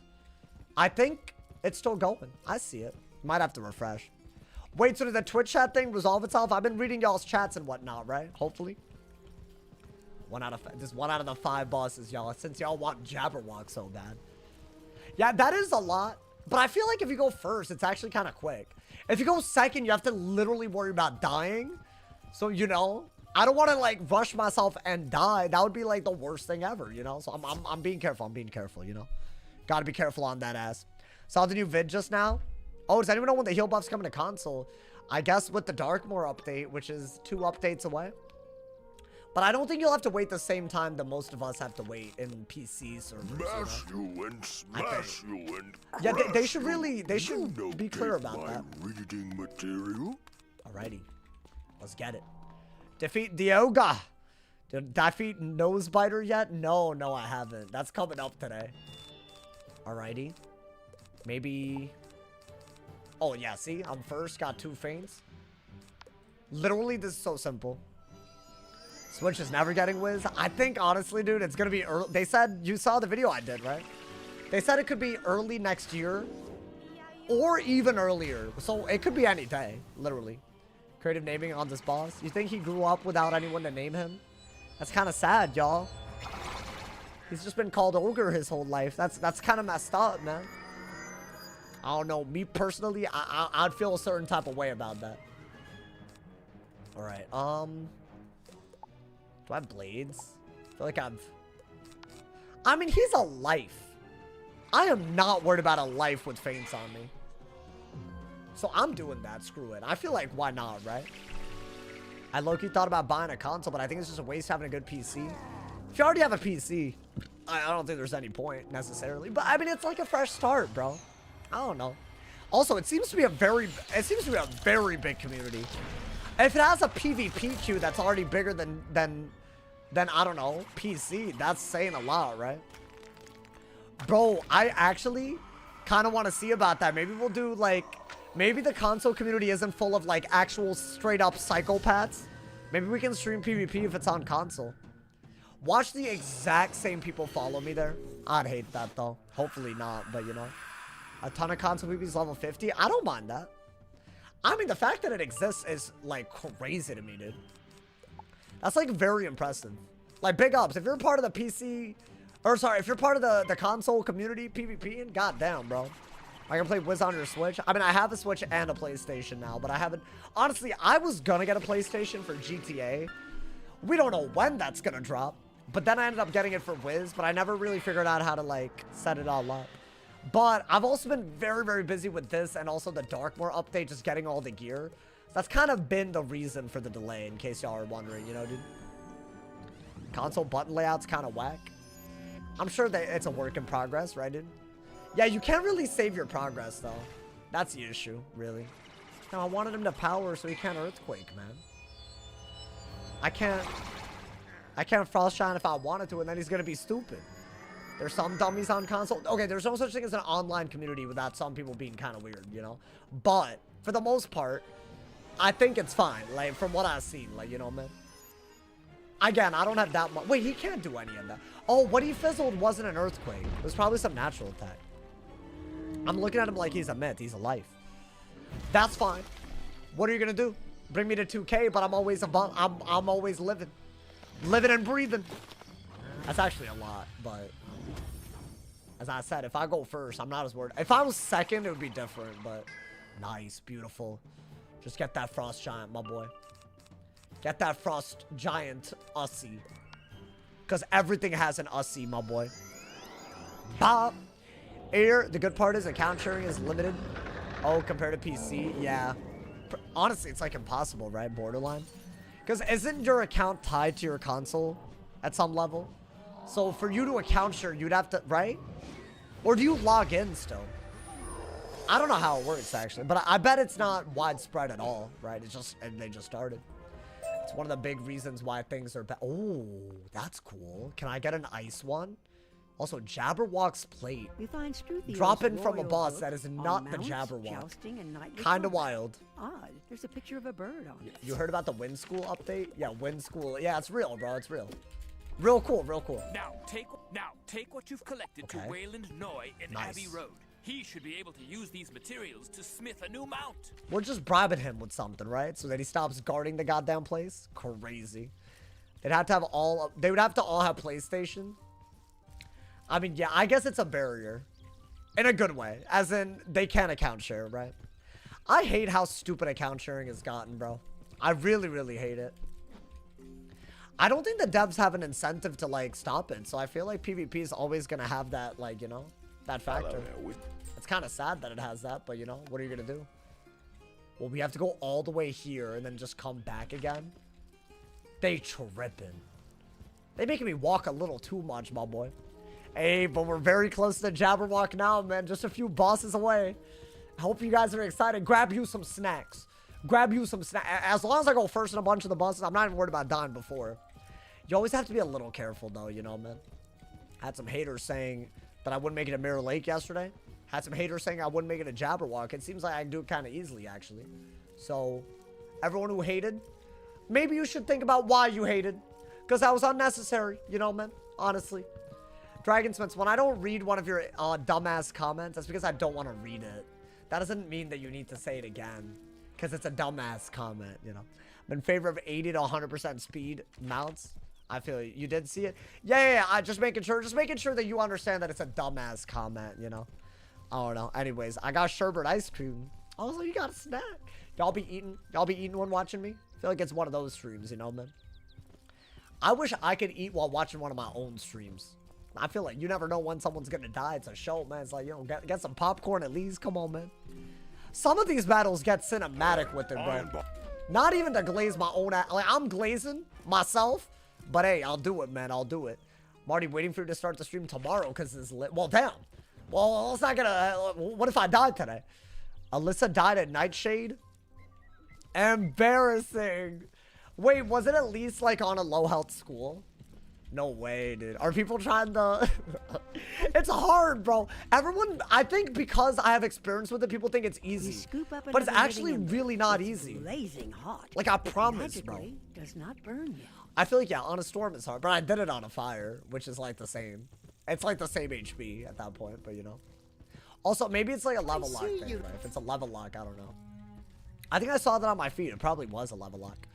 I think it's still going. I see it. Might have to refresh. Wait, so did the Twitch chat thing resolve itself? I've been reading y'all's chats and whatnot, right? Hopefully. This 1 out of the 5 bosses, y'all. Since y'all want Jabberwock so bad. Yeah, that is a lot. But I feel like if you go first, it's actually kind of quick. If you go second, you have to literally worry about dying. So, you know, I don't want to like rush myself and die. That would be like the worst thing ever, you know? So I'm being careful. I'm being careful, you know? Gotta be careful on that ass. Saw the new vid just now. Oh, does anyone know when the heal buff's coming to console? I guess with the Darkmoor update, which is 2 updates away. But I don't think you'll have to wait the same time that most of us have to wait in PC servers. Smash you and smash you and yeah, they should really, they should be clear about that. Reading material. Alrighty, let's get it. Defeat Dioga. Did I defeat Nosebiter yet? No, I haven't. That's coming up today. Alrighty. Maybe. Oh yeah, see, I'm first. Got 2 feints. Literally, this is so simple. Switch is never getting Wiz. I think, honestly, dude, it's going to be early. They said, you saw the video I did, right? They said it could be early next year or even earlier. So it could be any day, literally. Creative naming on this boss. You think he grew up without anyone to name him? That's kind of sad, y'all. He's just been called Ogre his whole life. That's kind of messed up, man. I don't know. Me personally, I'd feel a certain type of way about that. All right. Do I have blades? I feel like I mean, he's a life. I am not worried about a life with feints on me. So I'm doing that. Screw it. I feel like, why not, right? I low-key thought about buying a console, but I think it's just a waste having a good PC. If you already have a PC, I don't think there's any point necessarily. But I mean, it's like a fresh start, bro. I don't know. Also, it seems to be a very big community. If it has a PvP queue that's already bigger than I don't know, PC, that's saying a lot, right? Bro, I actually kind of want to see about that. Maybe we'll do like, maybe the console community isn't full of like actual straight up psychopaths. Maybe we can stream PvP if it's on console. Watch the exact same people follow me there. I'd hate that though. Hopefully not, but you know. A ton of console PvPs level 50. I don't mind that. I mean, the fact that it exists is like crazy to me, dude. That's like very impressive. Like, big ups. If you're part of the PC, or sorry, if you're part of the console community PvP, and goddamn, bro. I can play Wiz on your Switch. I mean, I have a Switch and a PlayStation now, but I haven't. Honestly, I was gonna get a PlayStation for GTA. We don't know when that's gonna drop. But then I ended up getting it for Wiz, but I never really figured out how to like set it all up. But I've also been very, very busy with this and also the Darkmoor update, just getting all the gear. That's kind of been the reason for the delay, in case y'all are wondering, you know, dude. Console button layout's kind of whack. I'm sure that it's a work in progress, right, dude? Yeah, you can't really save your progress, though. That's the issue, really. No, I wanted him to power so he can't earthquake, man. I can't frost shine if I wanted to, and then he's gonna be stupid. There's some dummies on console. Okay, there's no such thing as an online community without some people being kind of weird, you know? But, for the most part, I think it's fine, like, from what I've seen, like, you know, man. Again, I don't have that much. Wait, he can't do any of that. Oh, what he fizzled wasn't an earthquake. It was probably some natural attack. I'm looking at him like he's a myth. He's a life. That's fine. What are you gonna do? Bring me to 2K, but I'm always above. I'm always living and breathing. That's actually a lot, but as I said, if I go first, I'm not as worried. If I was second, it would be different, but nice, beautiful. Just get that frost giant, my boy. Get that frost giant Ussy. Because everything has an Ussy, my boy. Bop. Here, the good part is account sharing is limited. Oh, compared to PC? Yeah. Honestly, it's like impossible, right? Borderline. Because isn't your account tied to your console at some level? So for you to account share, you'd have to, right? Or do you log in still? I don't know how it works, actually. But I bet it's not widespread at all, right? It's just, and they just started. It's one of the big reasons why things are bad. Oh, that's cool. Can I get an ice one? Also, Jabberwock's plate. Dropping from a boss that is not the Jabberwock. Kind of wild. Odd. There's a picture of a bird on it. You heard about the Wind School update? Yeah, Wind School. Yeah, it's real, bro. It's real. Real cool, real cool. Now take what you've collected to Wayland Noy in Abbey Road. He should be able to use these materials to smith a new mount. We're just bribing him with something, right? So that he stops guarding the goddamn place. Crazy. They'd have to have all. They would have to all have PlayStation. I mean, yeah, I guess it's a barrier. In a good way. As in, they can't account share, right? I hate how stupid account sharing has gotten, bro. I really, really hate it. I don't think the devs have an incentive to, like, stop it. So I feel like PvP is always going to have that, like, you know, that factor. It's kind of sad that it has that, but, you know, what are you going to do? Well, we have to go all the way here and then just come back again. They tripping. They making me walk a little too much, my boy. Hey, but we're very close to Jabberwock now, man. Just a few bosses away. I hope you guys are excited. Grab you some snacks. Grab you some snacks. As long as I go first in a bunch of the bosses, I'm not even worried about dying before. You always have to be a little careful, though, you know, man. I had some haters saying that I wouldn't make it to Mirror Lake yesterday. Had some haters saying I wouldn't make it to Jabberwock. It seems like I can do it kind of easily, actually. So, everyone who hated, maybe you should think about why you hated. Because that was unnecessary, you know, man. Honestly. Dragonsmiths, when I don't read one of your dumbass comments, that's because I don't want to read it. That doesn't mean that you need to say it again. Because it's a dumbass comment, you know. I'm in favor of 80 to 100% speed mounts. I feel you did see it. Yeah. I just making sure that you understand that it's a dumbass comment, you know. I don't know. Anyways, I got sherbet ice cream. Also, you got a snack. Y'all be eating when watching me. I feel like it's one of those streams, you know, man. I wish I could eat while watching one of my own streams. I feel like you never know when someone's gonna die. It's a show, man. It's like, you know, get some popcorn at least. Come on, man. Some of these battles get cinematic with it, bro. Not even to glaze my own ass. Like, I'm glazing myself. But hey, I'll do it, man. I'll do it. I'm already waiting for you to start the stream tomorrow because it's lit. Well, damn. Well, it's not gonna... what if I died today? Alyssa died at Nightshade? Embarrassing. Wait, was it at least, like, on a low-health school? No way, dude. Are people trying to... It's hard, bro. Everyone... I think because I have experience with it, people think it's easy. But it's actually really not easy. Blazing hot. Like, I promise, bro. Does not burn you. I feel like, yeah, on a storm it's hard, but I did it on a fire, which is like the same. It's like the same HP at that point, but you know. Also, maybe it's like a level lock thing, right? If it's a level lock, I don't know. I think I saw that on my feed. It probably was a level lock.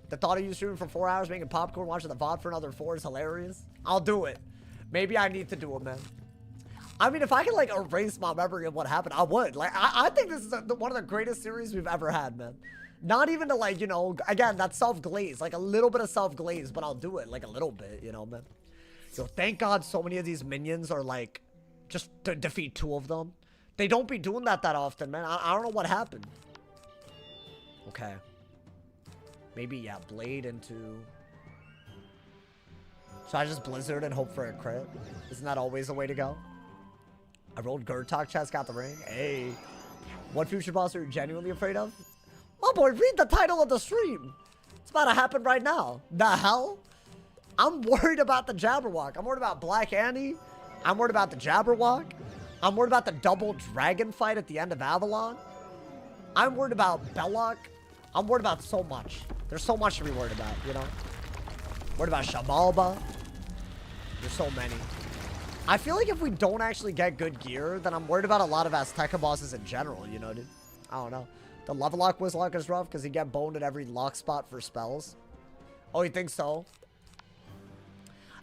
The thought of you streaming for 4 hours, making popcorn, watching the VOD for another 4 is hilarious. I'll do it. Maybe I need to do it, man. I mean, if I could, like, erase my memory of what happened, I would. Like, I think this is one of the greatest series we've ever had, man. Not even to, like, you know, again, that's self-glaze. Like, a little bit of self-glaze, but I'll do it. Like, a little bit, you know, man. So, thank God so many of these minions are, like, just to defeat 2 of them. They don't be doing that often, man. I don't know what happened. Okay. Maybe, yeah, Blade into... So I just Blizzard and hope for a crit? Isn't that always the way to go? I rolled Gurtok chest, got the ring. Hey. What future boss are you genuinely afraid of? Oh boy, read the title of the stream. It's about to happen right now. The hell? I'm worried about the Jabberwock. I'm worried about Black Annie. I'm worried about the Jabberwock. I'm worried about the double dragon fight at the end of Avalon. I'm worried about Belloc. I'm worried about so much. There's so much to be worried about, you know? Worried about Shabalba. There's so many. I feel like if we don't actually get good gear, then I'm worried about a lot of Azteca bosses in general, you know, dude? I don't know. The level lock Wizlock is rough because he get boned at every lock spot for spells. Oh, you think so?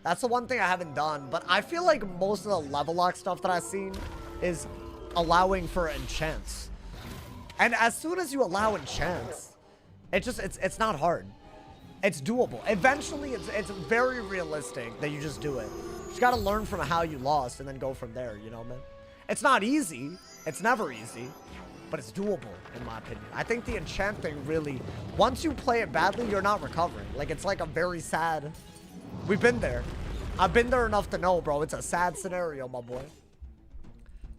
That's the one thing I haven't done, but I feel like most of the level lock stuff that I've seen is allowing for enchants. And as soon as you allow enchants, it's not hard. It's doable. Eventually, it's very realistic that you just do it. You just gotta learn from how you lost and then go from there, you know, man? It's not easy. It's never easy. But it's doable, in my opinion. I think the enchant thing really... Once you play it badly, you're not recovering. Like, it's like a very sad... We've been there. I've been there enough to know, bro. It's a sad scenario, my boy.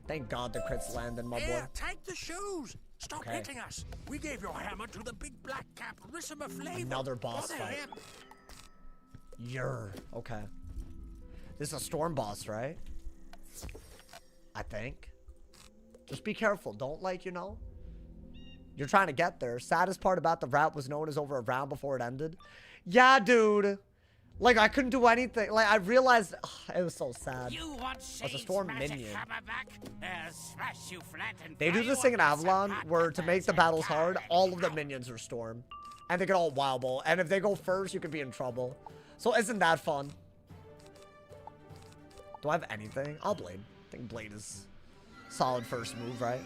Thank God the crits landed, my boy. Here, take the shoes. Stop hitting us. We gave your hammer to the big black cap Rissima Flavor. Another boss fight. Okay. This is a storm boss, right? I think. Just be careful. Don't, like, you know. You're trying to get there. Saddest part about the route was known as over a round before it ended. Yeah, dude. Like, I couldn't do anything. Like, I realized... it was so sad. You want it's a storm minion. Smash you flat and they do this thing in Avalon where to make the battles hard, all of the minions are storm. And they get all wild ball. And if they go first, you could be in trouble. So isn't that fun? Do I have anything? I'll Blade. I think Blade is... solid first move, right?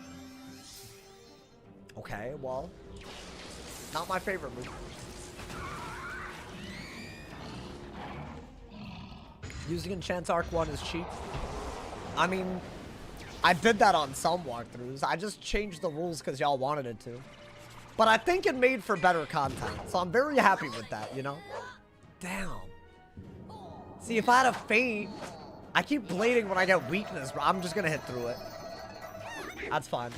Okay, well, not my favorite move. Using Enchants Arc 1 is cheap. I mean, I did that on some walkthroughs. I just changed the rules because y'all wanted it to. But I think it made for better content. So I'm very happy with that, you know? Damn. See, if I had a feint, I keep blading when I get weakness, bro. I'm just gonna hit through it. That's fine.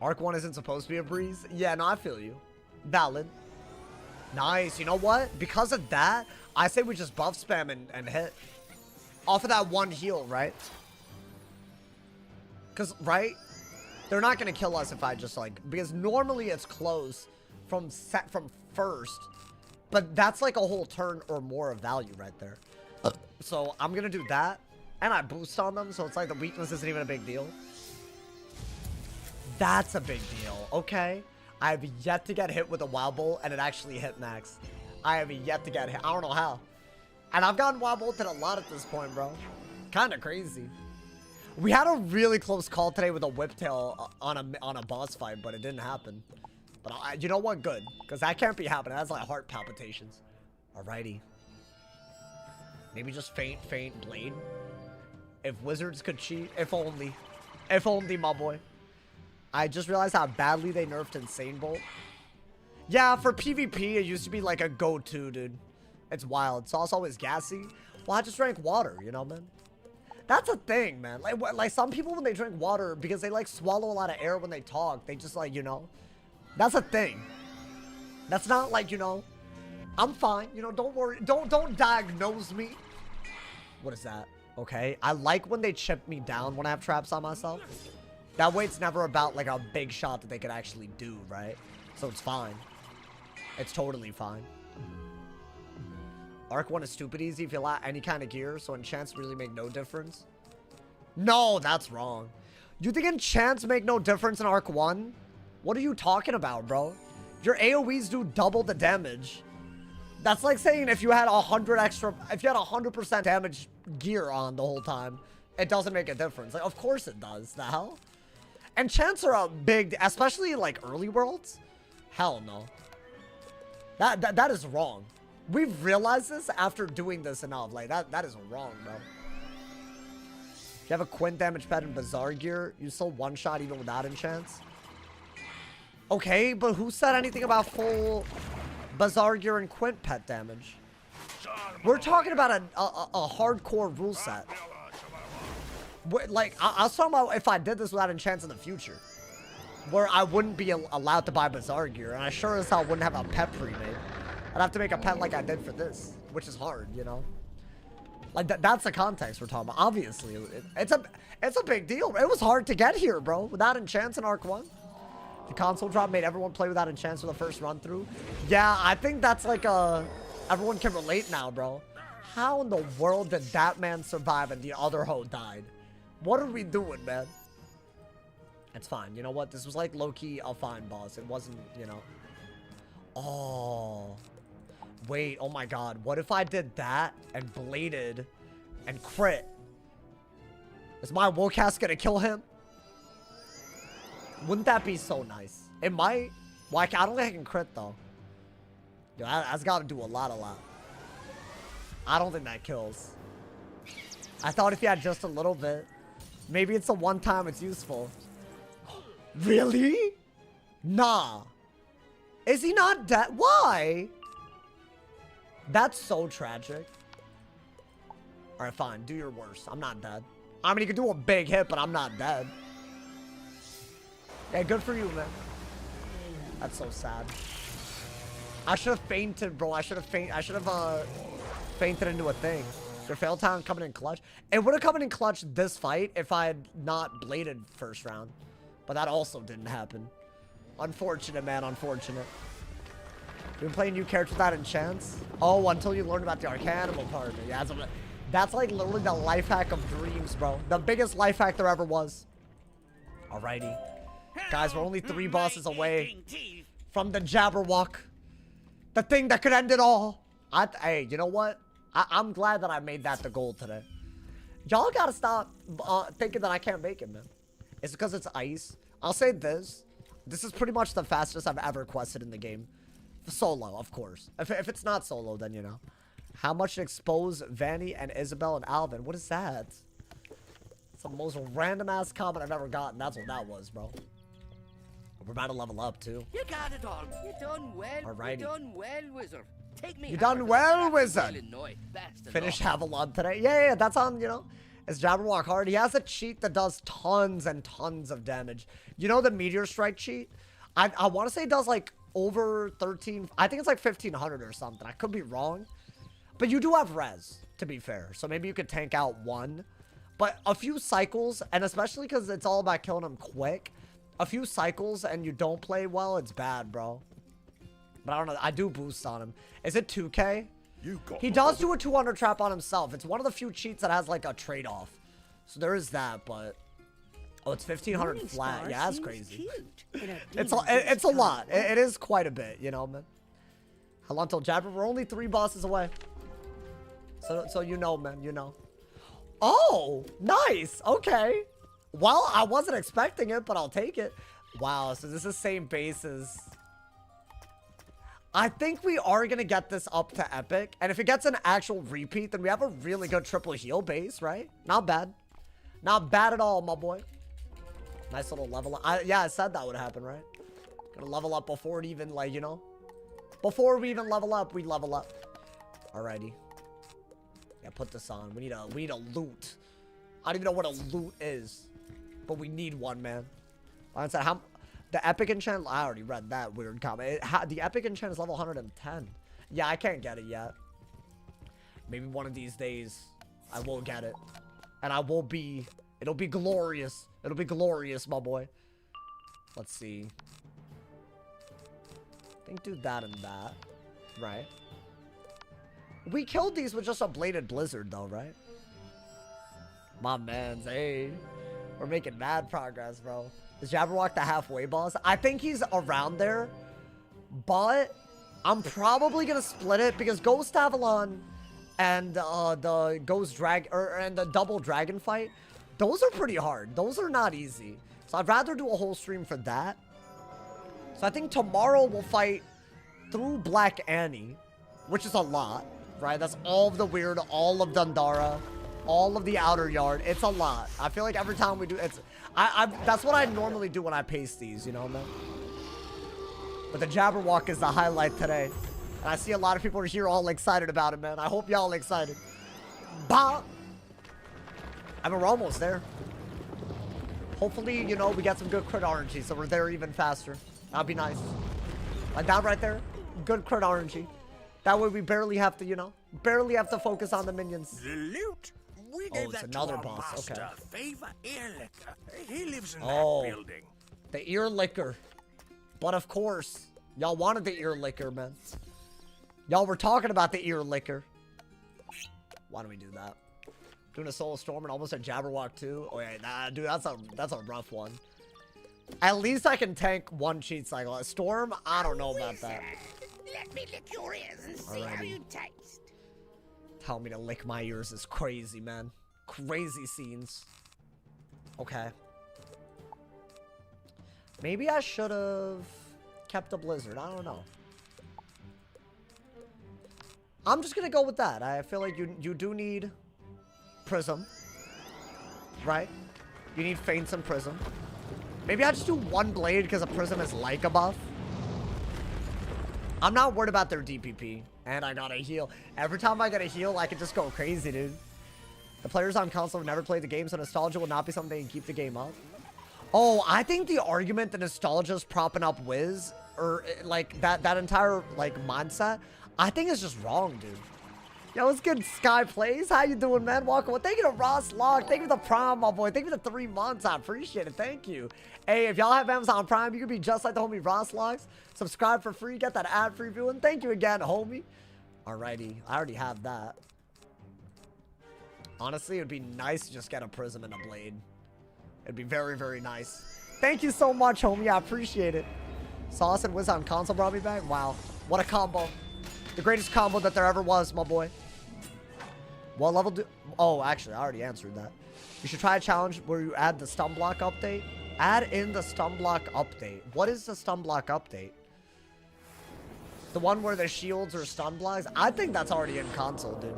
Arc 1 isn't supposed to be a breeze? Yeah, no, I feel you. Valid. Nice. You know what? Because of that, I say we just buff spam and hit. Off of that one heal, right? Because, right? They're not going to kill us if I just, like... Because normally it's close from first. But that's like a whole turn or more of value right there. So I'm going to do that. And I boost on them, so it's like the weakness isn't even a big deal. That's a big deal. Okay. I have yet to get hit with a Wild Bolt, and it actually hit max. I have yet to get hit. I don't know how. And I've gotten Wild Bolted a lot at this point, bro. Kind of crazy. We had a really close call today with a Whiptail on a boss fight, but it didn't happen. But you know what? Good. Because that can't be happening. That's like heart palpitations. Alrighty. Maybe just feint, blade. If wizards could cheat. If only. If only, my boy. I just realized how badly they nerfed Insane Bolt. Yeah, for PvP, it used to be like a go-to, dude. It's wild. Sauce always gassy. Well, I just drank water, you know, man? That's a thing, man. Like some people, when they drink water, because they, like, swallow a lot of air when they talk, they just, like, you know. That's a thing. That's not, like, you know, I'm fine. You know, don't worry. Don't diagnose me. What is that? Okay. I like when they chip me down when I have traps on myself. That way it's never about, like, a big shot that they could actually do, right? So it's fine. It's totally fine. Arc 1 is stupid easy if you lack any kind of gear, so enchants really make no difference. No, that's wrong. You think enchants make no difference in Arc 1? What are you talking about, bro? Your AoEs do double the damage. That's like saying if you had 100% damage gear on the whole time, it doesn't make a difference. Like, of course it does. The hell? Enchants are a big, especially in, like, early worlds. Hell no. That is wrong. We've realized this after doing this enough. Like, that is wrong, bro. If you have a Quint damage pet in Bazaar gear, you still one-shot even without enchants. Okay, but who said anything about full Bazaar gear and Quint pet damage? We're talking about a hardcore rule set. Like, I was talking about if I did this without enchants in the future. Where I wouldn't be allowed to buy Bazaar gear. And I sure as hell wouldn't have a pet pre-made. I'd have to make a pet like I did for this. Which is hard, you know? Like, that's the context we're talking about. Obviously, it's a big deal. It was hard to get here, bro. Without enchants in Arc 1. The console drop made everyone play without enchants for the first run through. Yeah, I think that's like everyone can relate now, bro. How in the world did that man survive and the other hoe died? What are we doing, man? It's fine. You know what? This was like low-key a fine boss. It wasn't, you know. Oh. Wait. Oh my god. What if I did that and bladed and crit? Is my Woolcast gonna kill him? Wouldn't that be so nice? It might. Well, I don't think I can crit, though. Yo, that's got to do a lot. I don't think that kills. I thought if you had just a little bit. Maybe it's the one time it's useful. Really? Nah. Is he not dead? Why? That's so tragic. Alright, fine. Do your worst. I'm not dead. I mean, you could do a big hit, but I'm not dead. Yeah, good for you, man. That's so sad. I should have fainted, bro. I should have fainted into a thing. Your fail time coming in clutch. It would have come in clutch this fight if I had not bladed first round. But that also didn't happen. Unfortunate, man. Unfortunate. You've been playing new characters without enchants? Oh, until you learned about the Archmastery partner. Yeah, that's like literally the life hack of dreams, bro. The biggest life hack there ever was. Alrighty. Guys, we're only 3 bosses away from the Jabberwock. The thing that could end it all. Hey, you know what? I'm glad that I made that the goal today. Y'all gotta stop thinking that I can't make it, man. It's because it's ice. I'll say this. This is pretty much the fastest I've ever quested in the game. Solo, of course. If it's not solo, then, you know. How much to expose Vanny and Isabel and Alvin? What is that? It's the most random ass comment I've ever gotten. That's what that was, bro. We're about to level up too. You got it all. You done well. Alrighty. You done well, Wizard. Take me. You done well, Wizard. Finish Avalon today. Yeah, that's on, you know. It's Jabberwock hard. He has a cheat that does tons and tons of damage. You know the Meteor Strike cheat? I want to say it does like over 13. I think it's like 1500 or something. I could be wrong. But you do have res, to be fair. So maybe you could tank out one. But a few cycles, and especially because it's all about killing him quick. A few cycles and you don't play well, it's bad, bro. But I don't know. I do boost on him. Is it 2k? He does do a 200 trap on himself. It's one of the few cheats that has like a trade-off. So there is that, but... Oh, it's 1500 flat. Yeah, that's crazy. It's a lot. It is quite a bit, you know, man. How long till Jabber? We're only 3 bosses away. So you know, man, you know. Oh, nice. Okay. Well, I wasn't expecting it, but I'll take it. Wow, so this is same base as... I think we are going to get this up to epic. And if it gets an actual repeat, then we have a really good triple heal base, right? Not bad. Not bad at all, my boy. Nice little level up. Yeah, I said that would happen, right? Gonna level up before it even, like, you know? Before we even level up, we level up. Alrighty. Yeah, put this on. We need a loot. I don't even know what a loot is. But we need one, man. Like I said, the epic enchant, I already read that weird comment. The epic enchant is level 110. Yeah, I can't get it yet. Maybe one of these days, I will get it. And I will be, it'll be glorious. It'll be glorious, my boy. Let's see. I think do that and that. Right. We killed these with just a bladed blizzard, though, right? My man's, hey. We're making mad progress, bro. Is Jabberwock the halfway boss? I think he's around there. But I'm probably going to split it because Ghost Avalon and the Ghost Drag and the double dragon fight, those are pretty hard. Those are not easy. So I'd rather do a whole stream for that. So I think tomorrow we'll fight through Black Annie, which is a lot, right? That's all of the weird, all of Dundara, all of the outer yard. It's a lot. I feel like every time we do, it's... that's what I normally do when I pace these, you know, man? But the Jabberwock is the highlight today. And I see a lot of people are here all excited about it, man. I hope y'all excited. Bah! I mean, we're almost there. Hopefully, you know, we got some good crit RNG, so we're there even faster. That'd be nice. Like that right there. Good crit RNG. That way we barely have to, you know, barely have to focus on the minions. The loot. We Oh, it's another boss. Okay. Favor Earlicker. He lives in that building. The ear licker. But of course, y'all wanted the ear licker, man. Y'all were talking about the ear licker. Why don't we do that? Doing a Soul Storm and almost a Jabberwock too. Oh yeah, nah, dude, that's a rough one. At least I can tank one cheat cycle. A Storm, I don't know about that. Let me lick your ears and see how you taste. Tell me to lick my ears is crazy, man. Crazy scenes. Okay. Maybe I should have kept a blizzard. I don't know. I'm just gonna go with that. I feel like you do need Prism, right? You need Feints and Prism. Maybe I just do one blade because a Prism is like a buff. I'm not worried about their DPP. And I got a heal. Every time I get a heal, I can just go crazy, dude. The players on console have never played the game, so nostalgia will not be something to keep the game up. Oh, I think the argument that nostalgia's propping up Wiz, or like that entire like mindset, I think is just wrong, dude. Yo, what's good, Sky Plays? How you doing, man? Welcome. Well, thank you to Ross Locke. Thank you for the Prime, my boy. Thank you for the 3 months. I appreciate it. Thank you. Hey, if y'all have Amazon Prime, you can be just like the homie Ross Locks. Subscribe for free. Get that ad-free viewing. Thank you again, homie. Alrighty. I already have that. Honestly, it would be nice to just get a Prism and a Blade. It'd be very, very nice. Thank you so much, homie. I appreciate it. Sauce and Wiz on console brought me back. Wow. What a combo. The greatest combo that there ever was, my boy. What level do... Oh, actually, I already answered that. You should try a challenge where you add the stun block update. Add in the stun block update. What is the stun block update? The one where the shields or stun blocks? I think that's already in console, dude.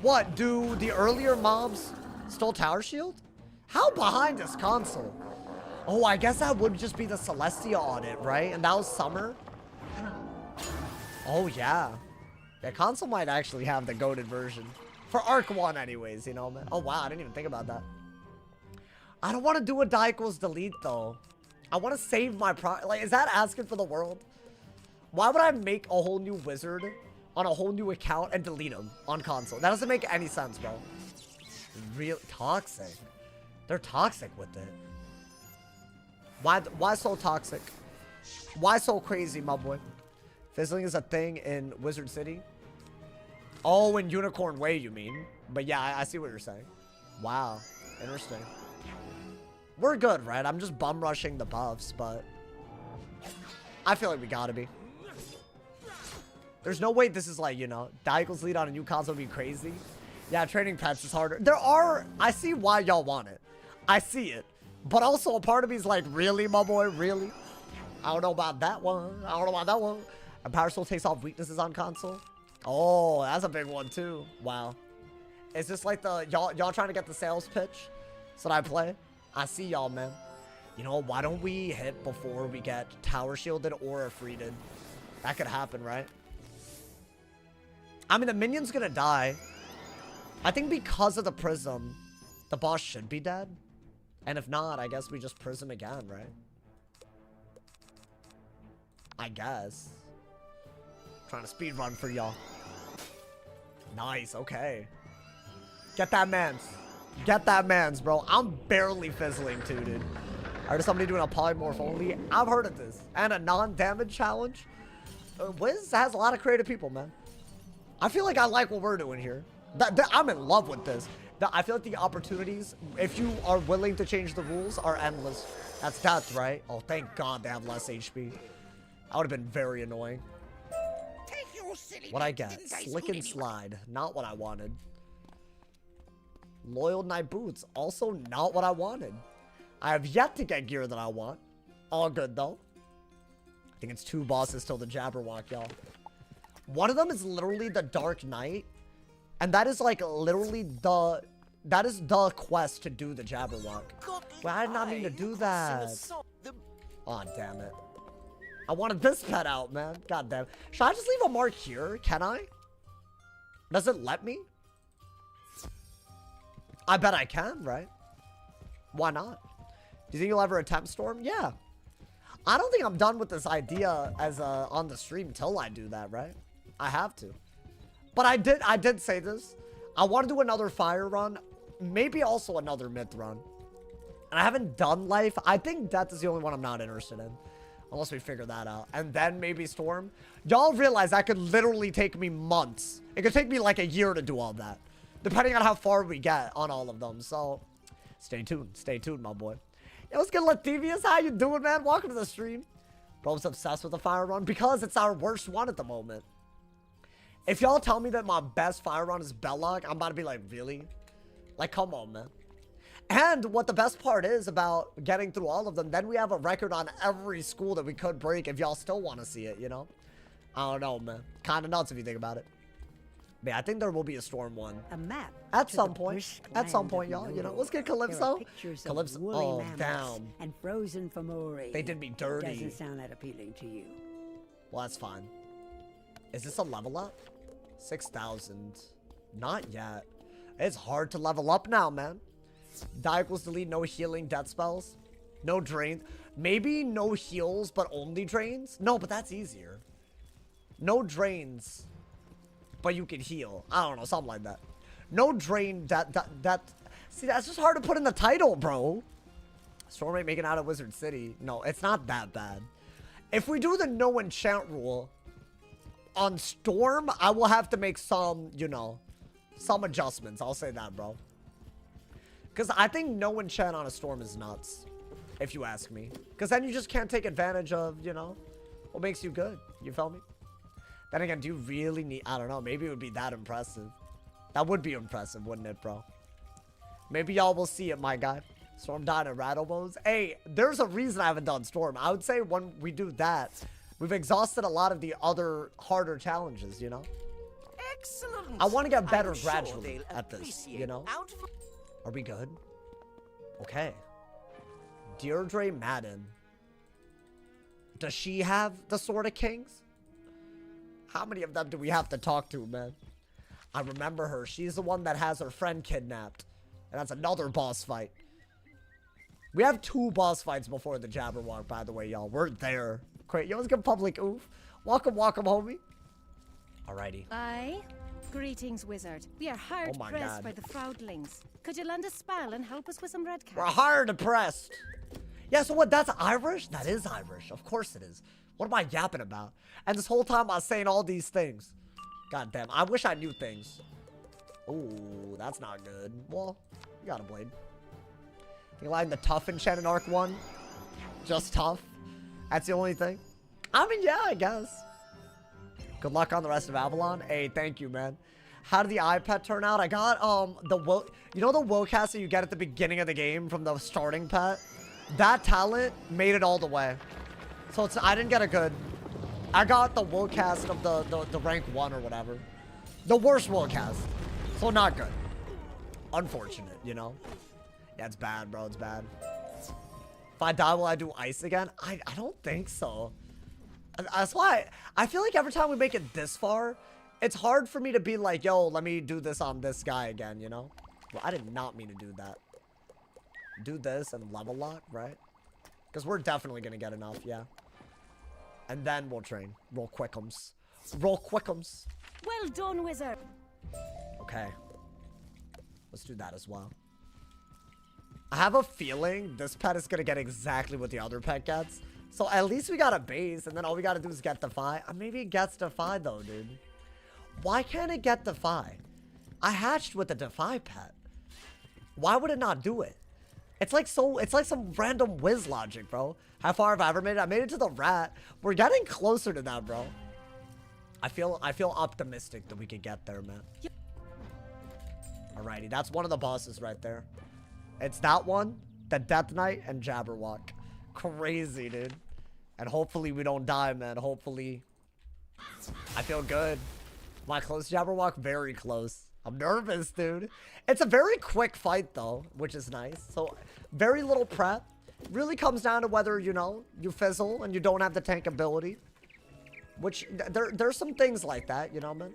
What, do the earlier mobs still tower shield? How behind is console? Oh, I guess that would just be the Celestia audit, right? And that was summer? Oh, yeah. Yeah, console might actually have the goated version. For Arc 1 anyways, you know, man. Oh, wow, I didn't even think about that. I don't want to do a die equals delete, though. I want to save my like, is that asking for the world? Why would I make a whole new wizard on a whole new account and delete him on console? That doesn't make any sense, bro. Real toxic. They're toxic with it. Why so toxic? Why so crazy, my boy? Fizzling is a thing in Wizard City. Oh, in Unicorn Way, you mean? But yeah, I see what you're saying. Wow, interesting. We're good, right? I'm just bum rushing the buffs, but I feel like we gotta be. There's no way this is like, you know, Dioga's lead on a new console would be crazy. Yeah, training pets is harder. I see why y'all want it. I see it. But also a part of me is like, really, my boy? Really? I don't know about that one. I don't know about that one. And Power Soul takes off weaknesses on console. Oh, that's a big one too. Wow. Is this like the, y'all trying to get the sales pitch so that I play? I see y'all, man. You know, why don't we hit before we get tower shielded or freeded? That could happen, right? I mean, the minion's gonna die. I think because of the prism, the boss should be dead. And if not, I guess we just prism again, right? I guess. Trying to speed run for y'all. Nice, okay. Get that mans. Get that mans, bro. I'm barely fizzling too, dude. I heard of somebody doing a polymorph only. I've heard of this. And a non-damage challenge. Wiz has a lot of creative people, man. I feel like I like what we're doing here. I'm in love with this. I feel like the opportunities, if you are willing to change the rules, are endless. That's death, right? Oh, thank God they have less HP. That would have been very annoying. What I get? Slick and slide. Not what I wanted. Loyal Knight Boots. Also not what I wanted. I have yet to get gear that I want. All good, though. I think it's 2 bosses till the Jabberwock, y'all. One of them is literally the Dark Knight. And that is like literally the... That is the quest to do the Jabberwock. Well, I did not mean to do that. Oh, damn it. I wanted this pet out, man. God damn. Should I just leave a mark here? Can I? Does it let me? I bet I can, right? Why not? Do you think you'll ever attempt Storm? Yeah. I don't think I'm done with this idea as on the stream till I do that, right? I have to. But I did say this. I want to do another fire run. Maybe also another myth run. And I haven't done life. I think death is the only one I'm not interested in. Unless we figure that out. And then maybe storm. Y'all realize that could literally take me months. It could take me like a year to do all that. Depending on how far we get on all of them. So, stay tuned. Stay tuned, my boy. Yo, what's good, Lativius? How you doing, man? Welcome to the stream. Bro's obsessed with the fire run because it's our worst one at the moment. If y'all tell me that my best fire run is Belloc, I'm about to be like, really? Like, come on, man. And what the best part is about getting through all of them, then we have a record on every school that we could break if y'all still want to see it, you know? I don't know, man. Kind of nuts if you think about it. But yeah, I think there will be a storm one. A map. At some point. At some point, y'all. You know, let's get Calypso. Calypso. Oh, damn. And frozen Fomori. They did me dirty. Doesn't sound that appealing to you. Well, that's fine. Is this a level up? 6,000. Not yet. It's hard to level up now, man. Die equals delete, no healing, death spells. No drain. Maybe no heals, but only drains? No, but that's easier. No drains, but you can heal. I don't know, something like that. No drain, that. See, that's just hard to put in the title, bro. Storm ain't making out of Wizard City. No, it's not that bad. If we do the no enchant rule on Storm, I will have to make some, you know, some adjustments. I'll say that, bro. Because I think no enchant on a Storm is nuts, if you ask me. Because then you just can't take advantage of, you know, what makes you good. You feel me? Then again, do you really need... I don't know. Maybe it would be that impressive. That would be impressive, wouldn't it, bro? Maybe y'all will see it, my guy. Storm died in Rattlebones. Hey, there's a reason I haven't done Storm. I would say when we do that, We've exhausted a lot of the other harder challenges, you know? Excellent. I want to get better I'm sure gradually they'll at this, you appreciate know? outfit. Are we good? Okay. Deirdre Madden. Does she have the Sword of Kings? How many of them do we have to talk to, man? I remember her. She's the one that has her friend kidnapped. And that's another boss fight. We have 2 boss fights before the Jabberwock, by the way, y'all. We're there. Great. Yo, let's get public oof. Welcome, welcome, homie. Alrighty. Aye. Greetings, wizard. We are hard pressed by the Fraudlings. Could you lend a spell and help us with some red cash? We're hard pressed. Yeah, so what? That's Irish? That is Irish. Of course it is. What am I yapping about? And this whole time I was saying all these things. God damn. I wish I knew things. Ooh, that's not good. Well, you got a blade. You like the tough enchanted arc one? Just tough? That's the only thing? I mean, yeah, I guess. Good luck on the rest of Avalon. Hey, thank you, man. How did the iPad turn out? I got, you know the Willcaster you get at the beginning of the game from the starting pet? That talent made it all the way. So I didn't get a good. I got the Willcast of the rank 1 or whatever. The worst Willcast. So not good. Unfortunate, you know? Yeah, it's bad, bro. It's bad. If I die, will I do ice again? I don't think so. That's why I feel like every time we make it this far, it's hard for me to be like, yo, let me do this on this guy again, you know? Well, I did not mean to do that. Do this and level lock, right? Because we're definitely going to get enough, yeah. And then we'll train. Roll quickums. Roll quickums. Well done, wizard. Okay. Let's do that as well. I have a feeling this pet is going to get exactly what the other pet gets. So at least we got a base, and then all we got to do is get Defy. Maybe it gets Defy, though, dude. Why can't it get Defy? I hatched with the Defy pet. Why would it not do it? It's like some random whiz logic, bro. How far have I ever made it? I made it to the rat. We're getting closer to that, bro. I feel optimistic that we could get there, man. Alrighty, that's one of the bosses right there. It's that one, the Death Knight, and Jabberwock. Crazy, dude. And hopefully we don't die, man. Hopefully. I feel good. Am I close to Jabberwock? Very close. I'm nervous, dude. It's a very quick fight, though, which is nice. So, very little prep. Really comes down to whether, you know, you fizzle and you don't have the tank ability. Which, there's some things like that, you know, man?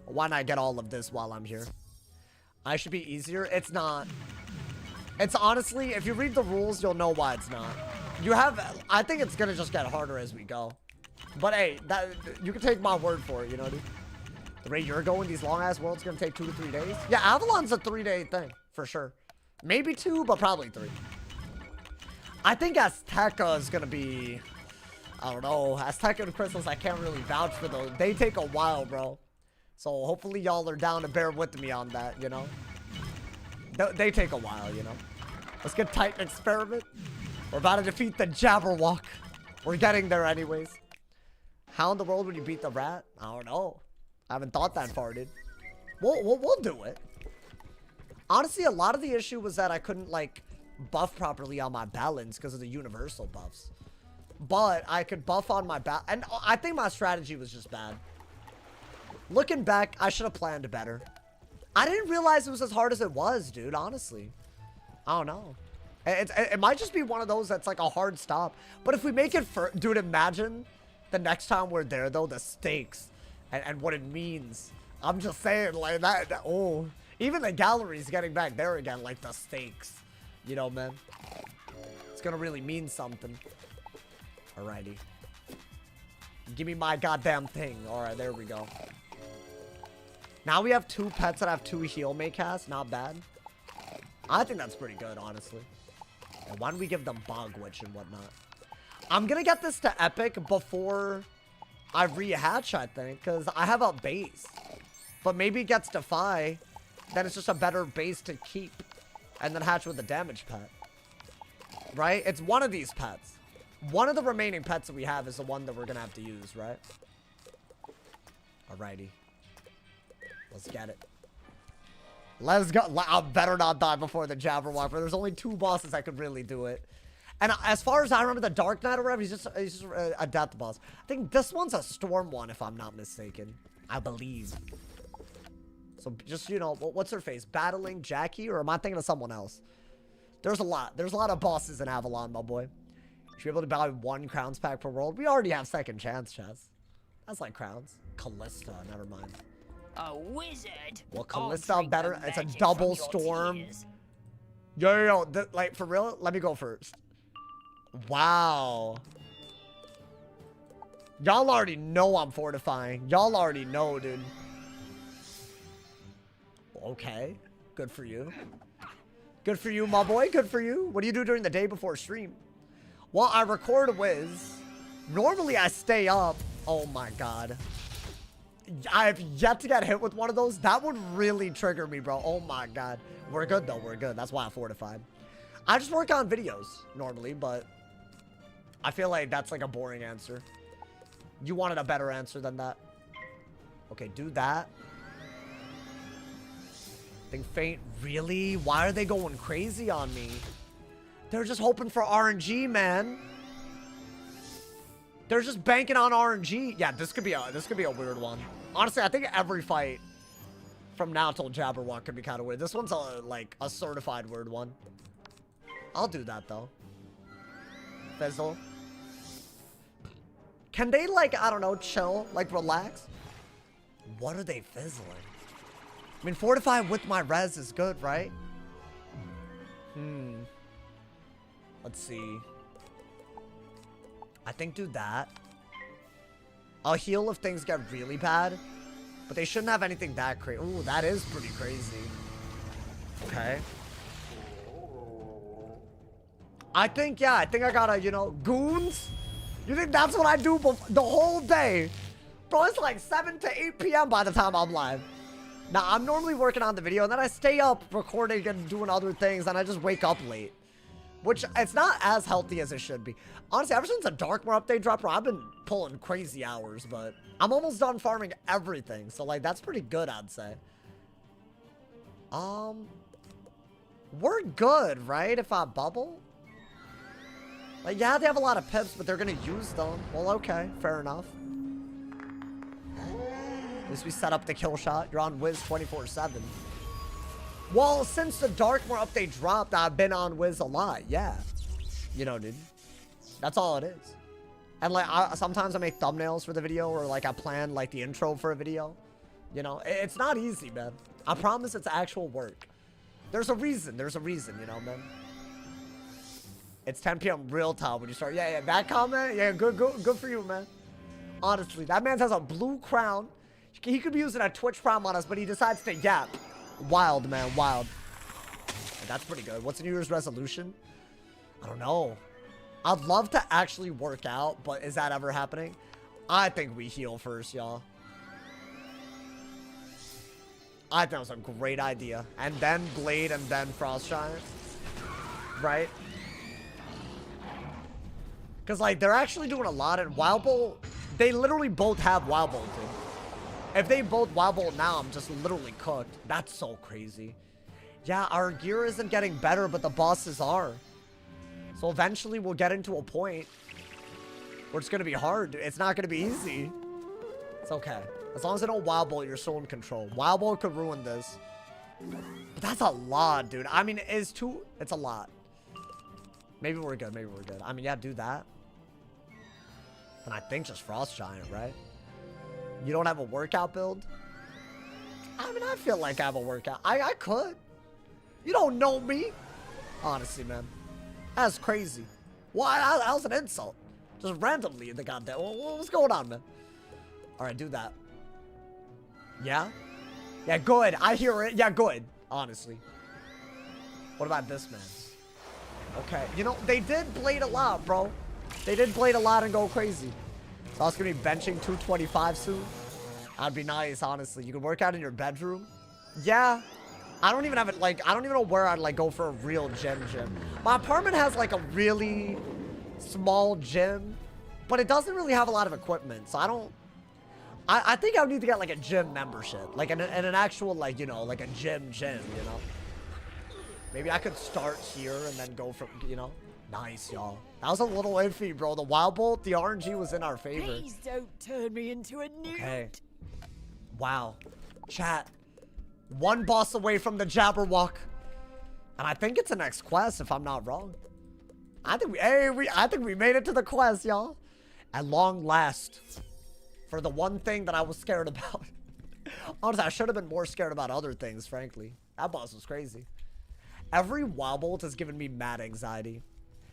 Why not get all of this while I'm here? I should be easier. It's not. It's honestly, if you read the rules, you'll know why it's not. You have, I think it's gonna just get harder as we go. But hey, you can take my word for it, you know, dude. The rate you're going, these long-ass worlds gonna take 2 to 3 days. Yeah, Avalon's a 3-day thing, for sure. Maybe 2, but probably 3. I think Azteca is gonna be, I don't know. Azteca and Crystals, I can't really vouch for those. They take a while, bro. So hopefully y'all are down to bear with me on that, you know? They take a while, you know? Let's get Titan Experiment. We're about to defeat the Jabberwock. We're getting there anyways. How in the world would you beat the rat? I don't know. I haven't thought that far, dude. We'll do it. Honestly, a lot of the issue was that I couldn't, like, buff properly on my balance because of the universal buffs. But I could buff on my balance. And I think my strategy was just bad. Looking back, I should have planned better. I didn't realize it was as hard as it was, dude, honestly. I don't know. It might just be one of those that's like a hard stop. But if we make it for, dude, imagine the next time we're there, though, the stakes and what it means. I'm just saying, like, that oh, even the gallery's getting back there again, like, the stakes. You know, man. It's gonna really mean something. Alrighty. Give me my goddamn thing. Alright, there we go. Now we have 2 pets that have 2 heal may cast. Not bad. I think that's pretty good, honestly. And why don't we give them Bog Witch and whatnot? I'm gonna get this to Epic before I rehatch, I think. Because I have a base. But maybe it gets Defy. Then it's just a better base to keep. And then hatch with a damage pet. Right? It's one of these pets. One of the remaining pets that we have is the one that we're gonna have to use, right? Alrighty. Let's get it. Let's go. I better not die before the Jabberwock, but there's only 2 bosses that could really do it. And as far as I remember, the Dark Knight or whatever, he's just a death boss. I think this one's a storm one, if I'm not mistaken. I believe. So just, you know, what's her face? Battling Jackie, or am I thinking of someone else? There's a lot. There's a lot of bosses in Avalon, my boy. You should be able to buy 1 crowns pack per world. We already have second chance, Chess. That's like crowns. Callista, never mind. A wizard. Well, Callista better. It's a double storm. Yo. Like, for real? Let me go first. Wow. Y'all already know I'm fortifying. Y'all already know, dude. Okay. Good for you. Good for you, my boy. Good for you. What do you do during the day before stream? Well, I record Wiz. Normally, I stay up. Oh, my God. I have yet to get hit with one of those. That would really trigger me, bro. Oh, my God. We're good, though. We're good. That's why I fortified. I just work on videos normally, but I feel like that's like a boring answer. You wanted a better answer than that. Okay, do that. Think faint. Really? Why are they going crazy on me? They're just hoping for RNG, man. They're just banking on RNG. Yeah, this could be a weird one. Honestly, I think every fight from now till Jabberwock could be kind of weird. This one's like a certified weird one. I'll do that though. Fizzle. Can they, like, I don't know, chill, like relax? What are they fizzling? I mean, fortify with my res is good, right? Let's see. I think do that. I'll heal if things get really bad. But they shouldn't have anything that crazy. Ooh, that is pretty crazy. Okay. I think I gotta, you know, goons? You think that's what I do the whole day? Bro, it's like 7 to 8 p.m. by the time I'm live. Now, I'm normally working on the video, and then I stay up recording and doing other things, and I just wake up late. Which, it's not as healthy as it should be. Honestly, ever since the Darkmoor update dropped, I've been pulling crazy hours, but I'm almost done farming everything. So, like, that's pretty good, I'd say. We're good, right? If I bubble? Like, yeah, they have a lot of pips, but they're gonna use them. Well, okay, fair enough. At least we set up the kill shot. You're on Wiz 24/7. Well, since the Darkmoor update dropped, I've been on Wiz a lot. Yeah. You know, dude. That's all it is. And, like, sometimes I make thumbnails for the video, or, like, I plan, like, the intro for a video. You know, it's not easy, man. I promise it's actual work. There's a reason. There's a reason, you know, man. It's 10 p.m. real time when you start. Yeah, that comment. Yeah, good for you, man. Honestly, that man has a blue crown. He could be using a Twitch Prime on us, but he decides to yap. Wild, man, wild. That's pretty good. What's a New Year's resolution? I don't know. I'd love to actually work out, but is that ever happening? I think we heal first, y'all. I think that was a great idea. And then Blade and then Frost Giant. Right? Because, like, they're actually doing a lot. And Wild Bolt, they literally both have Wild Bolt, dude. If they both Wild Bolt now, I'm just literally cooked. That's so crazy. Yeah, our gear isn't getting better, but the bosses are. So eventually we'll get into a point where it's going to be hard. It's not going to be easy. It's okay. As long as I don't Wild Bolt, you're still in control. Wild Bolt could ruin this. But that's a lot, dude. I mean, it's a lot. Maybe we're good. Maybe we're good. I mean, yeah, do that. And I think just Frost Giant, right? You don't have a workout build? I mean, I feel like I have a workout. I could. You don't know me. Honestly, man. That's crazy. Why? That was an insult. Just randomly in the goddamn. What's going on, man? All right, do that. Yeah? Yeah, good. I hear it. Yeah, good. Honestly. What about this, man? Okay. You know, they did Blade a lot, bro. They did Blade a lot and go crazy. So I was going to be benching 225 soon. That'd be nice, honestly. You can work out in your bedroom. Yeah. I don't even have it, like, I don't even know where I'd, like, go for a real gym. My apartment has, like, a really small gym, but it doesn't really have a lot of equipment. So I think I would need to get, like, a gym membership. Like, an actual, like, you know, like a gym, you know. Maybe I could start here and then go from, you know. Nice, y'all. That was a little iffy, bro. The Wild Bolt, the RNG was in our favor. Please don't turn me into a newt. Okay. Wow. Chat. One boss away from the Jabberwock. And I think it's the next quest, if I'm not wrong. I think we made it to the quest, y'all. At long last. For the one thing that I was scared about. Honestly, I should have been more scared about other things, frankly. That boss was crazy. Every Wild Bolt has given me mad anxiety.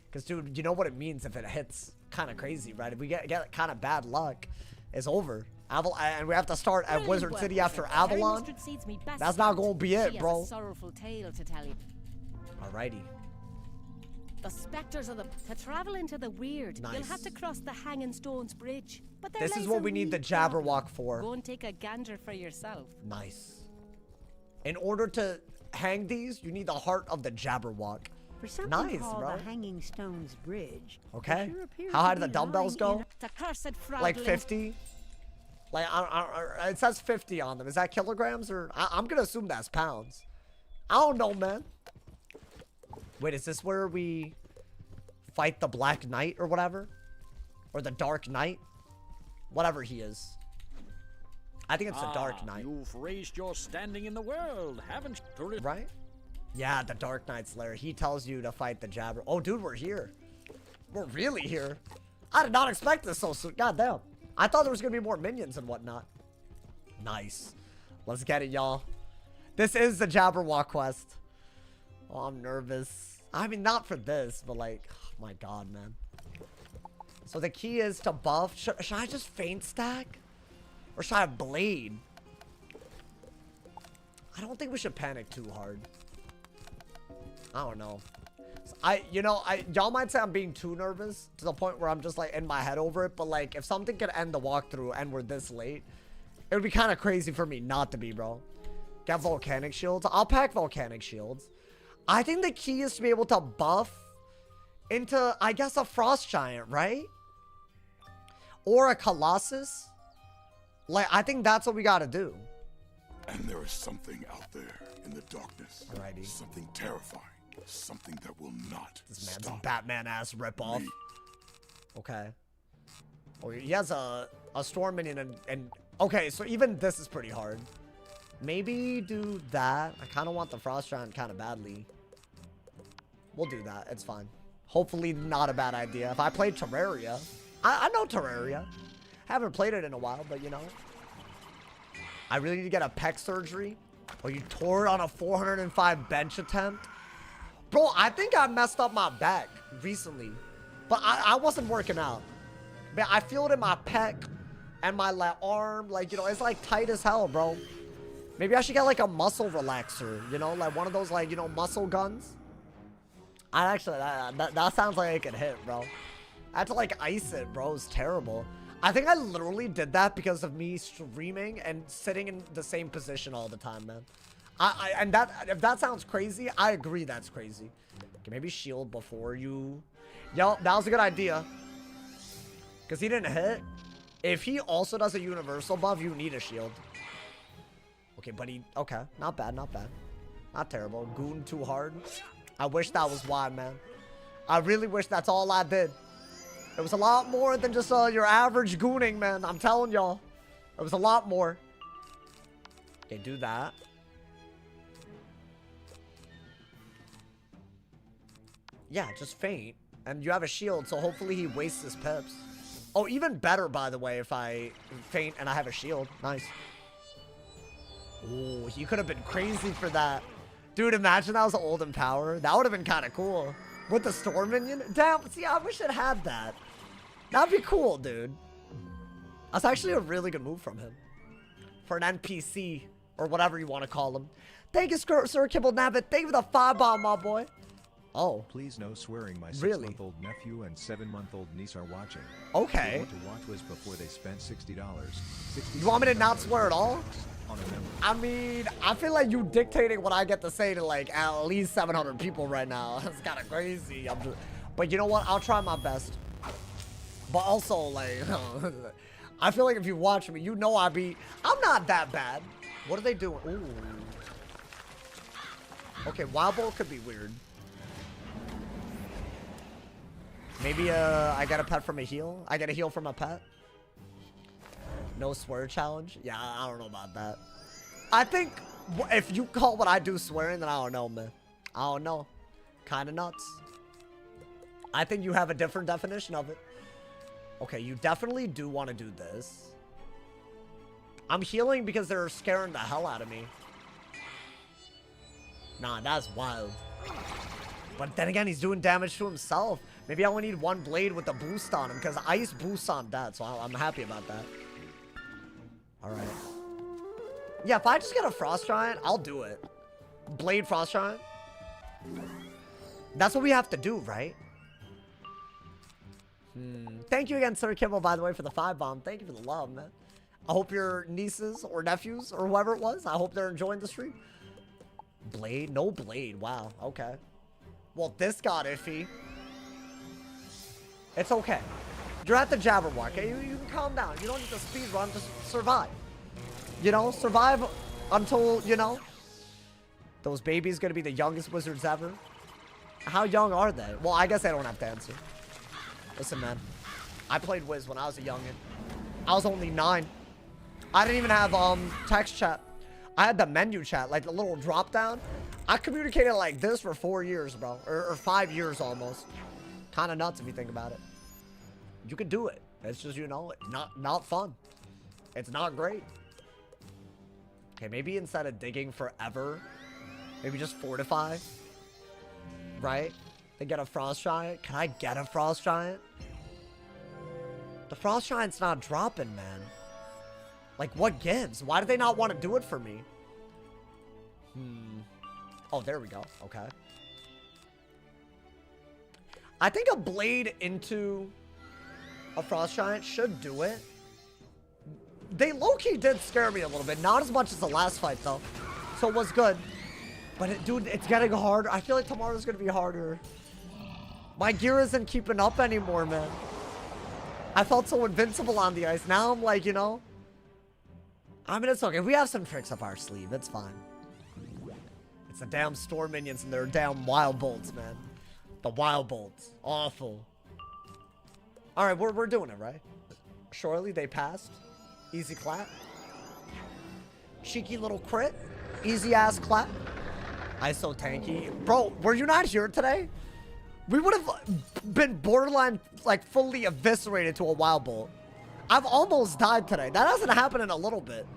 Because, dude, you know what it means if it hits kind of crazy, right? If we get kind of bad luck, it's over. And we have to start at Wizard City after Avalon. That's not going to be it, bro. Sorrowful tale to tell you. Alrighty. The specters of them. To travel into the weird, nice. You'll have to cross the Hanging Stones Bridge. But this is what we need the Jabberwock for. Go and take a gander for yourself. Nice. In order to hang these, you need the heart of the Jabberwock. For something called the Hanging Stones Bridge. Okay. How high do the dumbbells go? Like 50. 50? Like, it says 50 on them. Is that kilograms or... I'm going to assume that's pounds. I don't know, man. Wait, is this where we fight the Black Knight or whatever? Or the Dark Knight? Whatever he is. I think it's the Dark Knight. You've raised your standing in the world, haven't you? Right? Yeah, the Dark Knight's lair. He tells you to fight the Jabber. Oh, dude, we're here. We're really here. I did not expect this so soon. God damn. I thought there was going to be more minions and whatnot. Nice. Let's get it, y'all. This is the Jabberwock quest. Oh, I'm nervous. I mean, not for this, but like, oh my God, man. So the key is to buff. Should I just feint stack? Or should I blade? I don't think we should panic too hard. I don't know. Y'all might say I'm being too nervous to the point where I'm just like in my head over it. But like, if something could end the walkthrough and we're this late, it would be kind of crazy for me not to be, bro. Get volcanic shields. I'll pack volcanic shields. I think the key is to be able to buff into, I guess, a frost giant, right? Or a colossus. Like, I think that's what we gotta do. And there is something out there in the darkness. Alrighty. Something terrifying. Something that will not This man's stop. a Batman-ass ripoff. Me. Okay. Oh, he has a storm minion and... Okay, so even this is pretty hard. Maybe do that. I kind of want the frost giant kind of badly. We'll do that. It's fine. Hopefully not a bad idea. If I played Terraria... I know Terraria. Haven't played it in a while, but you know. I really need to get a pec surgery. Oh, you tore it on a 405 bench attempt? Bro, I think I messed up my back recently. But I wasn't working out. Man, I feel it in my pec and my left arm. Like, you know, it's like tight as hell, bro. Maybe I should get like a muscle relaxer. You know, like one of those like, you know, muscle guns. I actually, that sounds like it could hit, bro. I had to like ice it, bro. It was terrible. I think I literally did that because of me streaming and sitting in the same position all the time, man. And if that sounds crazy, I agree that's crazy. Okay, maybe shield before you... Yo, that was a good idea. Because he didn't hit. If he also does a universal buff, you need a shield. Okay, but he... Okay, not bad, not bad. Not terrible. Goon too hard. I wish that was why, man. I really wish that's all I did. It was a lot more than just your average gooning, man. I'm telling y'all. It was a lot more. Okay, do that. Yeah, just feint. And you have a shield, so hopefully he wastes his pips. Oh, even better, by the way, if I feint and I have a shield. Nice. Oh, he could have been crazy for that. Dude, imagine that was an Olden Power. That would have been kind of cool. With the Storm Minion? Damn, see, I wish it had that. That'd be cool, dude. That's actually a really good move from him. For an NPC, or whatever you want to call him. Thank you, Sir Kibble Nabbit. Thank you for the 5-bomb, my boy. Oh. Please no swearing. My Really? 6-month-old nephew and 7-month-old niece are watching. Okay. What to watch was before they spent $60. You want me to not swear at all? On a member. I mean, I feel like you dictating what I get to say to like at least 700 people right now. That's kind of crazy. But you know what? I'll try my best. But also, like, I feel like if you watch me, you know I'm not that bad. What are they doing? Ooh. Okay, Wild Bolt could be weird. Maybe I get a pet from a heal. I get a heal from a pet. No swear challenge. Yeah, I don't know about that. I think if you call what I do swearing, then I don't know, man. I don't know. Kind of nuts. I think you have a different definition of it. Okay, you definitely do want to do this. I'm healing because they're scaring the hell out of me. Nah, that's wild. But then again, he's doing damage to himself. Maybe I only need one blade with the boost on him, because ice boosts on that, so I'm happy about that. Alright. Yeah, if I just get a Frost Giant, I'll do it. Blade Frost Giant. That's what we have to do, right? Thank you again, Sir Kimball, by the way, for the 5-bomb. Thank you for the love, man. I hope your nieces or nephews or whoever it was, I hope they're enjoying the stream. Blade? No blade. Wow. Okay. Well, this got iffy. It's okay. You're at the Jabberwock, okay? You can calm down. You don't need to speed run, just survive. You know, survive until, you know, those babies gonna be the youngest wizards ever. How young are they? Well, I guess I don't have to answer. Listen, man. I played Wiz when I was a youngin'. I was only 9. I didn't even have text chat. I had the menu chat, like the little drop down. I communicated like this for 4 years, bro. Or 5 years almost. Kind of nuts if you think about it. You could do it. It's just, you know, not fun. It's not great. Okay, maybe instead of digging forever, maybe just fortify. Right? Then get a Frost Giant. Can I get a Frost Giant? The Frost Giant's not dropping, man. Like, what gives? Why do they not want to do it for me? Oh, there we go. Okay. I think a blade into a Frost Giant should do it. They low-key did scare me a little bit. Not as much as the last fight, though. So it was good. But, dude, it's getting harder. I feel like tomorrow's going to be harder. My gear isn't keeping up anymore, man. I felt so invincible on the ice. Now I'm like, you know. I mean, it's okay. We have some tricks up our sleeve. It's fine. It's the damn storm minions and their damn wild bolts, man. The wild bolts. Awful. Alright, we're doing it, right? Surely they passed. Easy clap. Cheeky little crit. Easy ass clap. ISO tanky. Bro, were you not here today? We would have been borderline, like, fully eviscerated to a wild bolt. I've almost died today. That hasn't happened in a little bit.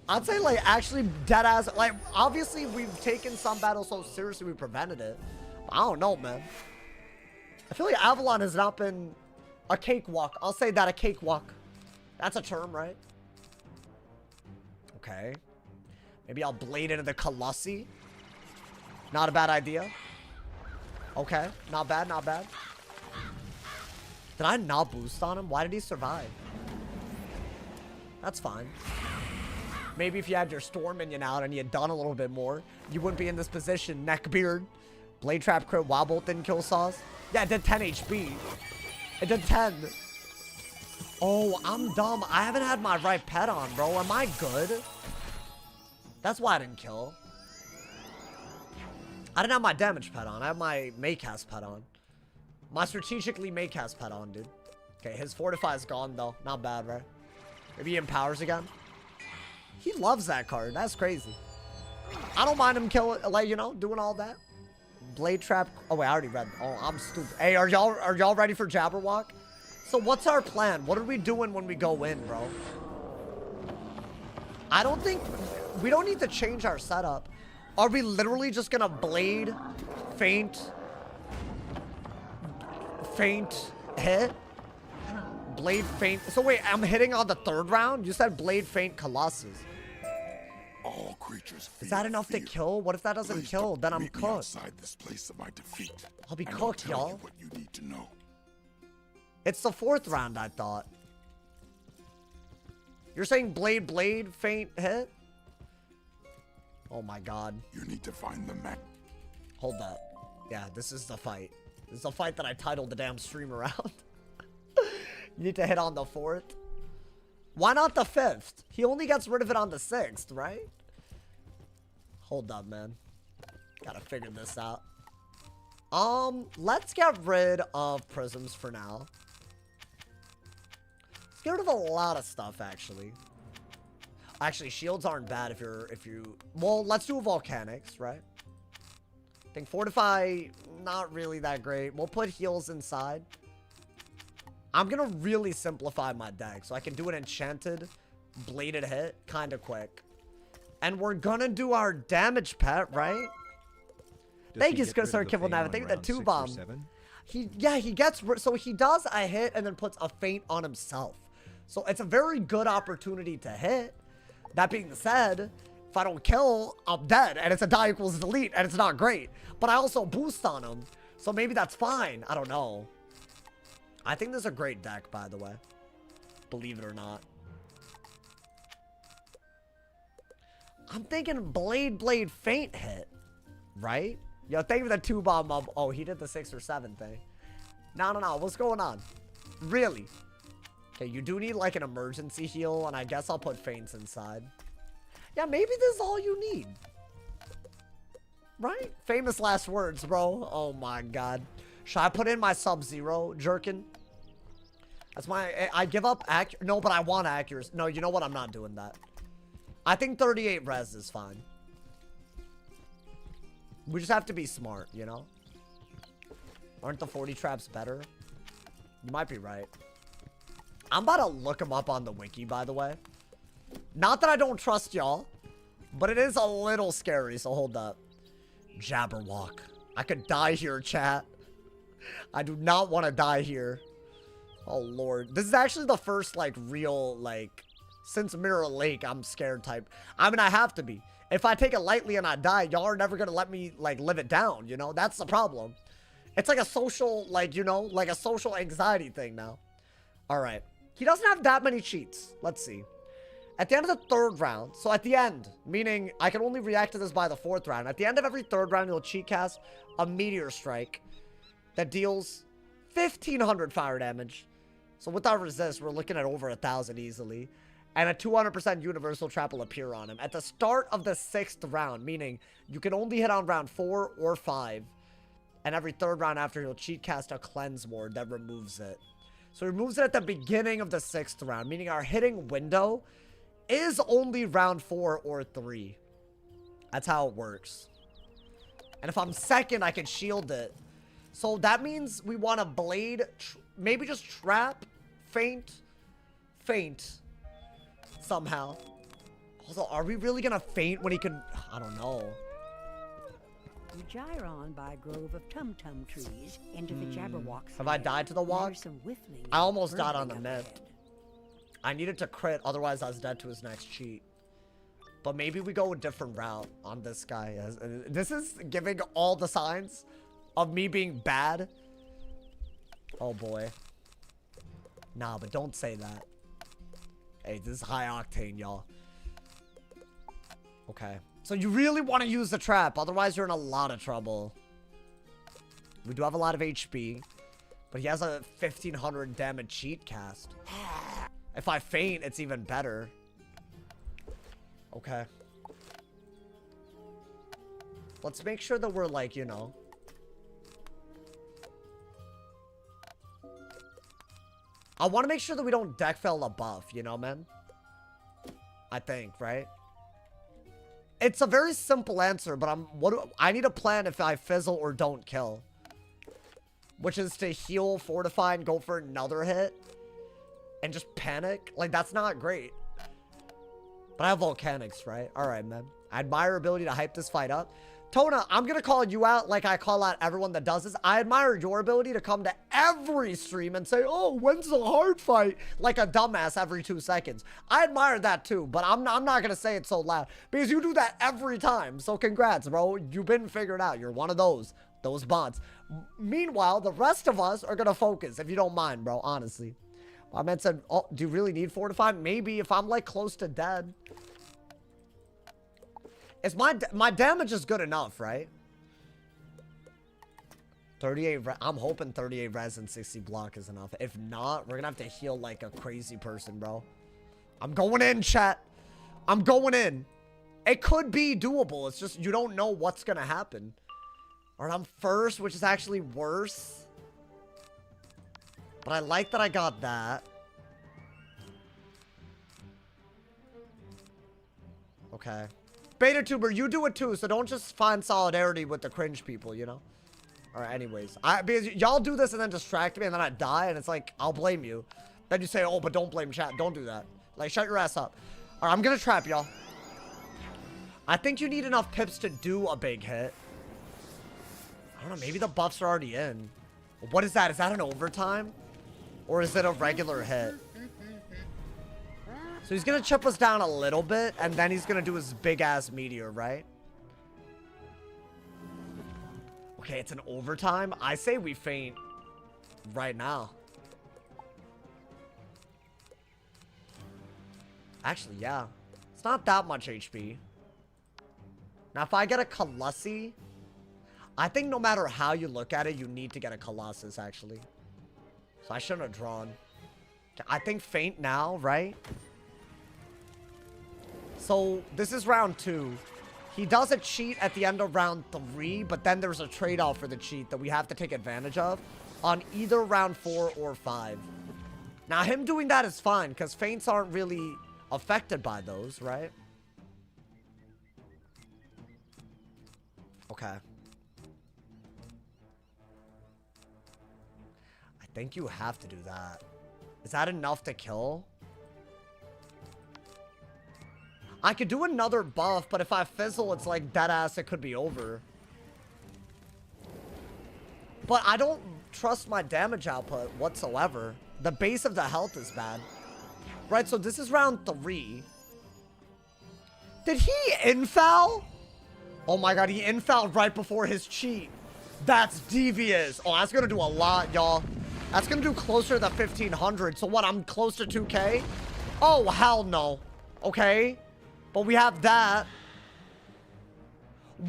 I'd say, like, actually dead ass. Like, obviously, we've taken some battles so seriously we prevented it. I don't know, man. I feel like Avalon has not been a cakewalk. I'll say that, a cakewalk. That's a term, right? Okay. Maybe I'll blade into the Colossi. Not a bad idea. Okay. Not bad, not bad. Did I not boost on him? Why did he survive? That's fine. Maybe if you had your Storm Minion out and you had done a little bit more, you wouldn't be in this position. Neckbeard. Blade Trap crit. Wild Bolt didn't kill Sauce. Yeah, it did 10 HP. It did 10. Oh, I'm dumb. I haven't had my right pet on, bro. Am I good? That's why I didn't kill. I didn't have my damage pet on. I have my Maycast pet on. My strategically Maycast pet on, dude. Okay, his Fortify is gone, though. Not bad, right? Maybe he empowers again. He loves that card. That's crazy. I don't mind him killing, like, you know, doing all that. Blade Trap. Oh, wait, I already read. Oh, I'm stupid. Hey, are y'all ready for Jabberwock? So what's our plan? What are we doing when we go in, bro? I don't think... We don't need to change our setup. Are we literally just gonna blade, feint, hit? Blade, feint. So wait, I'm hitting on the 3rd round? You said blade, feint, Colossus. All creatures. Is that enough to kill? What if that doesn't kill? Then I'm cooked. Outside this place of my defeat. I'll be cooked, y'all. What you need to know. It's the 4th round, I thought. You're saying blade, feint, hit? Oh my god. You need to find the map. Hold up. Yeah, this is the fight. This is the fight that I titled the damn stream around. You need to hit on the 4th. Why not the 5th? He only gets rid of it on the 6th, right? Hold up, man. Gotta figure this out. Let's get rid of prisms for now. Let's get rid of a lot of stuff, actually. Actually, shields aren't bad if you... Well, let's do volcanics, right? I think fortify, not really that great. We'll put heals inside. I'm gonna really simplify my deck so I can do an enchanted bladed hit kind of quick. And we're gonna do our damage pet, right? Thank you, Sir Kibble Nav. Thank you for the 2 bomb. He gets, so he does a hit and then puts a feint on himself. So it's a very good opportunity to hit. That being said, if I don't kill, I'm dead. And it's a die equals delete, and it's not great. But I also boost on him. So maybe that's fine. I don't know. I think this is a great deck, by the way. Believe it or not. I'm thinking Blade feint hit. Right? Yo, thank you for the 2 bomb up. Oh, he did the 6 or 7 thing. No. What's going on? Really? Okay, you do need like an emergency heal, and I guess I'll put feints inside. Yeah, maybe this is all you need. Right? Famous last words, bro. Oh my god. Should I put in my Sub-Zero jerkin? That's my... I give up accuracy. No, but I want accuracy. No, you know what? I'm not doing that. I think 38 res is fine. We just have to be smart, you know? Aren't the 40 traps better? You might be right. I'm about to look them up on the wiki, by the way. Not that I don't trust y'all, but it is a little scary, so hold up. Jabberwock. I could die here, chat. I do not want to die here. Oh, Lord. This is actually the first, like, real, like, since Mirror Lake, I'm scared type. I mean, I have to be. If I take it lightly and I die, y'all are never going to let me, like, live it down, you know? That's the problem. It's like a social, like, you know, like a social anxiety thing now. All right. He doesn't have that many cheats. Let's see. At the end of the 3rd round, so at the end, meaning I can only react to this by the 4th round. At the end of every 3rd round, you'll cheat cast a meteor strike that deals 1,500 fire damage. So without resist, we're looking at over 1,000 easily. And a 200% universal trap will appear on him. At the start of the 6th round, meaning you can only hit on round 4 or 5. And every 3rd round after, he'll cheat cast a cleanse ward that removes it. So he removes it at the beginning of the 6th round, meaning our hitting window is only round 4 or 3. That's how it works. And if I'm 2nd, I can shield it. So that means we want to blade, maybe just trap, feint, somehow. Also, are we really going to feint when he can, I don't know. You gyre on by a grove of tum-tum trees into the Jabberwock. Have I died to the walk? I almost died on the myth. I needed to crit, otherwise I was dead to his next cheat. But maybe we go a different route on this guy. This is giving all the signs of me being bad. Oh boy. Nah, but don't say that. Hey, this is high octane, y'all. Okay. So you really want to use the trap, otherwise you're in a lot of trouble. We do have a lot of HP, but he has a 1,500 damage cheat cast. If I feint, it's even better. Okay. Let's make sure that we're like, you know. I want to make sure that we don't deck fail a buff, you know, man? I think, right? It's a very simple answer, but I need a plan if I fizzle or don't kill. Which is to heal, fortify, and go for another hit. And just panic. Like, that's not great. But I have volcanics, right? Alright, man. I admire your ability to hype this fight up. Tona, I'm gonna call you out like I call out everyone that does this. I admire your ability to come to every stream and say, oh, when's the hard fight? Like a dumbass every 2 seconds. I admire that too, but I'm not gonna say it so loud. Because you do that every time. So congrats, bro. You've been figured out. You're one of those bots. Meanwhile, the rest of us are gonna focus, if you don't mind, bro, honestly. My man said, oh, do you really need fortify? Maybe if I'm like close to dead. It's my damage is good enough, right? 38, I'm hoping 38 res and 60 block is enough. If not, we're gonna have to heal like a crazy person, bro. I'm going in, chat. I'm going in. It could be doable. It's just you don't know what's gonna happen. Or I'm first, which is actually worse. But I like that I got that. Okay. Beta Tuber, you do it too, so don't just find solidarity with the cringe people, you know? Alright, anyways. Because y'all do this and then distract me and then I die and it's like, I'll blame you. Then you say, oh, but don't blame chat. Don't do that. Like, shut your ass up. Alright, I'm gonna trap y'all. I think you need enough pips to do a big hit. I don't know, maybe the buffs are already in. What is that? Is that an overtime? Or is it a regular hit? So he's gonna chip us down a little bit, and then he's gonna do his big-ass meteor, right? Okay, it's an overtime. I say we faint right now. Actually, yeah. It's not that much HP. Now, if I get a Colossi, I think no matter how you look at it, you need to get a Colossus, actually. So I shouldn't have drawn. I think faint now, right? So this is round 2. He does a cheat at the end of round 3, but then there's a trade-off for the cheat that we have to take advantage of on either round 4 or 5. Now, him doing that is fine, because feints aren't really affected by those, right? Okay. I think you have to do that. Is that enough to kill? I could do another buff, but if I fizzle, it's like dead ass, it could be over. But I don't trust my damage output whatsoever. The base of the health is bad. Right, so this is round 3. Did he infoul? Oh my god, he infouled right before his cheat. That's devious. Oh, that's gonna do a lot, y'all. That's gonna do closer to 1,500. So what, I'm close to 2K? Oh, hell no. Okay. But we have that.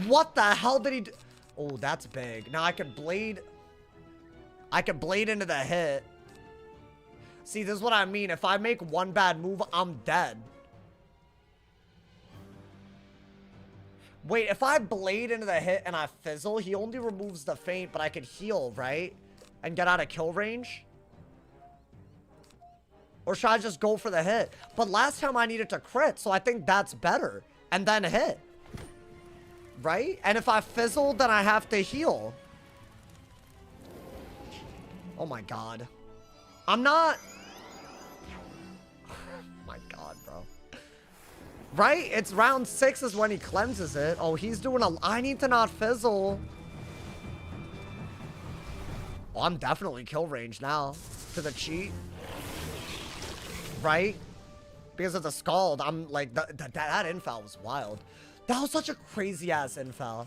What the hell did he do? Oh, that's big. Now I can blade. I can blade into the hit. See, this is what I mean. If I make one bad move, I'm dead. Wait, if I blade into the hit and I fizzle, he only removes the feint, but I could heal, right? And get out of kill range? Or should I just go for the hit? But last time I needed to crit, so I think that's better. And then hit. Right? And if I fizzle, then I have to heal. Oh my god. I'm not... Oh my god, bro. Right? It's round 6 is when he cleanses it. Oh, he's doing a... I need to not fizzle. Oh, I'm definitely kill range now. To the cheat. Right? Because of the scald, I'm like, that infoul was wild. That was such a crazy ass infoul.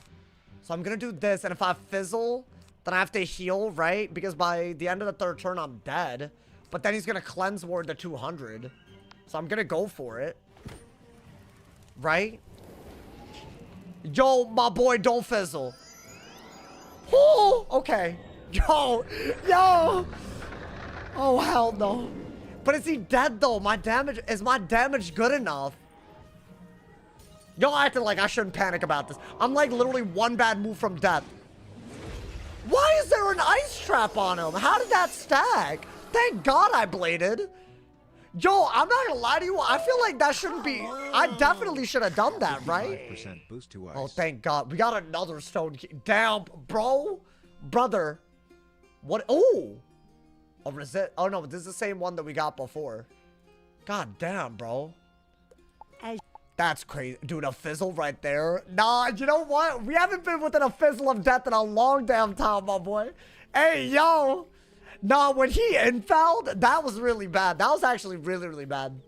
So I'm gonna do this, and if I fizzle, then I have to heal, right? Because by the end of the 3rd turn, I'm dead. But then he's gonna cleanse ward to 200. So I'm gonna go for it. Right? Yo, my boy, don't fizzle. Oh, okay. Yo. Oh, hell no. But is he dead, though? Is my damage good enough? Y'all acting like I shouldn't panic about this. I'm like literally one bad move from death. Why is there an ice trap on him? How did that stack? Thank God I bladed. Yo, I'm not gonna lie to you. I feel like that shouldn't be... I definitely should have done that, right? Boost to ice. Oh, thank God. We got another stone key. Damn, bro. Brother. What? Oh. A resist. Oh, no. This is the same one that we got before. God damn, bro. That's crazy. Dude, a fizzle right there. Nah, you know what? We haven't been within a fizzle of death in a long damn time, my boy. Hey, yo. Nah, when he infouled, that was really bad. That was actually really, really bad.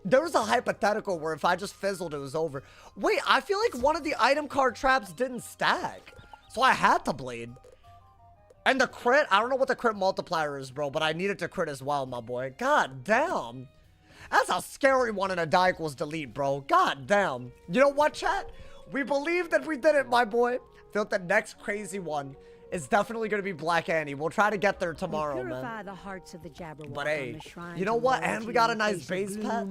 There was a hypothetical where if I just fizzled, it was over. Wait, I feel like one of the item card traps didn't stack. So I had to blade. And the crit, I don't know what the crit multiplier is, bro, but I needed to crit as well, my boy. God damn. That's a scary one in a die equals delete, bro. God damn. You know what, chat? We believe that we did it, my boy. I feel like the next crazy one is definitely going to be Black Annie. We'll try to get there tomorrow, man. The hearts of the Jabberwock. But hey, you know what? And we got a nice base pet.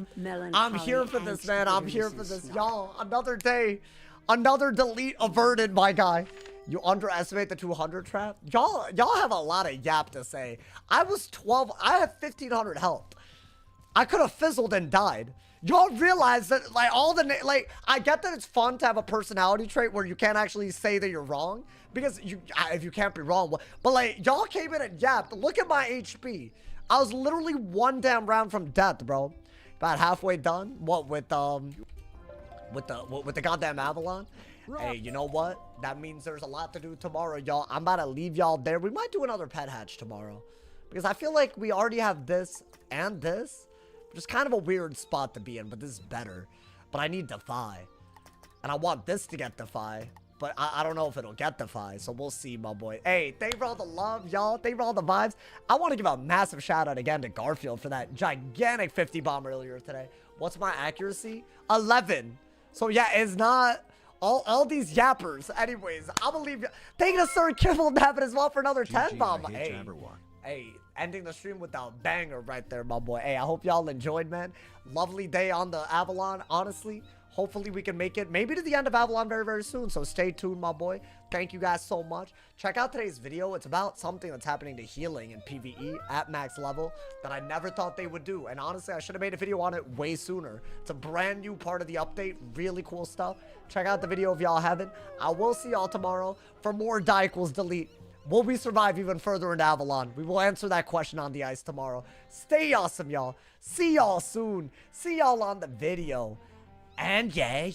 I'm here for this, man. I'm here for this. Y'all, another day. Another delete averted, my guy. You underestimate the 200 trap? Y'all have a lot of yap to say. I was 12. I had 1,500 health. I could have fizzled and died. Y'all realize that, like, all the, like, I get that it's fun to have a personality trait where you can't actually say that you're wrong. Because if you can't be wrong. But, like, y'all came in and yapped. Look at my HP. I was literally one damn round from death, bro. About halfway done. What, with the goddamn Avalon? Hey, you know what? That means there's a lot to do tomorrow, y'all. I'm about to leave y'all there. We might do another pet hatch tomorrow. Because I feel like we already have this and this. Which is kind of a weird spot to be in, but this is better. But I need Defy. And I want this to get Defy. But I don't know if it'll get Defy. So we'll see, my boy. Hey, thank you for all the love, y'all. Thank you for all the vibes. I want to give a massive shout out again to Garfield for that gigantic 50 bomb earlier today. What's my accuracy? 11. So yeah, it's not... All these yappers. Anyways, I believe you. Thank you to Sir Kibble David as well for another 10 bomb. Hey, ending the stream with a banger right there, my boy. Hey, I hope y'all enjoyed, man. Lovely day on the Avalon, honestly. Hopefully we can make it maybe to the end of Avalon very, very soon. So stay tuned, my boy. Thank you guys so much. Check out today's video. It's about something that's happening to healing in PvE at max level that I never thought they would do. And honestly, I should have made a video on it way sooner. It's a brand new part of the update. Really cool stuff. Check out the video if y'all haven't. I will see y'all tomorrow for more die equals delete. Will we survive even further into Avalon? We will answer that question on the ice tomorrow. Stay awesome, y'all. See y'all soon. See y'all on the video. And yeah.